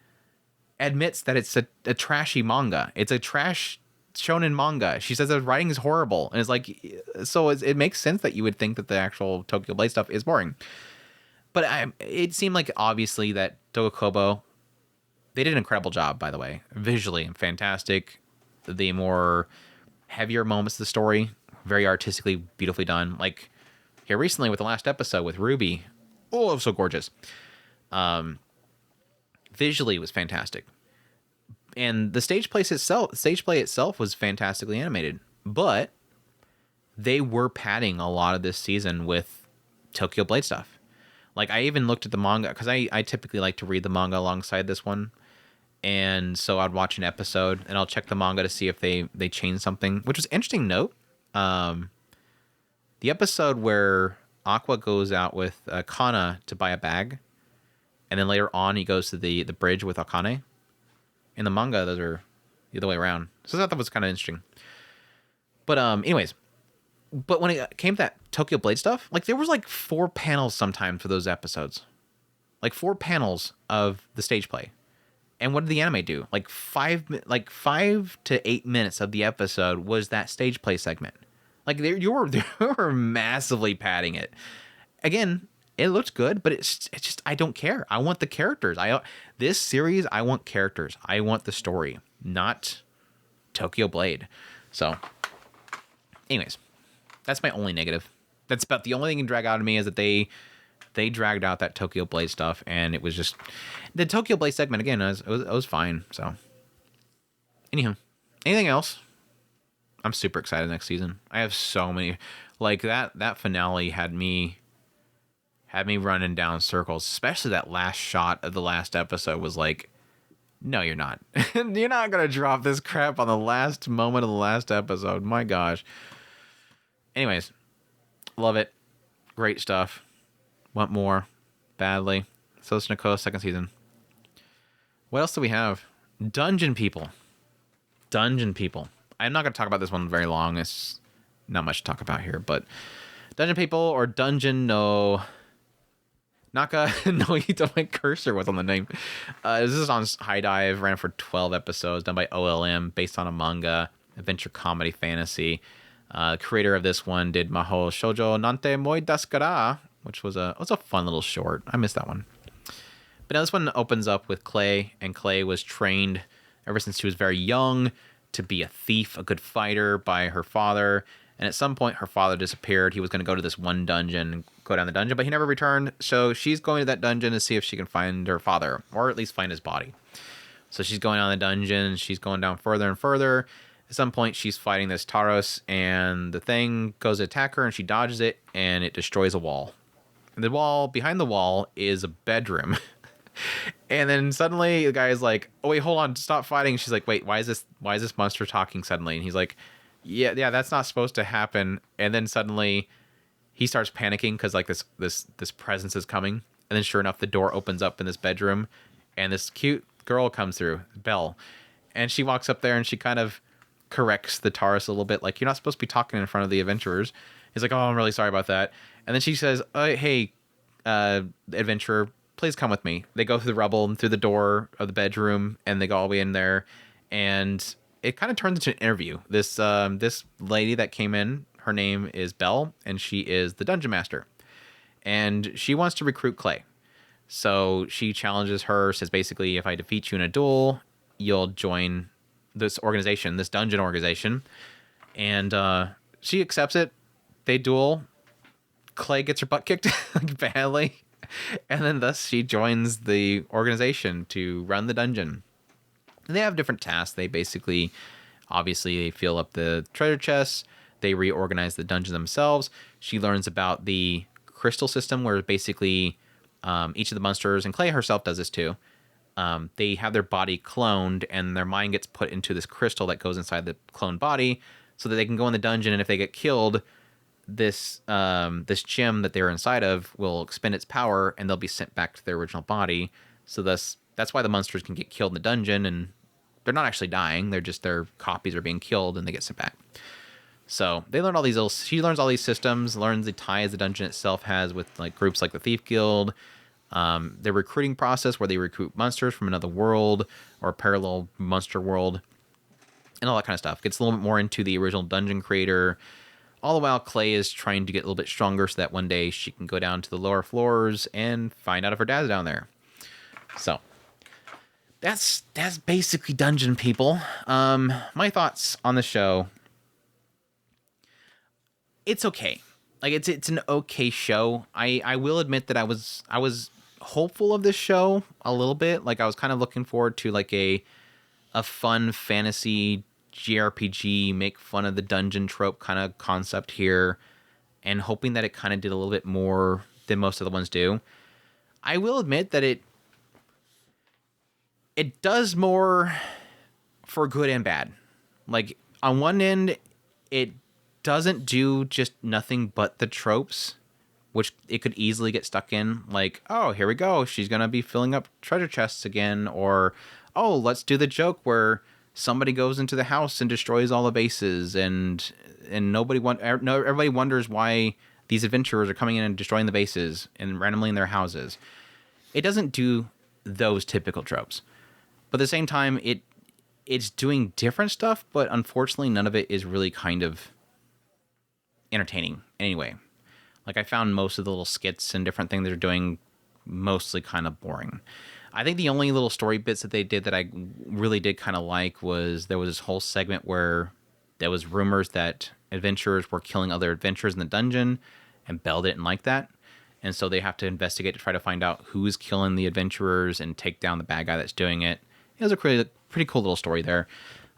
admits that it's a trashy manga. It's a trash shonen manga. She says the writing is horrible, and it's like, so it makes sense that you would think that the actual Tokyo Blade stuff is boring. But it seemed like obviously that Tokukobo, they did an incredible job, by the way, visually fantastic. The more heavier moments of the story, very artistically, beautifully done. Like here recently with the last episode with Ruby, oh, it was so gorgeous. Visually, it was fantastic. And the stage play itself was fantastically animated, but they were padding a lot of this season with Tokyo Blade stuff. Like I even looked at the manga because I typically like to read the manga alongside this one, and so I'd watch an episode and I'll check the manga to see if they changed something, which was an interesting note. The episode where Aqua goes out with Kana to buy a bag, and then later on he goes to the bridge with Akane. In the manga, those are the other way around. So I thought that was kind of interesting. But anyways, but when it came to that Tokyo Blade stuff, like there was like 4 panels sometimes for those episodes. Like 4 panels of the stage play. And what did the anime do? Like 5 to 8 minutes of the episode was that stage play segment. Like they were massively padding it. Again, it looked good, but it's just I don't care. I want the characters. This series, I want characters. I want the story, not Tokyo Blade. So, anyways, that's my only negative. That's about the only thing you can drag out of me is that they dragged out that Tokyo Blade stuff, and it was just the Tokyo Blade segment again. It was fine. So, anyhow, anything else? I'm super excited next season. I have so many like that finale had me running down circles, especially that last shot of the last episode was like, no, you're not. You're not going to drop this crap on the last moment of the last episode. My gosh. Anyways, love it. Great stuff. Want more badly. Oshinoko, 2nd season. What else do we have? Dungeon People. I'm not going to talk about this one very long. It's not much to talk about here, but Dungeon People or Dungeon no Naka no Hito, my cursor was on the name. This is on High Dive, ran for 12 episodes, done by OLM, based on a manga, adventure comedy fantasy. Creator of this one did Mahou Shoujo Nante Moi Desu Kara, which was a fun little short. I missed that one. But now this one opens up with Clay, and Clay was trained ever since she was very young to be a thief, a good fighter by her father. And at some point, her father disappeared. He was going to go to this one dungeon, go down the dungeon, but he never returned. So she's going to that dungeon to see if she can find her father, or at least find his body. So she's going down the dungeon. She's going down further and further. At some point, she's fighting this Taros, and the thing goes to attack her, and she dodges it, and it destroys a wall. And the wall, behind the wall, is a bedroom. And then suddenly, the guy is like, "Oh wait, hold on, stop fighting." She's like, "Wait, why is this monster talking suddenly?" And he's like, yeah, that's not supposed to happen. And then suddenly he starts panicking because like this presence is coming. And then sure enough, the door opens up in this bedroom, and this cute girl comes through, Belle. And she walks up there and she kind of corrects the Taurus a little bit, like, you're not supposed to be talking in front of the adventurers. He's like, oh, I'm really sorry about that. And then she says, hey, adventurer, please come with me. They go through the rubble and through the door of the bedroom, and they go all the way in there. And it kind of turns into an interview. This lady that came in, her name is Belle, and she is the dungeon master. And she wants to recruit Clay. So she challenges her, says basically, if I defeat you in a duel, you'll join this organization, this dungeon organization. And she accepts it. They duel. Clay gets her butt kicked like badly. And then thus she joins the organization to run the dungeon. And they have different tasks. They basically, obviously, they fill up the treasure chests. They reorganize the dungeon themselves. She learns about the crystal system, where basically each of the monsters, and Clay herself does this too, they have their body cloned, and their mind gets put into this crystal that goes inside the cloned body, so that they can go in the dungeon, and if they get killed, this gem that they're inside of will expend its power, and they'll be sent back to their original body. So that's why the monsters can get killed in the dungeon, and they're not actually dying. They're just, their copies are being killed, and they get sent back. So they learn all these she learns all these systems, learns the ties the dungeon itself has with like groups like the Thief Guild, The recruiting process where they recruit monsters from another world or a parallel monster world and all that kind of stuff. Gets a little bit more into the original dungeon creator. All the while, Clay is trying to get a little bit stronger so that one day she can go down to the lower floors and find out if her dad's down there. So that's basically Dungeon, people. My thoughts on the show. It's okay. Like it's an okay show. I will admit that I was hopeful of this show a little bit. Like I was kind of looking forward to like a fun fantasy JRPG, make fun of the dungeon trope kind of concept here, and hoping that it kind of did a little bit more than most of the ones do. I will admit that it does more for good and bad. Like on one end, it doesn't do just nothing but the tropes, which it could easily get stuck in. Like, oh, here we go, she's gonna be filling up treasure chests again, or oh, let's do the joke where somebody goes into the house and destroys all the bases, and everybody wonders why these adventurers are coming in and destroying the bases and randomly in their houses. It doesn't do those typical tropes, but at the same time, it's doing different stuff. But unfortunately, none of it is really kind of entertaining anyway. Like I found most of the little skits and different things they're doing mostly kind of boring. I think the only little story bits that they did that I really did kind of like was there was this whole segment where there was rumors that adventurers were killing other adventurers in the dungeon, and Belle didn't like that. And so they have to investigate to try to find out who's killing the adventurers and take down the bad guy that's doing it. It was a pretty cool little story there.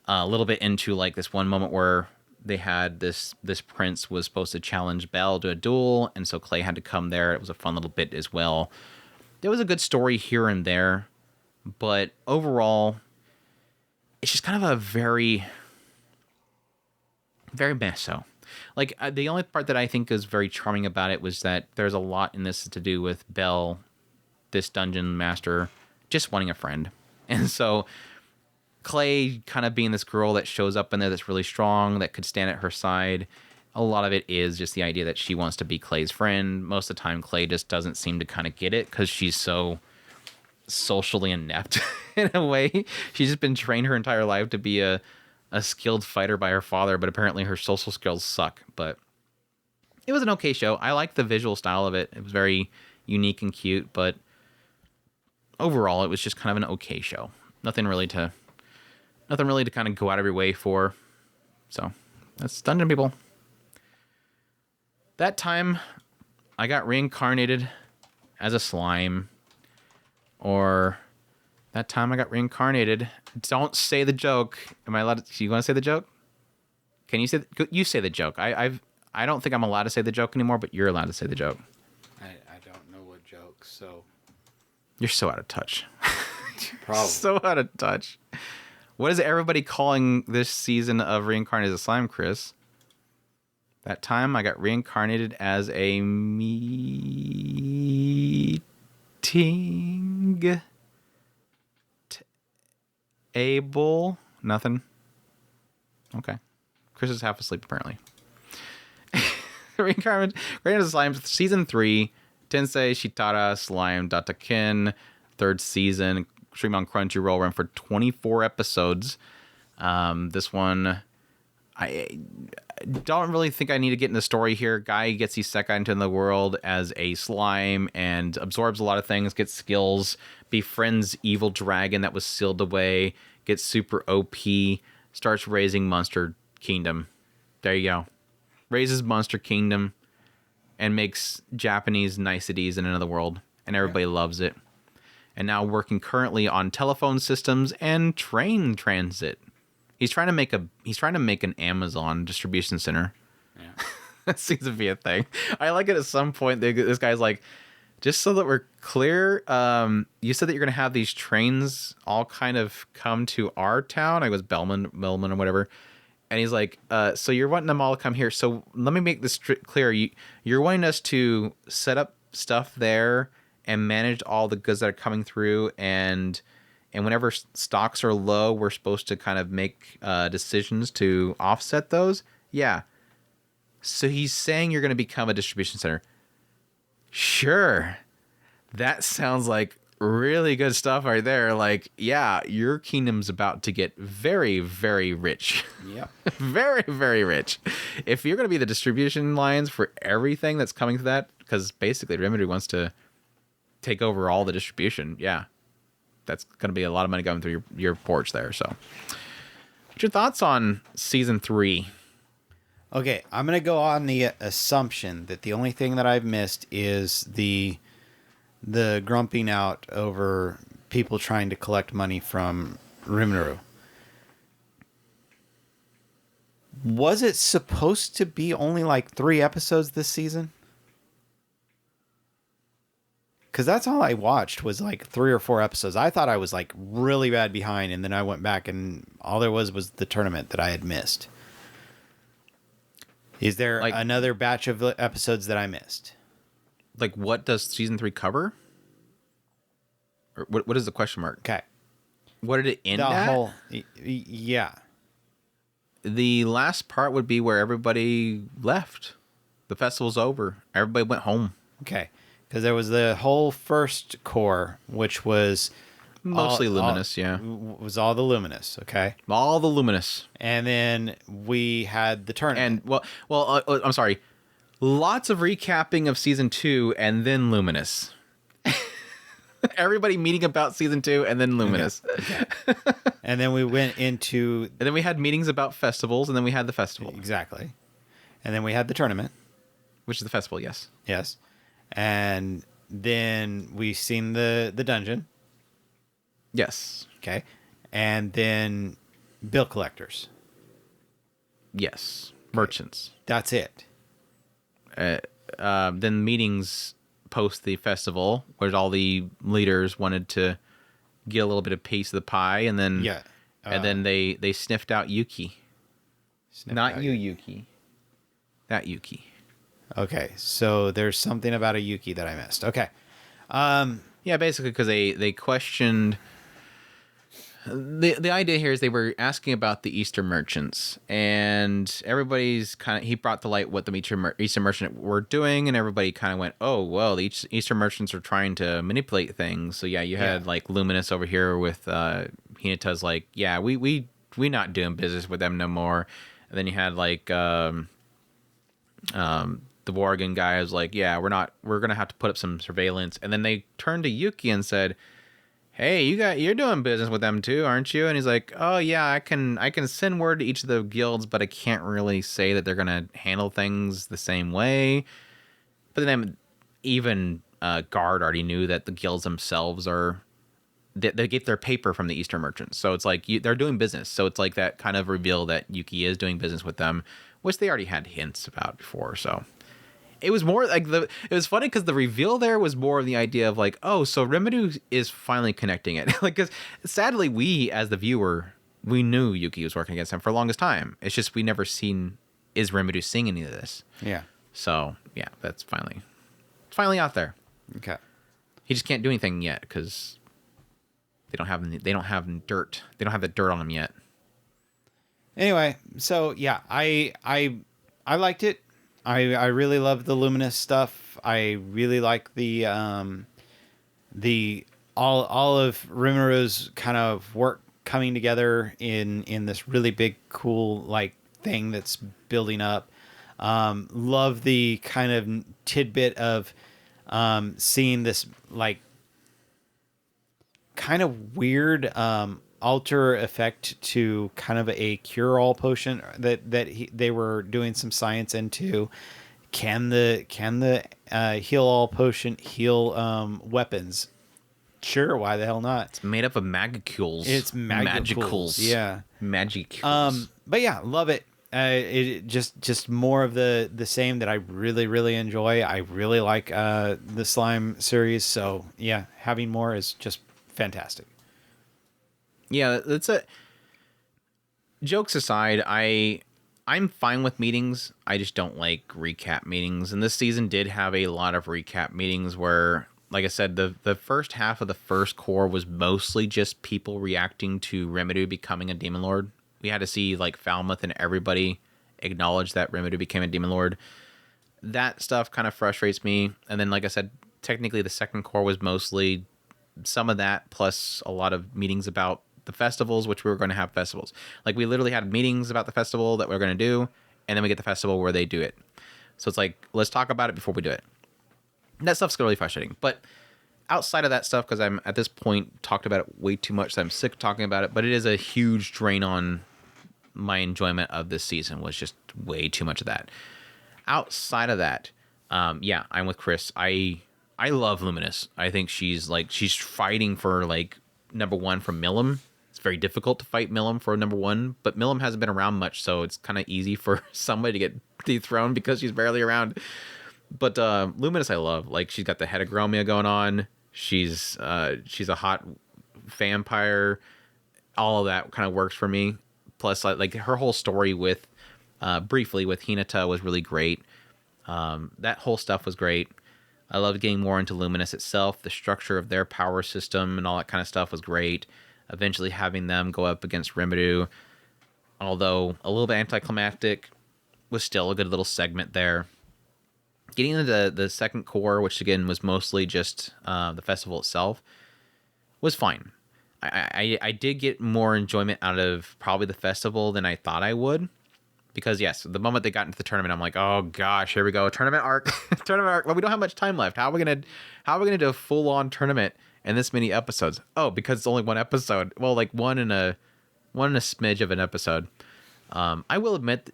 A little bit into like this one moment where they had this prince was supposed to challenge Belle to a duel, and so Clay had to come there. It was a fun little bit as well. There was a good story here and there, but overall, it's just kind of a very, very meh so. Like, the only part that I think is very charming about it was that there's a lot in this to do with Belle, this dungeon master, just wanting a friend. And so Clay kind of being this girl that shows up in there that's really strong, that could stand at her side. A lot of it is just the idea that she wants to be Clay's friend. Most of the time, Clay just doesn't seem to kind of get it because she's so socially inept in a way. She's just been trained her entire life to be a skilled fighter by her father, but apparently her social skills suck. But it was an okay show. I liked the visual style of it. It was very unique and cute, but overall, it was just kind of an okay show. Nothing really to kind of go out of your way for. So that's Dungeon, people. That time, I got reincarnated as a slime. Or that time I got reincarnated. Don't say the joke. Am I allowed to? You want to say the joke? Can you say? You say the joke. I don't think I'm allowed to say the joke anymore, but you're allowed to say the joke. I don't know what joke, so. You're so out of touch. Probably. So out of touch. What is everybody calling this season of Reincarnated as a Slime, Chris? That time I got reincarnated as a meeting able. Nothing. Okay. Chris is half asleep apparently. Reincarnated as a Slime, season 3. Tensei Shitara Slime Datakin, 3rd season. Stream on Crunchyroll, run for 24 episodes. This one, I don't really think I need to get in the story here. Guy gets isekai into the world as a slime and absorbs a lot of things, gets skills, befriends evil dragon that was sealed away, gets super OP, starts raising Monster Kingdom. There you go. Raises Monster Kingdom and makes Japanese niceties in another world, and everybody loves it. And now working currently on telephone systems and train transit. He's trying to make an Amazon distribution center. Yeah. That seems to be a thing. I like it at some point. This guy's like, just so that we're clear, you said that you're going to have these trains all kind of come to our town. I was Bellman or whatever. And he's like, so you're wanting them all to come here. So let me make this clear. You're wanting us to set up stuff there and manage all the goods that are coming through, and whenever stocks are low, we're supposed to kind of make decisions to offset those. Yeah. So he's saying you're going to become a distribution center. Sure. that sounds like really good stuff right there. Like, yeah, your kingdom's about to get very, very rich. Yep. Very, very rich. If you're going to be the distribution lines for everything that's coming to that, because basically Remedy wants to take over all the distribution, yeah, that's going to be a lot of money going through your porch there. So, what's your thoughts on season 3? Okay, I'm going to go on the assumption that the only thing that I've missed is the grumping out over people trying to collect money from Rimuru. Was it supposed to be only like 3 episodes this season? Because that's all I watched was like 3 or 4 episodes. I thought I was like really bad behind, and then I went back and all there was the tournament that I had missed. Is there Like- another batch of episodes that I missed? Like, what does season 3 cover? Or what is the question mark? Okay. What did it end The at? whole, yeah. The last part would be where everybody left. The festival's over. Everybody went home. Okay. Because there was the whole first core, which was Mostly Luminous, yeah. Was all the Luminous, okay? All the Luminous. And then we had the tournament. And, I'm sorry. Lots of recapping of season 2 and then Luminous. Everybody meeting about season 2 and then Luminous. Okay. And then we went into... And then we had meetings about festivals, and then we had the festival. Exactly. And then we had the tournament. Which is the festival, yes. Yes. And then we seen the dungeon. Yes. Okay. And then bill collectors. Yes. Merchants. That's it. Then meetings post the festival, where all the leaders wanted to get a little bit of piece of the pie, and then Yeah. and then they sniffed out Yuki. Not you, Yuki. That Yuki. Okay. So there's something about a Yuki that I missed. Okay. Yeah, basically because they questioned. The idea here is they were asking about the Eastern merchants, and everybody's kind of, he brought to light what the Eastern merchant were doing, and everybody kind of went, oh, well, the Eastern merchants are trying to manipulate things. So yeah, you had like Luminous over here with Hinata's like, yeah, we not doing business with them no more. And then you had like the Worgen guy was like, yeah, we're gonna have to put up some surveillance. And then they turned to Yuki and said, hey, you're doing business with them too, aren't you? And he's like, oh yeah, I can send word to each of the guilds, but I can't really say that they're gonna handle things the same way. But then even Guard already knew that the guilds themselves they get their paper from the Eastern merchants, so it's like they're doing business. So it's like that kind of reveal that Yuki is doing business with them, which they already had hints about before. So it was more like it was funny because the reveal there was more of the idea of like, oh, so Rimuru is finally connecting it. Like, because sadly, we as the viewer, we knew Yuki was working against him for the longest time. It's just we never seen is Rimuru seeing any of this. Yeah. So yeah, it's finally out there. Okay. He just can't do anything yet because they don't have dirt. They don't have the dirt on him yet. Anyway, so yeah, I liked it. I really love the Luminous stuff. I really like the all of Rimuru's kind of work coming together in this really big cool like thing that's building up. Love the kind of tidbit of seeing this like kind of weird alter effect to kind of a cure-all potion that they were doing some science into. Can the heal-all potion heal weapons? Sure, why the hell not? It's made up of magicules. It's magicals. Yeah, magicules. But yeah, love it. It just more of the same that I really enjoy. I really like the slime series. So yeah, having more is just fantastic. Yeah, that's it. Jokes aside, I'm fine with meetings. I just don't like recap meetings. And this season did have a lot of recap meetings where, like I said, the first half of the first core was mostly just people reacting to Rimuru becoming a demon lord. We had to see like Falmouth and everybody acknowledge that Rimuru became a demon lord. That stuff kind of frustrates me. And then, like I said, technically the second core was mostly some of that plus a lot of meetings about the festivals, which we were going to have festivals. Like, we literally had meetings about the festival that we are going to do, and then we get the festival where they do it. So it's like, let's talk about it before we do it. And that stuff's really frustrating. But outside of that stuff, because I'm at this point talked about it way too much, so I'm sick of talking about it, but it is a huge drain on my enjoyment of this season, was just way too much of that. Outside of that, yeah, I'm with Chris. I love Luminous. I think she's fighting for like number one from Milim. It's very difficult to fight Milim for number one, but Milim hasn't been around much, so it's kind of easy for somebody to get dethroned because she's barely around. But Luminous, I love. Like, she's got the heterochromia going on. She's a hot vampire. All of that kind of works for me. Plus, like her whole story with briefly with Hinata was really great. That whole stuff was great. I loved getting more into Luminous itself. The structure of their power system and all that kind of stuff was great. Eventually having them go up against Rimuru, although a little bit anticlimactic, was still a good little segment there. Getting into the second core, which again was mostly just the festival itself, was fine. I did get more enjoyment out of probably the festival than I thought I would. Because yes, the moment they got into the tournament, I'm like, oh gosh, here we go, tournament arc, tournament arc. Well, we don't have much time left. How are we gonna do a full on tournament in this many episodes? Oh, because it's only one episode. Well, like one and a smidge of an episode. I will admit,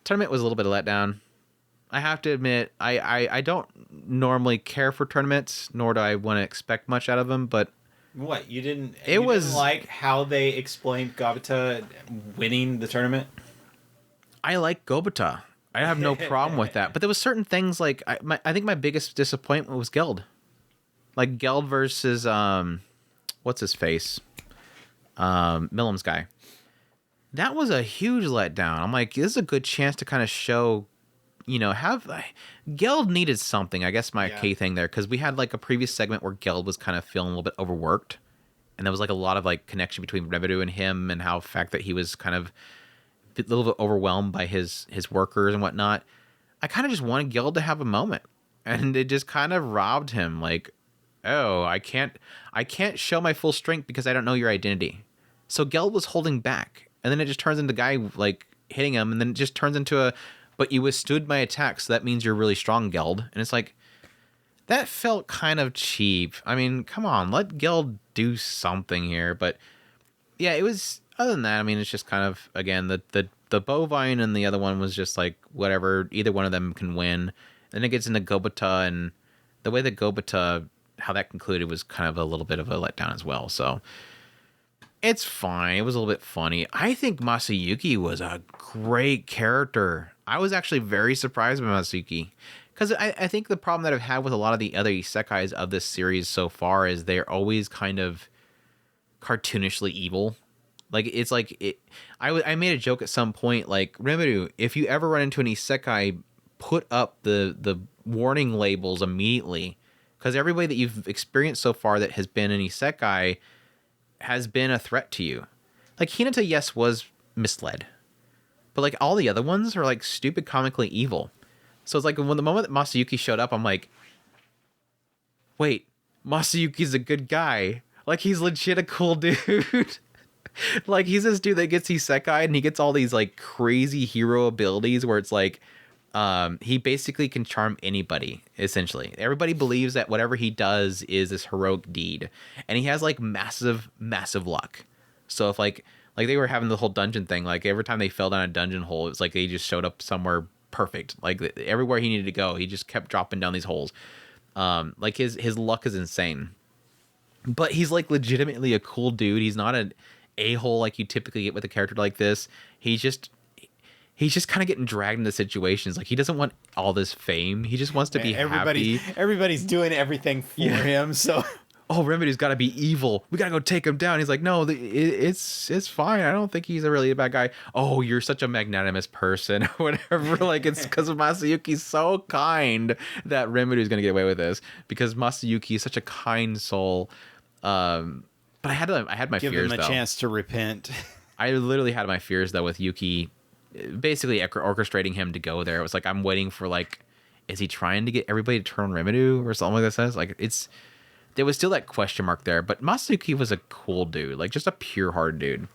tournament was a little bit of a letdown. I have to admit, I don't normally care for tournaments, nor do I want to expect much out of them, but. What, you didn't like how they explained Gobita winning the tournament? I like Gobita. I have no problem with that. But there was certain things like I think my biggest disappointment was Geld. Like Geld versus what's his face? Milim's guy. That was a huge letdown. I'm like, this is a good chance to kind of show, Geld needed something. I guess my key thing there, because we had like a previous segment where Geld was kind of feeling a little bit overworked, and there was like a lot of like connection between Rimuru and him, and how fact that he was kind of a little bit overwhelmed by his workers and whatnot. I kind of just wanted Geld to have a moment, and it just kind of robbed him. Like, oh, I can't show my full strength because I don't know your identity. So Geld was holding back, and then it just turns into the guy like hitting him, and then it just turns into but you withstood my attack, so that means you're really strong, Geld. And it's like, that felt kind of cheap. I mean, come on, let Geld do something here. But yeah, it was, other than that, I mean, it's just kind of, again, the bovine and the other one was just like, whatever, either one of them can win. Then it gets into Gobita, and the way that Gobita, how that concluded was kind of a little bit of a letdown as well. So it's fine. It was a little bit funny. I think Masayuki was a great character. I was actually very surprised by Masayuki, because I think the problem that I've had with a lot of the other isekais of this series so far is they're always kind of cartoonishly evil. Like, it's like I made a joke at some point, like, Rimuru, if you ever run into an isekai, put up the warning labels immediately, because everybody that you've experienced so far that has been an isekai has been a threat to you. Like, Hinata, yes, was misled, but like all the other ones are like stupid comically evil. So it's like when the moment that Masayuki showed up, I'm like, wait, Masayuki's a good guy. Like, he's legit a cool dude. Like, he's this dude that gets isekai and he gets all these like crazy hero abilities where it's like, he basically can charm anybody, essentially. Everybody believes that whatever he does is this heroic deed. And he has like massive luck. So if like they were having the whole dungeon thing, like every time they fell down a dungeon hole, it's like they just showed up somewhere perfect. Like everywhere he needed to go, he just kept dropping down these holes. Like his luck is insane. But he's like legitimately a cool dude. He's not an a-hole like you typically get with a character like this. He's just kind of getting dragged into situations. Like, he doesn't want all this fame. He just wants to be happy. Everybody's doing everything for him, so... Oh, Remedy's got to be evil. We got to go take him down. He's like, no, it's fine. I don't think he's really a bad guy. Oh, you're such a magnanimous person. Whatever. Like, it's because Masayuki's so kind that Remedy's going to get away with this. Because Masayuki is such a kind soul. But I had my fears, though. Give him a chance to repent. I literally had my fears, though, with Yuki basically orchestrating him to go there. It was like, I'm waiting for, like, is he trying to get everybody to turn on Rimuru or something like that? Like, there was still that question mark there. But Masayuki was a cool dude, like just a pure hard dude.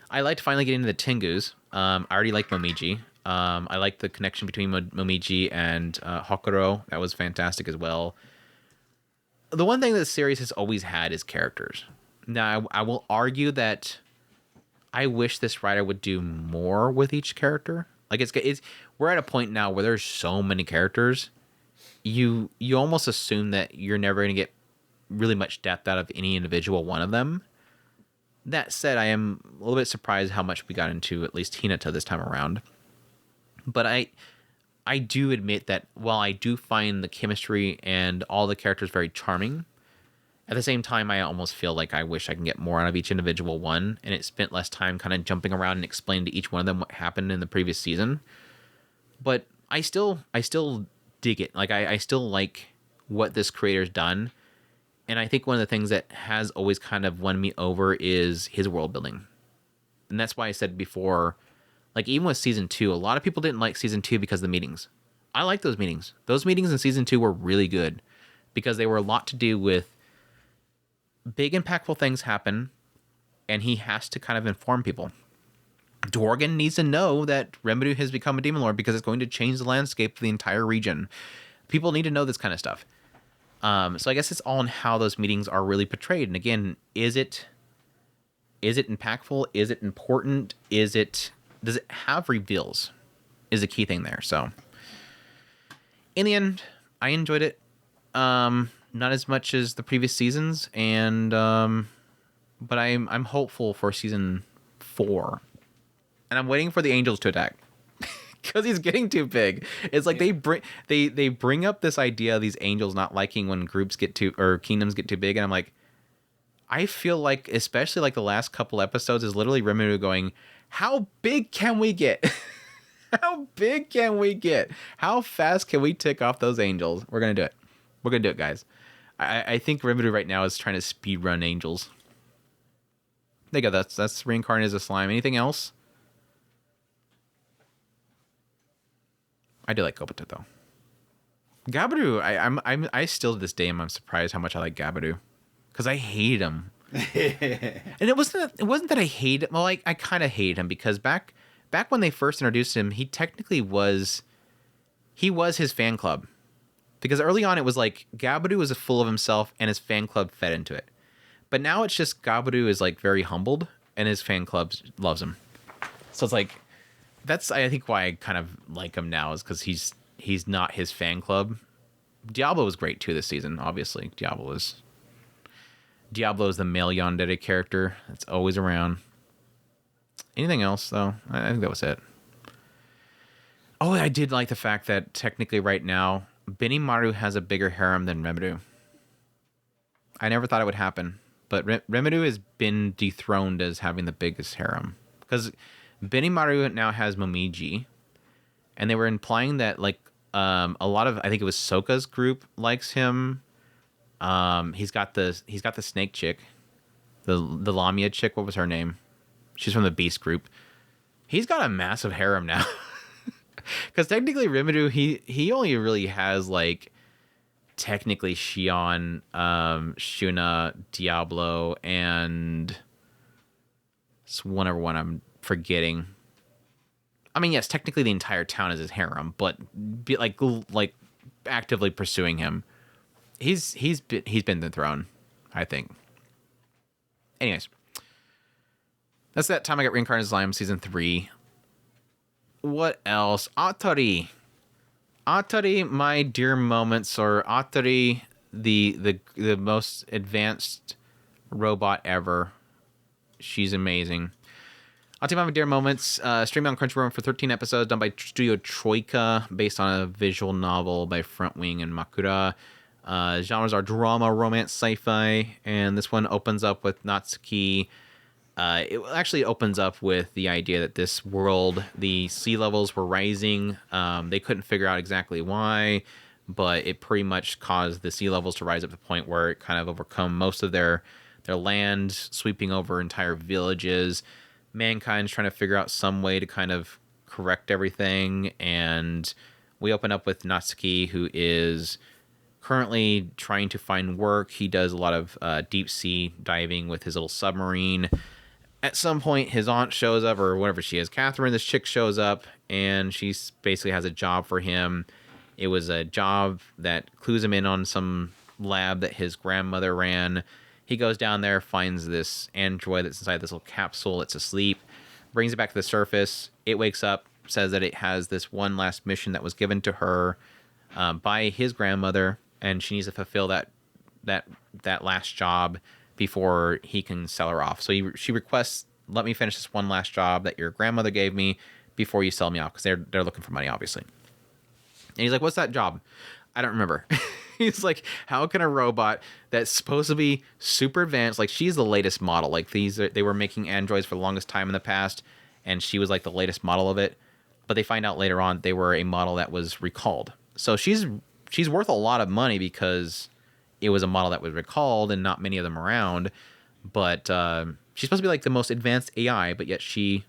I liked finally getting into the Tengus. I already liked Momiji. I liked the connection between Momiji and Hokuro. That was fantastic as well. The one thing that the series has always had is characters. Now, I will argue that I wish this writer would do more with each character. Like, we're at a point now where there's so many characters. You almost assume that you're never going to get really much depth out of any individual one of them. That said, I am a little bit surprised how much we got into at least Hinata this time around. But I do admit that while I do find the chemistry and all the characters very charming, at the same time, I almost feel like I wish I can get more out of each individual one, and it spent less time kind of jumping around and explaining to each one of them what happened in the previous season. But I still dig it. Like, I still like what this creator's done, and I think one of the things that has always kind of won me over is his world building. And that's why I said before, like, even with season 2, a lot of people didn't like season 2 because of the meetings. I like those meetings. Those meetings in season 2 were really good because they were a lot to do with big impactful things happen, and he has to kind of inform people. Dworgen needs to know that Rimuru has become a demon lord because it's going to change the landscape of the entire region. People need to know this kind of stuff. So I guess it's all in how those meetings are really portrayed. And again, is it impactful? Is it important? Does it have reveals? Is a key thing there. So in the end, I enjoyed it. Not as much as the previous seasons, and but I'm hopeful for season 4, and I'm waiting for the angels to attack because he's getting too big. It's like they bring up this idea of these angels not liking when groups get too, or kingdoms get too big, and I'm like, I feel like especially like the last couple episodes is literally Rimuru going, how big can we get? How big can we get? How fast can we tick off those angels? We're gonna do it. We're gonna do it, guys. I think Rimuru right now is trying to speedrun angels. There you go. That's Reincarnated as a slime. Anything else? I do like Kobata though. Gabiru, I still to this day I'm surprised how much I like Gabiru, because I hate him. And it wasn't that I hate him. Well, I kind of hate him because back when they first introduced him, he technically was his fan club. Because early on, it was like Gabiru was full of himself and his fan club fed into it. But now it's just Gabiru is like very humbled and his fan club loves him. So it's like, that's I think why I kind of like him now is because he's not his fan club. Diablo was great too this season, obviously. Diablo is the male yandere character that's always around. Anything else though? I think that was it. Oh, I did like the fact that technically right now, Benimaru has a bigger harem than Rimuru. I never thought it would happen, but Rimuru has been dethroned as having the biggest harem because Benimaru now has Momiji, and they were implying that like a lot of, I think it was Sokka's group likes him. He's got the snake chick, the Lamia chick. What was her name? She's from the Beast group. He's got a massive harem now. Because technically Rimuru, he only really has like technically Shion, Shuna, Diablo, and it's one I'm forgetting. I mean, yes, technically the entire town is his harem, but be like actively pursuing him. He's been dethroned, I think. Anyways, that's that time I got Reincarnated Slime season 3. What else? ATRI, my dear moments, or ATRI, the most advanced robot ever. She's amazing. ATRI, my dear moments, streaming on Crunchyroll for 13 episodes, done by Studio Troika, based on a visual novel by Frontwing and Makura. Genres are drama, romance, sci-fi, and this one opens up with Natsuki. It actually opens up with the idea that this world, the sea levels were rising. They couldn't figure out exactly why, but it pretty much caused the sea levels to rise up to the point where it kind of overcome most of their land, sweeping over entire villages. Mankind's trying to figure out some way to kind of correct everything, and we open up with Natsuki, who is currently trying to find work. He does a lot of deep sea diving with his little submarine. At some point, his aunt shows up, or whatever she is. Catherine, this chick, shows up, and she basically has a job for him. It was a job that clues him in on some lab that his grandmother ran. He goes down there, finds this android that's inside this little capsule. It's asleep, brings it back to the surface. It wakes up, says that it has this one last mission that was given to her by his grandmother, and she needs to fulfill that last job before he can sell her off. So she requests, let me finish this one last job that your grandmother gave me before you sell me off, because they're looking for money, obviously. And he's like, what's that job? I don't remember. He's like, how can a robot that's supposed to be super advanced, like she's the latest model, like they were making androids for the longest time in the past, and she was like the latest model of it, but they find out later on they were a model that was recalled. So she's worth a lot of money because it was a model that was recalled and not many of them around, but she's supposed to be like the most advanced AI, but yet she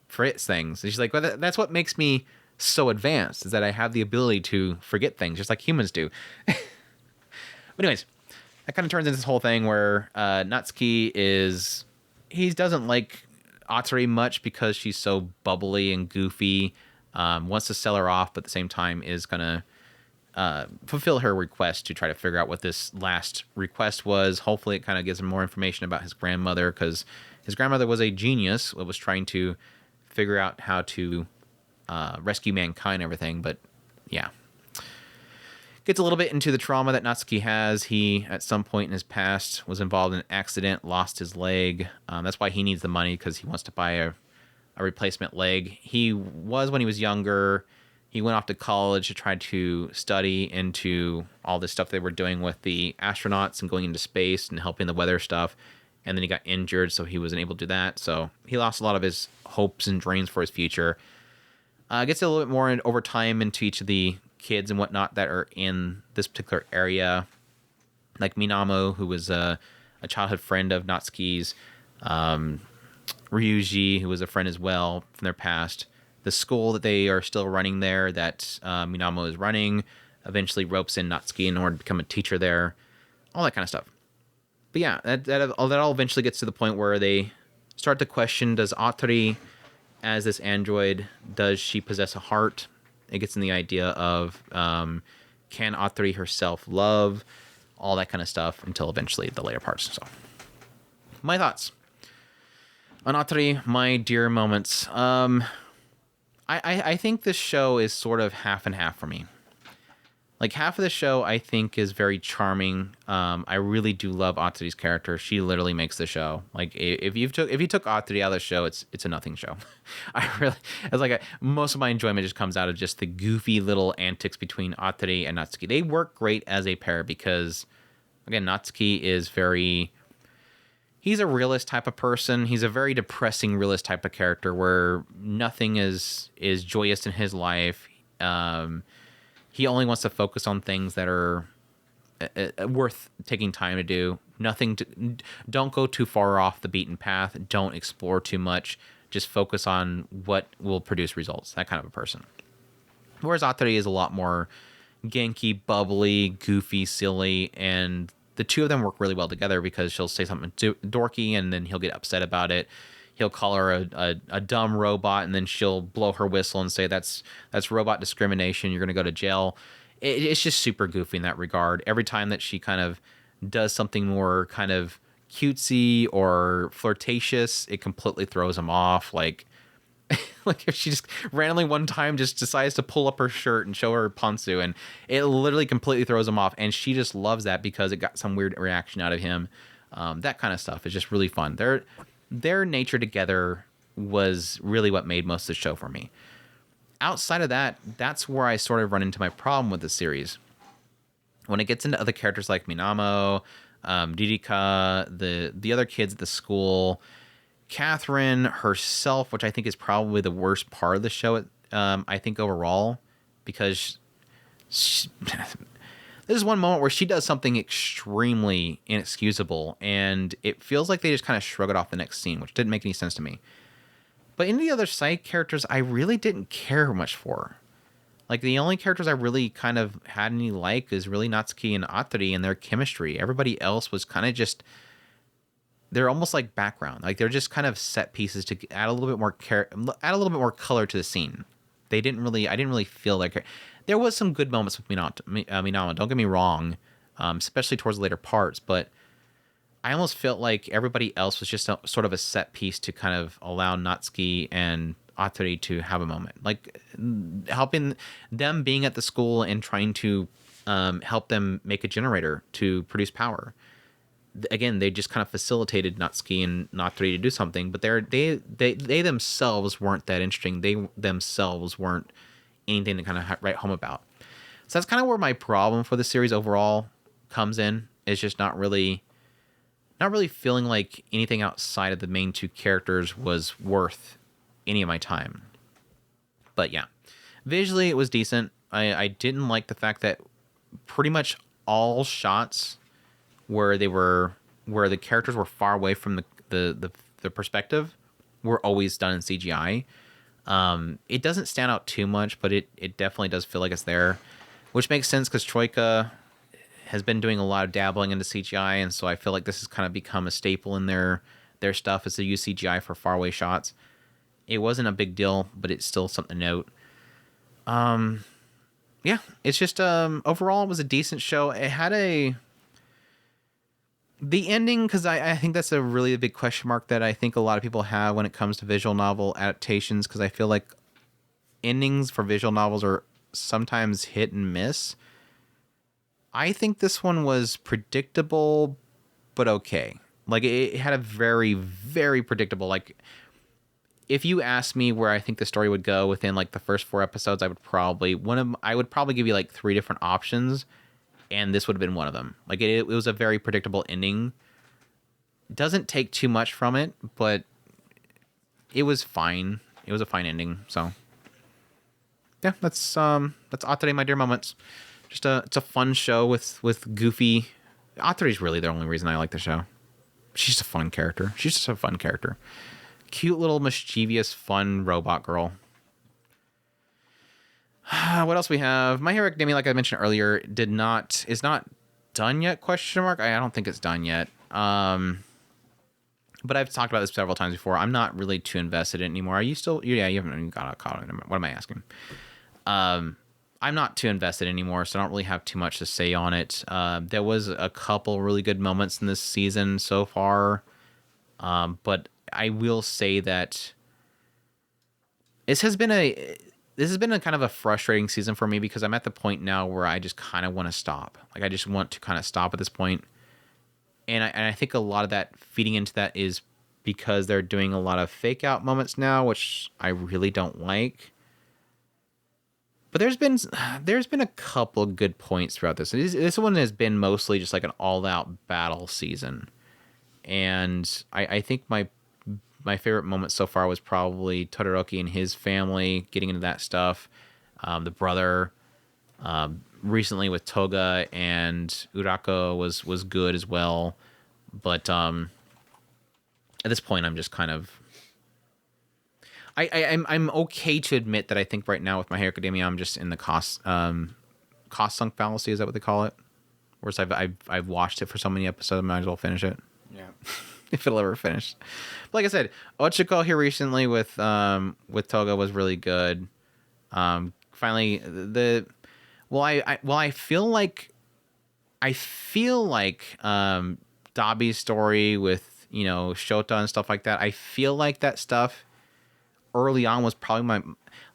forgets things. And she's like, well, that's what makes me so advanced, is that I have the ability to forget things just like humans do. But anyways, that kind of turns into this whole thing where Natsuki he doesn't like ATRI much because she's so bubbly and goofy, wants to sell her off, but at the same time is going to fulfill her request to try to figure out what this last request was. Hopefully it kind of gives him more information about his grandmother, because his grandmother was a genius. It was trying to figure out how to rescue mankind and everything. But yeah, gets a little bit into the trauma that Natsuki has. He, at some point in his past, was involved in an accident, lost his leg. That's why he needs the money, because he wants to buy a replacement leg. He was, when he was younger, he went off to college to try to study into all this stuff they were doing with the astronauts and going into space and helping the weather stuff. And then he got injured, so he wasn't able to do that. So he lost a lot of his hopes and dreams for his future. Gets a little bit more over time into each of the kids and whatnot that are in this particular area. Like Minamo, who was a childhood friend of Natsuki's. Ryuji, who was a friend as well from their past. The school that they are still running there, that Minamo is running, eventually ropes in Natsuki in order to become a teacher there. All that kind of stuff. But yeah, that all eventually gets to the point where they start to question, does ATRI, as this android, does she possess a heart? It gets in the idea of, can ATRI herself love? All that kind of stuff, until eventually the later parts. So, my thoughts on ATRI, my dear moments. I think this show is sort of half and half for me. Like, half of the show I think is very charming. I really do love ATRI's character. She literally makes the show. Like, if you took ATRI out of the show, it's a nothing show. Most of my enjoyment just comes out of just the goofy little antics between ATRI and Natsuki. They work great as a pair because, again, Natsuki is he's a realist type of person. He's a very depressing realist type of character where nothing is joyous in his life. He only wants to focus on things that are worth taking time to do. Don't go too far off the beaten path. Don't explore too much. Just focus on what will produce results. That kind of a person. Whereas ATRI is a lot more Genki, bubbly, goofy, silly, and the two of them work really well together because she'll say something dorky and then he'll get upset about it. He'll call her a dumb robot, and then she'll blow her whistle and say that's robot discrimination. You're going to go to jail. It's just super goofy in that regard. Every time that she kind of does something more kind of cutesy or flirtatious, it completely throws him off. Like if she just randomly one time just decides to pull up her shirt and show her pantsu, and it literally completely throws him off. And she just loves that because it got some weird reaction out of him. That kind of stuff is just really fun. Their nature together was really what made most of the show for me. Outside of that, that's where I sort of run into my problem with the series. When it gets into other characters like Minamo, Didika, the other kids at the school, Catherine herself, which I think is probably the worst part of the show, I think overall, because this is one moment where she does something extremely inexcusable, and it feels like they just kind of shrug it off the next scene, which didn't make any sense to me. But any of the other side characters, I really didn't care much for. Like, the only characters I really kind of had any like is really Natsuki and ATRI and their chemistry. Everybody else was kind of just, they're almost like background. Like, they're just kind of set pieces to add a little bit more add a little bit more color to the scene. I didn't really feel like there was some good moments with Minama. Don't get me wrong, especially towards the later parts, but I almost felt like everybody else was just sort of a set piece to kind of allow Natsuki and ATRI to have a moment, like helping them being at the school and trying to help them make a generator to produce power. Again, they just kind of facilitated Natsuki and ATRI to do something, but they themselves weren't that interesting. They themselves weren't anything to kind of write home about. So that's kind of where my problem for the series overall comes in. Is just not really feeling like anything outside of the main two characters was worth any of my time. But yeah, visually it was decent. I didn't like the fact that pretty much all shots where the characters were far away from the perspective were always done in CGI. It doesn't stand out too much, but it definitely does feel like it's there, which makes sense because Troika has been doing a lot of dabbling into CGI, and so I feel like this has kind of become a staple in their stuff is to use CGI for faraway shots. It wasn't a big deal, but it's still something to note. Yeah, it's just overall it was a decent show. It had the ending, because I think that's a really big question mark that I think a lot of people have when it comes to visual novel adaptations, because I feel like endings for visual novels are sometimes hit and miss. I think this one was predictable, but okay. Like, it had a very, very predictable, like, if you asked me where I think the story would go within, like, the first 4 episodes, I would probably give you, like, 3 different options, and this would have been one of them. Like, it was a very predictable ending. Doesn't take too much from it, but it was fine. It was a fine ending, so. Yeah, that's ATRI, My Dear Moments. It's a fun show with goofy. ATRI's really the only reason I like the show. She's just a fun character. Cute little mischievous, fun robot girl. What else we have? My Hero Academia, like I mentioned earlier, is not done yet? Question mark. I don't think it's done yet. But I've talked about this several times before. I'm not really too invested in it anymore. Are you still? Yeah, you haven't even got caught on it. What am I asking? I'm not too invested anymore, so I don't really have too much to say on it. There was a couple really good moments in this season so far, but I will say that this has been a kind of a frustrating season for me because I'm at the point now where I just kind of want to stop. Like, I just want to kind of stop at this point. And I think a lot of that feeding into that is because they're doing a lot of fake out moments now, which I really don't like. But there's been a couple of good points throughout this. This one has been mostly just like an all-out battle season. And I think my favorite moment so far was probably Todoroki and his family getting into that stuff. The brother recently with Toga and Urako was good as well. But at this point, I'm just kind of... I'm okay to admit that I think right now with My Hero Academia, I'm just in the cost sunk fallacy. Is that what they call it? Whereas I've watched it for so many episodes, I might as well finish it. Yeah. If it'll ever finish. But like I said, Ochiko here recently with Toga was really good. Finally, I feel like Dabi's story with, Shota and stuff like that. I feel like that stuff early on was probably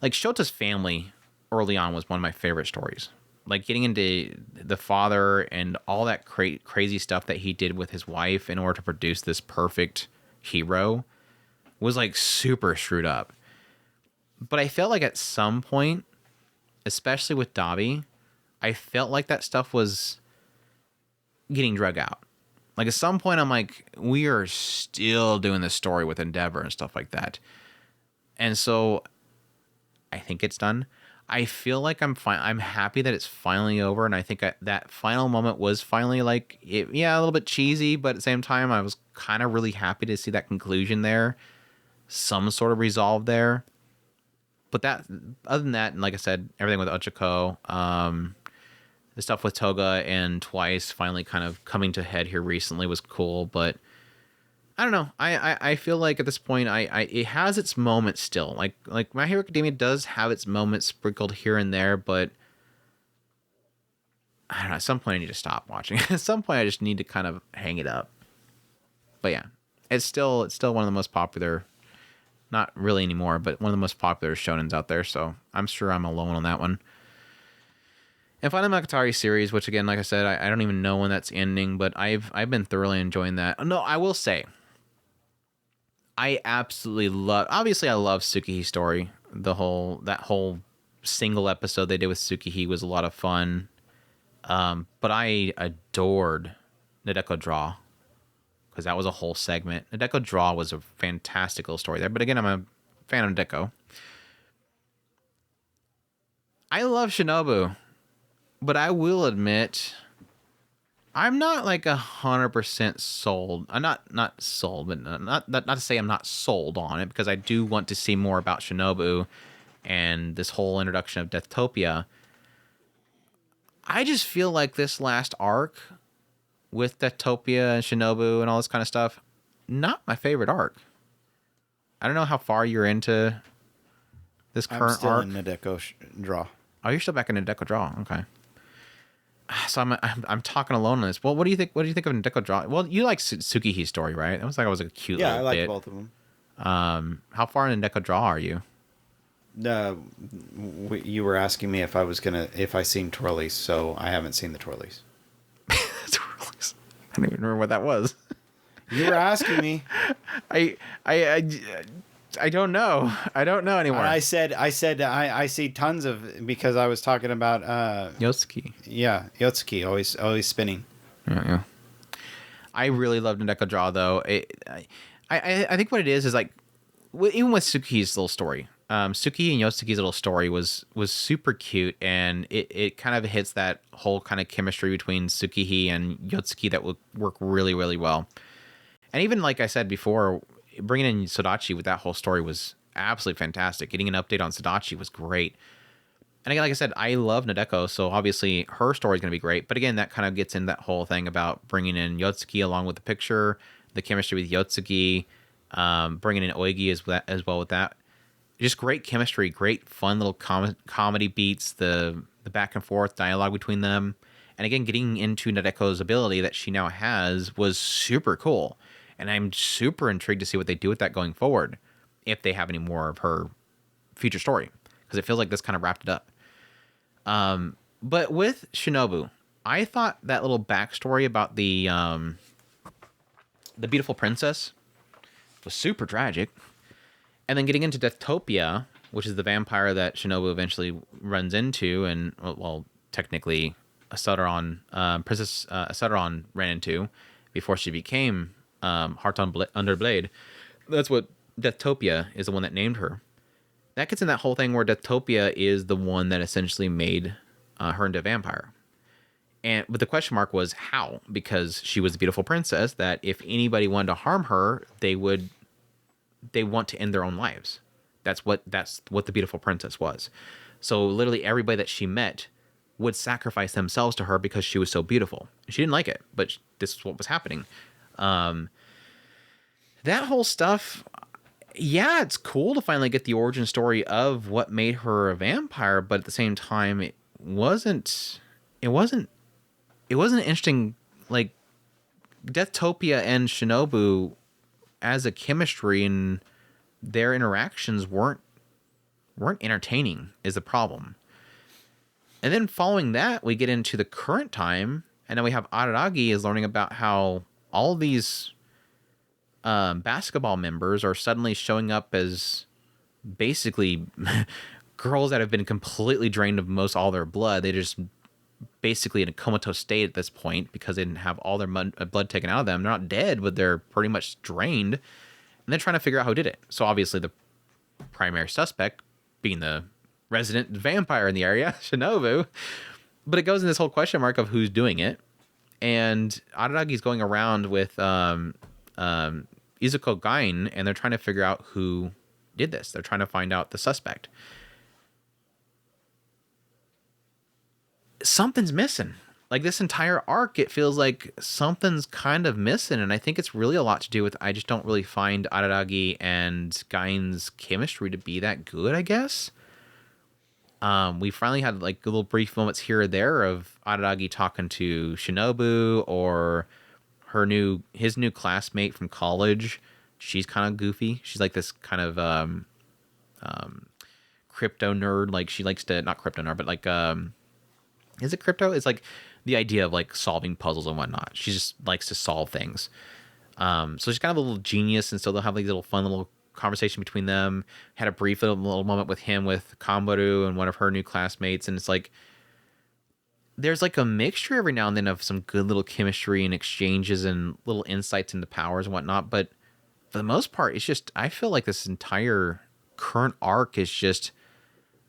Shota's family early on was one of my favorite stories. Like, getting into the father and all that crazy stuff that he did with his wife in order to produce this perfect hero was like super screwed up. But I felt like at some point, especially with Dabi, I felt like that stuff was getting drug out. Like, at some point, I'm like, we are still doing this story with Endeavor and stuff like that. And so I think it's done. I feel like I'm fine. I'm happy that it's finally over. And I think that final moment was finally a little bit cheesy, but at the same time, I was kind of really happy to see that conclusion there. Some sort of resolve there. but that, other than that, and like I said, everything with Ochako, the stuff with Toga and Twice finally kind of coming to head here recently was cool. But I don't know. I feel like at this point, it has its moments still. Like My Hero Academia does have its moments sprinkled here and there, but I don't know. At some point, I need to stop watching. At some point, I just need to kind of hang it up. But yeah, it's still one of the most popular. Not really anymore, but one of the most popular shonens out there. So I'm sure I'm alone on that one. And finally, Monogatari series, which again, like I said, I don't even know when that's ending, but I've been thoroughly enjoying that. No, I will say, I absolutely love. Obviously, I love Tsukihi's story. That whole single episode they did with Tsukihi was a lot of fun. But I adored Nadeko Draw, because that was a whole segment. Nadeko Draw was a fantastical story there. But again, I'm a fan of Nadeko. I love Shinobu. But I will admit, I'm not like 100% sold. I'm not sold, but not to say I'm not sold on it, because I do want to see more about Shinobu and this whole introduction of Deathtopia. I just feel like this last arc with Deathtopia and Shinobu and all this kind of stuff, not my favorite arc. I don't know how far you're into this current arc. I'm still in Nadeko Draw. Oh, you're still back in Nadeko Draw. Okay. So I'm talking alone on this. Well, what do you think? What do you think of Nadeko Draw? Well, you like Tsukihi's story, right? That was like, it was a cute. Yeah, little I like bit. both of them. How far in Nadeko Draw are you? You were asking me if I seen twirlies, so I haven't seen the twirlies. Twirlies. I don't even remember what that was. You were asking me. I don't know. I don't know anymore. I said I see tons of, because I was talking about Yotsuki. Yeah, Yotsuki always spinning. Yeah. I really loved Nadeko Draw though. I think what it is like, even with Tsuki's little story. Tsuki and Yotsuki's little story was super cute, and it kind of hits that whole kind of chemistry between Tsukihi and Yotsuki that would work really, really well. And even like I said before, bringing in Sodachi with that whole story was absolutely fantastic. Getting an update on Sodachi was great. And again, like I said, I love Nadeko, so obviously her story is going to be great. But again, that kind of gets in that whole thing about bringing in Yotsuki along with the picture, the chemistry with Yotsuki, bringing in Oigi as well with that. Just great chemistry, great fun little comedy beats, the back and forth dialogue between them. And again, getting into Nadeko's ability that she now has was super cool. And I'm super intrigued to see what they do with that going forward, if they have any more of her future story, because it feels like this kind of wrapped it up. But with Shinobu, I thought that little backstory about the beautiful princess was super tragic. And then getting into Deathtopia, which is the vampire that Shinobu eventually runs into, and well technically Princess Asateron ran into before she became Heart Under Blade. That's what Deathtopia is, the one that named her. That gets in that whole thing where Deathtopia is the one that essentially made her into a vampire. But the question mark was how, because she was a beautiful princess that if anybody wanted to harm her, they want to end their own lives. That's what the beautiful princess was. So literally everybody that she met would sacrifice themselves to her because she was so beautiful. She didn't like it, but this is what was happening. That whole stuff, yeah, it's cool to finally get the origin story of what made her a vampire, but at the same time, it wasn't interesting. Like Deathtopia and Shinobu as a chemistry and their interactions weren't entertaining is the problem. And then following that, we get into the current time, and then we have Araragi is learning about how all these basketball members are suddenly showing up as basically girls that have been completely drained of most all their blood. They just basically in a comatose state at this point because they didn't have all their blood taken out of them. They're not dead, but they're pretty much drained. And they're trying to figure out who did it. So obviously the primary suspect being the resident vampire in the area, Shinobu. But it goes in this whole question mark of who's doing it. And Araragi's going around with Izuku Gain, and they're trying to figure out who did this. They're trying to find out the suspect. something's missing. Like this entire arc, it feels like something's kind of missing, and I think it's really a lot to do with I just don't really find Araragi and Gain's chemistry to be that good, I guess. We finally had like little brief moments here or there of Araragi talking to Shinobu or his new classmate from college. She's kind of goofy. She's like this kind of crypto nerd. Like she likes to, not crypto nerd, but like is it crypto? It's like the idea of like solving puzzles and whatnot. She just likes to solve things. So she's kind of a little genius, and so they'll have like little fun little conversation between them. Had a brief little moment with him with Kambaru and one of her new classmates, and it's like there's like a mixture every now and then of some good little chemistry and exchanges and little insights into powers and whatnot. But for the most part, it's just I feel like this entire current arc is just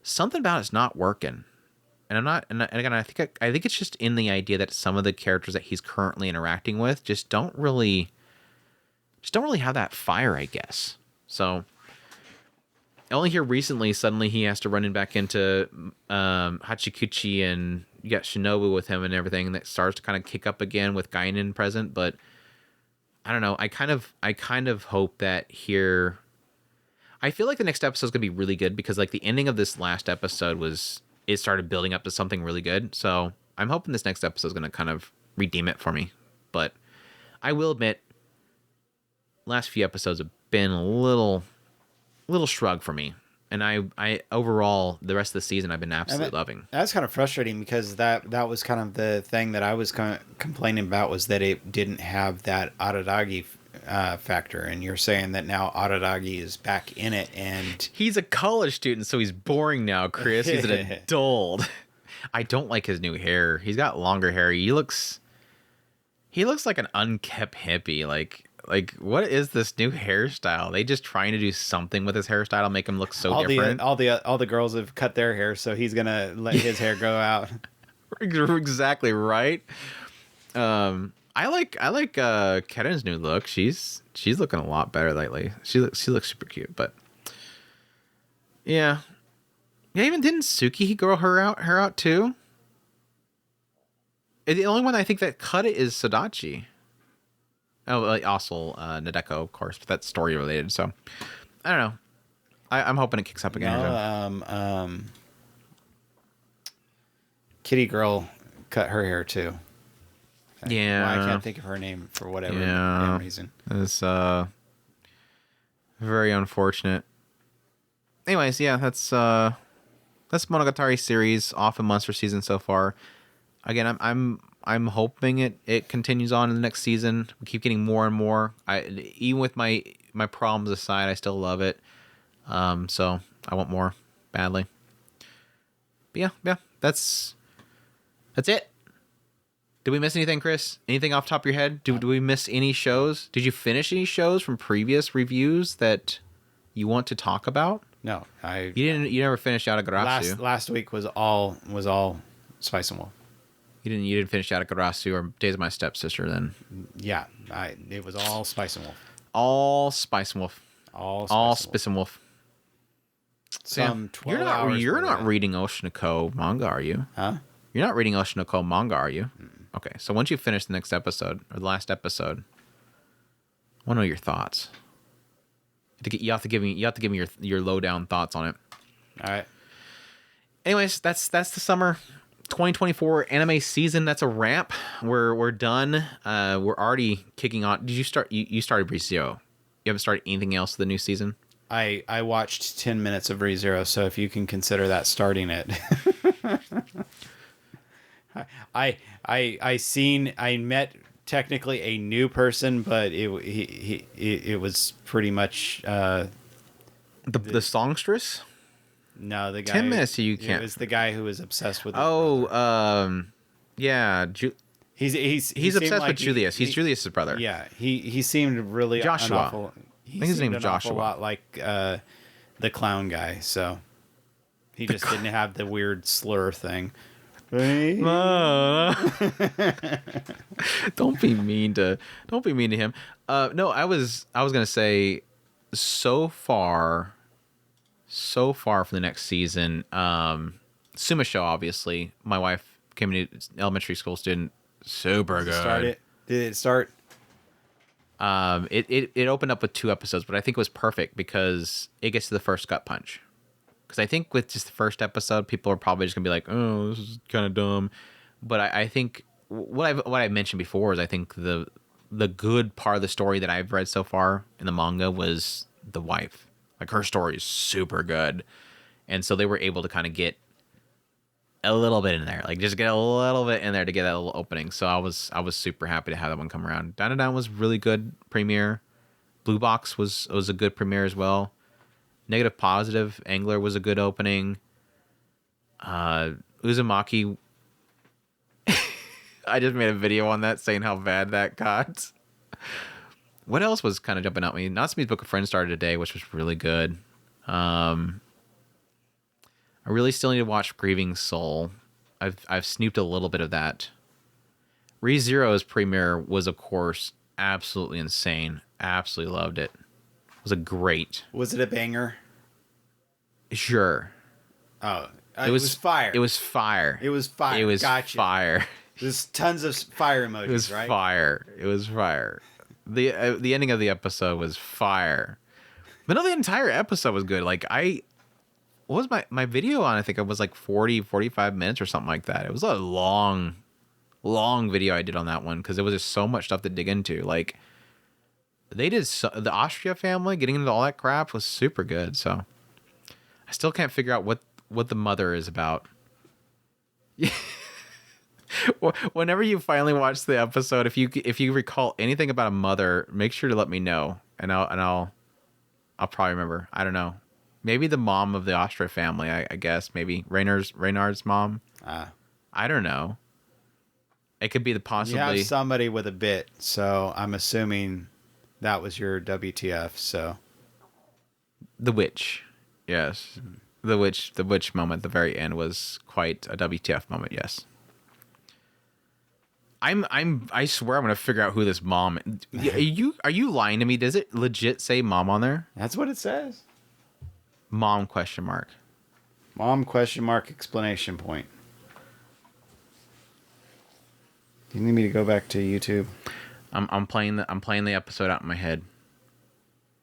something about it's not working. And I'm not, and again, I think it's just in the idea that some of the characters that he's currently interacting with just don't really have that fire, I guess. So only here recently, suddenly he has to run in back into Hachikuchi, and you got Shinobu with him and everything, and that starts to kind of kick up again with Guinan present. But I don't know. I kind of hope that here. I feel like the next episode is gonna be really good because like the ending of this last episode it started building up to something really good. So I'm hoping this next episode is going to kind of redeem it for me. But I will admit, last few episodes have been a little shrug for me. And I overall, the rest of the season, I've been absolutely loving. That's kind of frustrating because that was kind of the thing that I was kind of complaining about, was that it didn't have that Araragi factor, and you're saying that now Araragi is back in it, and he's a college student, so he's boring now, Chris. He's an adult. I don't like his new hair. He's got longer hair. He looks like an unkept hippie. Like what is this new hairstyle? They just trying to do something with his hairstyle to make him look so different. All the girls have cut their hair, so he's gonna let his hair go out. Exactly right. I like Keren's new look. She's looking a lot better lately. She looks super cute. But yeah. Even didn't Suki grow her out too? The only one I think that cut it is Sadachi. Oh, like also Nadeko, of course, but that's story related. So I don't know. I'm hoping it kicks up again. No, Kitty Girl cut her hair too. Yeah, well, I can't think of her name for whatever damn reason. It's very unfortunate. Anyways, yeah, that's Monogatari series off in Monster season so far. Again, I'm hoping it continues on in the next season. We keep getting more and more. Even with my problems aside, I still love it. So I want more badly. But yeah, that's it. Did we miss anything, Chris? Anything off the top of your head? Do we miss any shows? Did you finish any shows from previous reviews that you want to talk about? No, You never finished Yatagarasu. Last week was all Spice and Wolf. You didn't finish Yatagarasu or Days of My Stepsister then. Yeah, it was all Spice and Wolf. All Spice and Wolf. All Spice and Wolf. Some 12 hours. You're not reading Oshinoko manga, are you? Huh? You're not reading Oshinoko manga, are you? Okay, so once you finish the next episode or the last episode, I want to know your thoughts. You have to give me your lowdown thoughts on it. All right. Anyways, that's the summer 2024 anime season. That's a wrap. We're done. We're already kicking on. Did you start? You started ReZero. You haven't started anything else the new season? I watched 10 minutes of ReZero, so if you can consider that starting it. I met technically a new person, but it was pretty much the songstress. No, the guy. 10 minutes, so you can't. It was the guy who was obsessed with. Yeah. He's obsessed with Julius. He's Julius's brother. Yeah, he seemed really Joshua. I think his name is Joshua. A lot like the clown guy. So he just didn't have the weird slur thing. Don't be mean to him. No, I was gonna say so far for the next season, Sumisho, obviously my wife elementary school student. Super good. Did it start? It opened up with 2 episodes, but I think it was perfect because it gets to the first gut punch. Because I think with just the first episode, people are probably just gonna be like, "Oh, this is kind of dumb," but I think what I mentioned before is I think the good part of the story that I've read so far in the manga was the wife. Like her story is super good, and so they were able to kind of get a little bit in there, like just get a little bit in there to get that little opening. So I was super happy to have that one come around. Down and Down was really good premiere. Blue Box was a good premiere as well. Negative Positive Angler was a good opening. Uzumaki. I just made a video on that saying how bad that got. What else was kind of jumping at me? Natsume's Book of Friends started today, which was really good. I really still need to watch Grieving Soul. I've snooped a little bit of that. ReZero's premiere was, of course, absolutely insane. Absolutely loved it. It was a great. Was it a banger? Sure. Oh, it was fire. It was fire. It was fire. It was gotcha. fire. There's tons of fire emojis, It was right? fire. It was fire. The ending of the episode was fire. But no, the entire episode was good. Like what was my video on? I think it was like 45 minutes or something like that. It was a long video I did on that one because there was just so much stuff to dig into. Like they did the Austria family getting into all that crap was super good. So I still can't figure out what the mother is about. Whenever you finally watch the episode, if you recall anything about a mother, make sure to let me know, and I'll probably remember. I don't know. Maybe the mom of the Austria family, I guess. Maybe Reynard's mom. I don't know. It could be possibly. You have somebody with a bit, so I'm assuming that was your WTF. So the witch, yes, the witch moment at the very end was quite a WTF moment. Yes. I swear I'm gonna figure out who this mom. Are you lying to me? Does it legit say mom on there? that's what it says. Mom question mark. Mom question mark exclamation point. Do you need me to go back to YouTube? I'm playing the episode out in my head.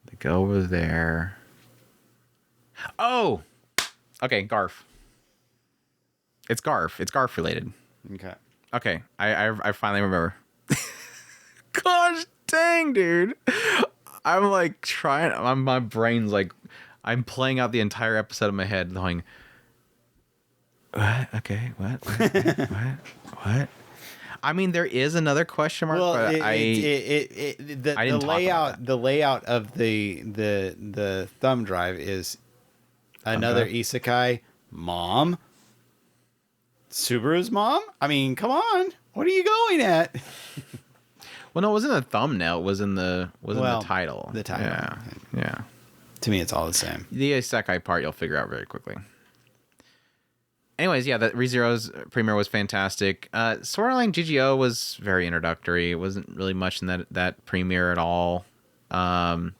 They go over there. Oh, okay, Garf. It's Garf. It's Garf related. Okay. Okay, I finally remember. Gosh dang, dude. I'm like trying. My brain's like, I'm playing out the entire episode in my head, going, what? Okay, what? What? I mean, there is another question mark, but the layout of the thumb drive is another isekai mom. Subaru's mom? I mean, come on. What are you going at? Well, no, it wasn't the thumbnail. It was in the title. The title. Yeah. To me, it's all the same. The isekai part you'll figure out very quickly. Anyways, yeah, that ReZero's premiere was fantastic. Sword Art Online GGO was very introductory. It wasn't really much in that premiere at all. I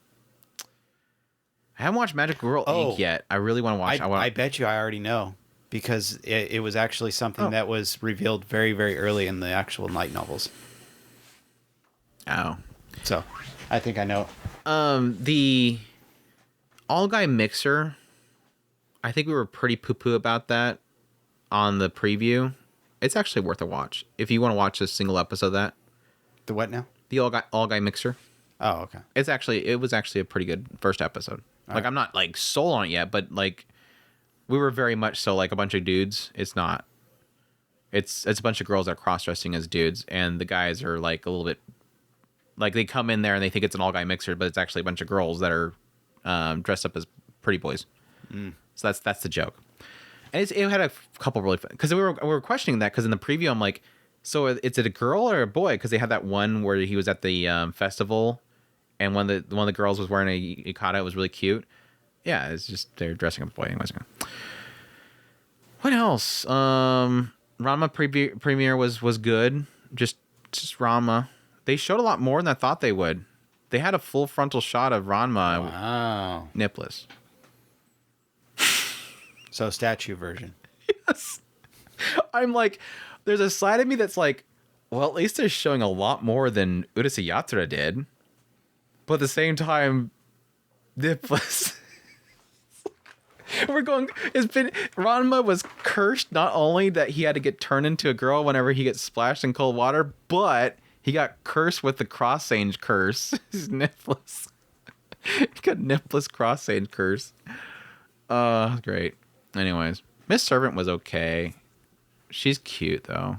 haven't watched Magic Girl Inc. yet. I really want to watch. I bet you I already know. Because it was actually something that was revealed very, very early in the actual light novels. Oh. So, I think I know. The All Guy Mixer, I think we were pretty poo-poo about that on the preview. It's actually worth a watch. If you want to watch a single episode of that. The what now? The All Guy Mixer. Oh, okay. It was actually a pretty good first episode. Like, I'm not, like, sold on it yet, but, like, we were very much so like a bunch of dudes. It's not. It's a bunch of girls that are cross-dressing as dudes, and the guys are like a little bit like they come in there and they think it's an all-guy mixer, but it's actually a bunch of girls that are dressed up as pretty boys. So that's the joke. And it had a couple really fun because we were questioning that because in the preview I'm like, so is it a girl or a boy? Because they had that one where he was at the festival, and one of the girls was wearing a yukata. It was really cute. Yeah, it's just they're dressing up a boy anyways. What else? Ranma premiere was good. Just Ranma. They showed a lot more than I thought they would. They had a full frontal shot of Ranma. Wow. Nipless. So statue version. Yes. I'm like, there's a side of me that's like, well, at least they're showing a lot more than Urusei Yatsura did. But at the same time, Nipless. Ranma was cursed not only that he had to get turned into a girl whenever he gets splashed in cold water, but he got cursed with the cross-age curse. He's nipless. He got nipless cross-age curse. Great. Anyways, Miss Servant was okay. She's cute though.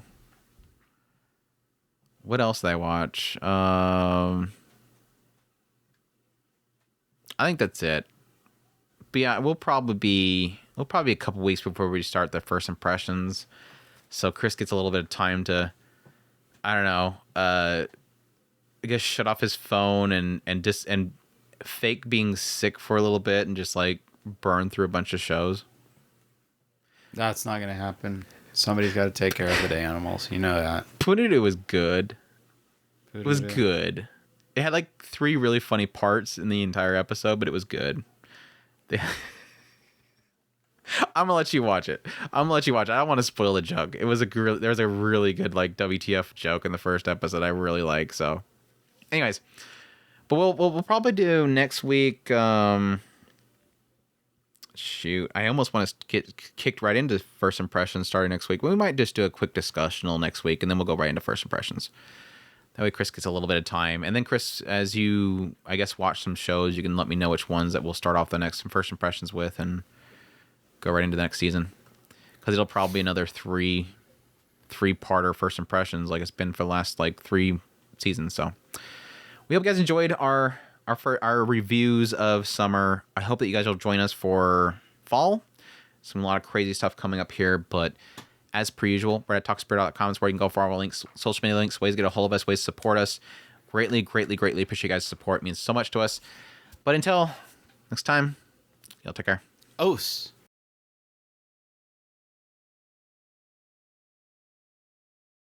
What else did I watch? I think that's it. But yeah, we'll probably be a couple weeks before we start the first impressions. So Chris gets a little bit of time to, I don't know, I guess shut off his phone and fake being sick for a little bit and just like burn through a bunch of shows. That's not gonna happen. Somebody's got to take care of the day animals. You know that. Punuru was good. It was good. It had like 3 really funny parts in the entire episode, but it was good. I'm gonna let you watch it. I don't want to spoil the joke. There was a really good like WTF joke in the first episode I really like. So, anyways, but we'll probably do next week. Shoot, I almost want to get kicked right into first impressions starting next week. We might just do a quick discussional next week, and then we'll go right into first impressions. That way Chris gets a little bit of time. And then Chris, as you, I guess, watch some shows, you can let me know which ones that we'll start off the next first impressions with and go right into the next season. Because it'll probably be another three-parter first impressions like it's been for the last, like, 3 seasons. So we hope you guys enjoyed our reviews of summer. I hope that you guys will join us for fall. A lot of crazy stuff coming up here, but as per usual, we're at talkspirit.com. It's where you can go for all our links, social media links, ways to get a hold of us, ways to support us. Greatly, greatly, greatly appreciate you guys' support. It means so much to us. But until next time, y'all take care. Os.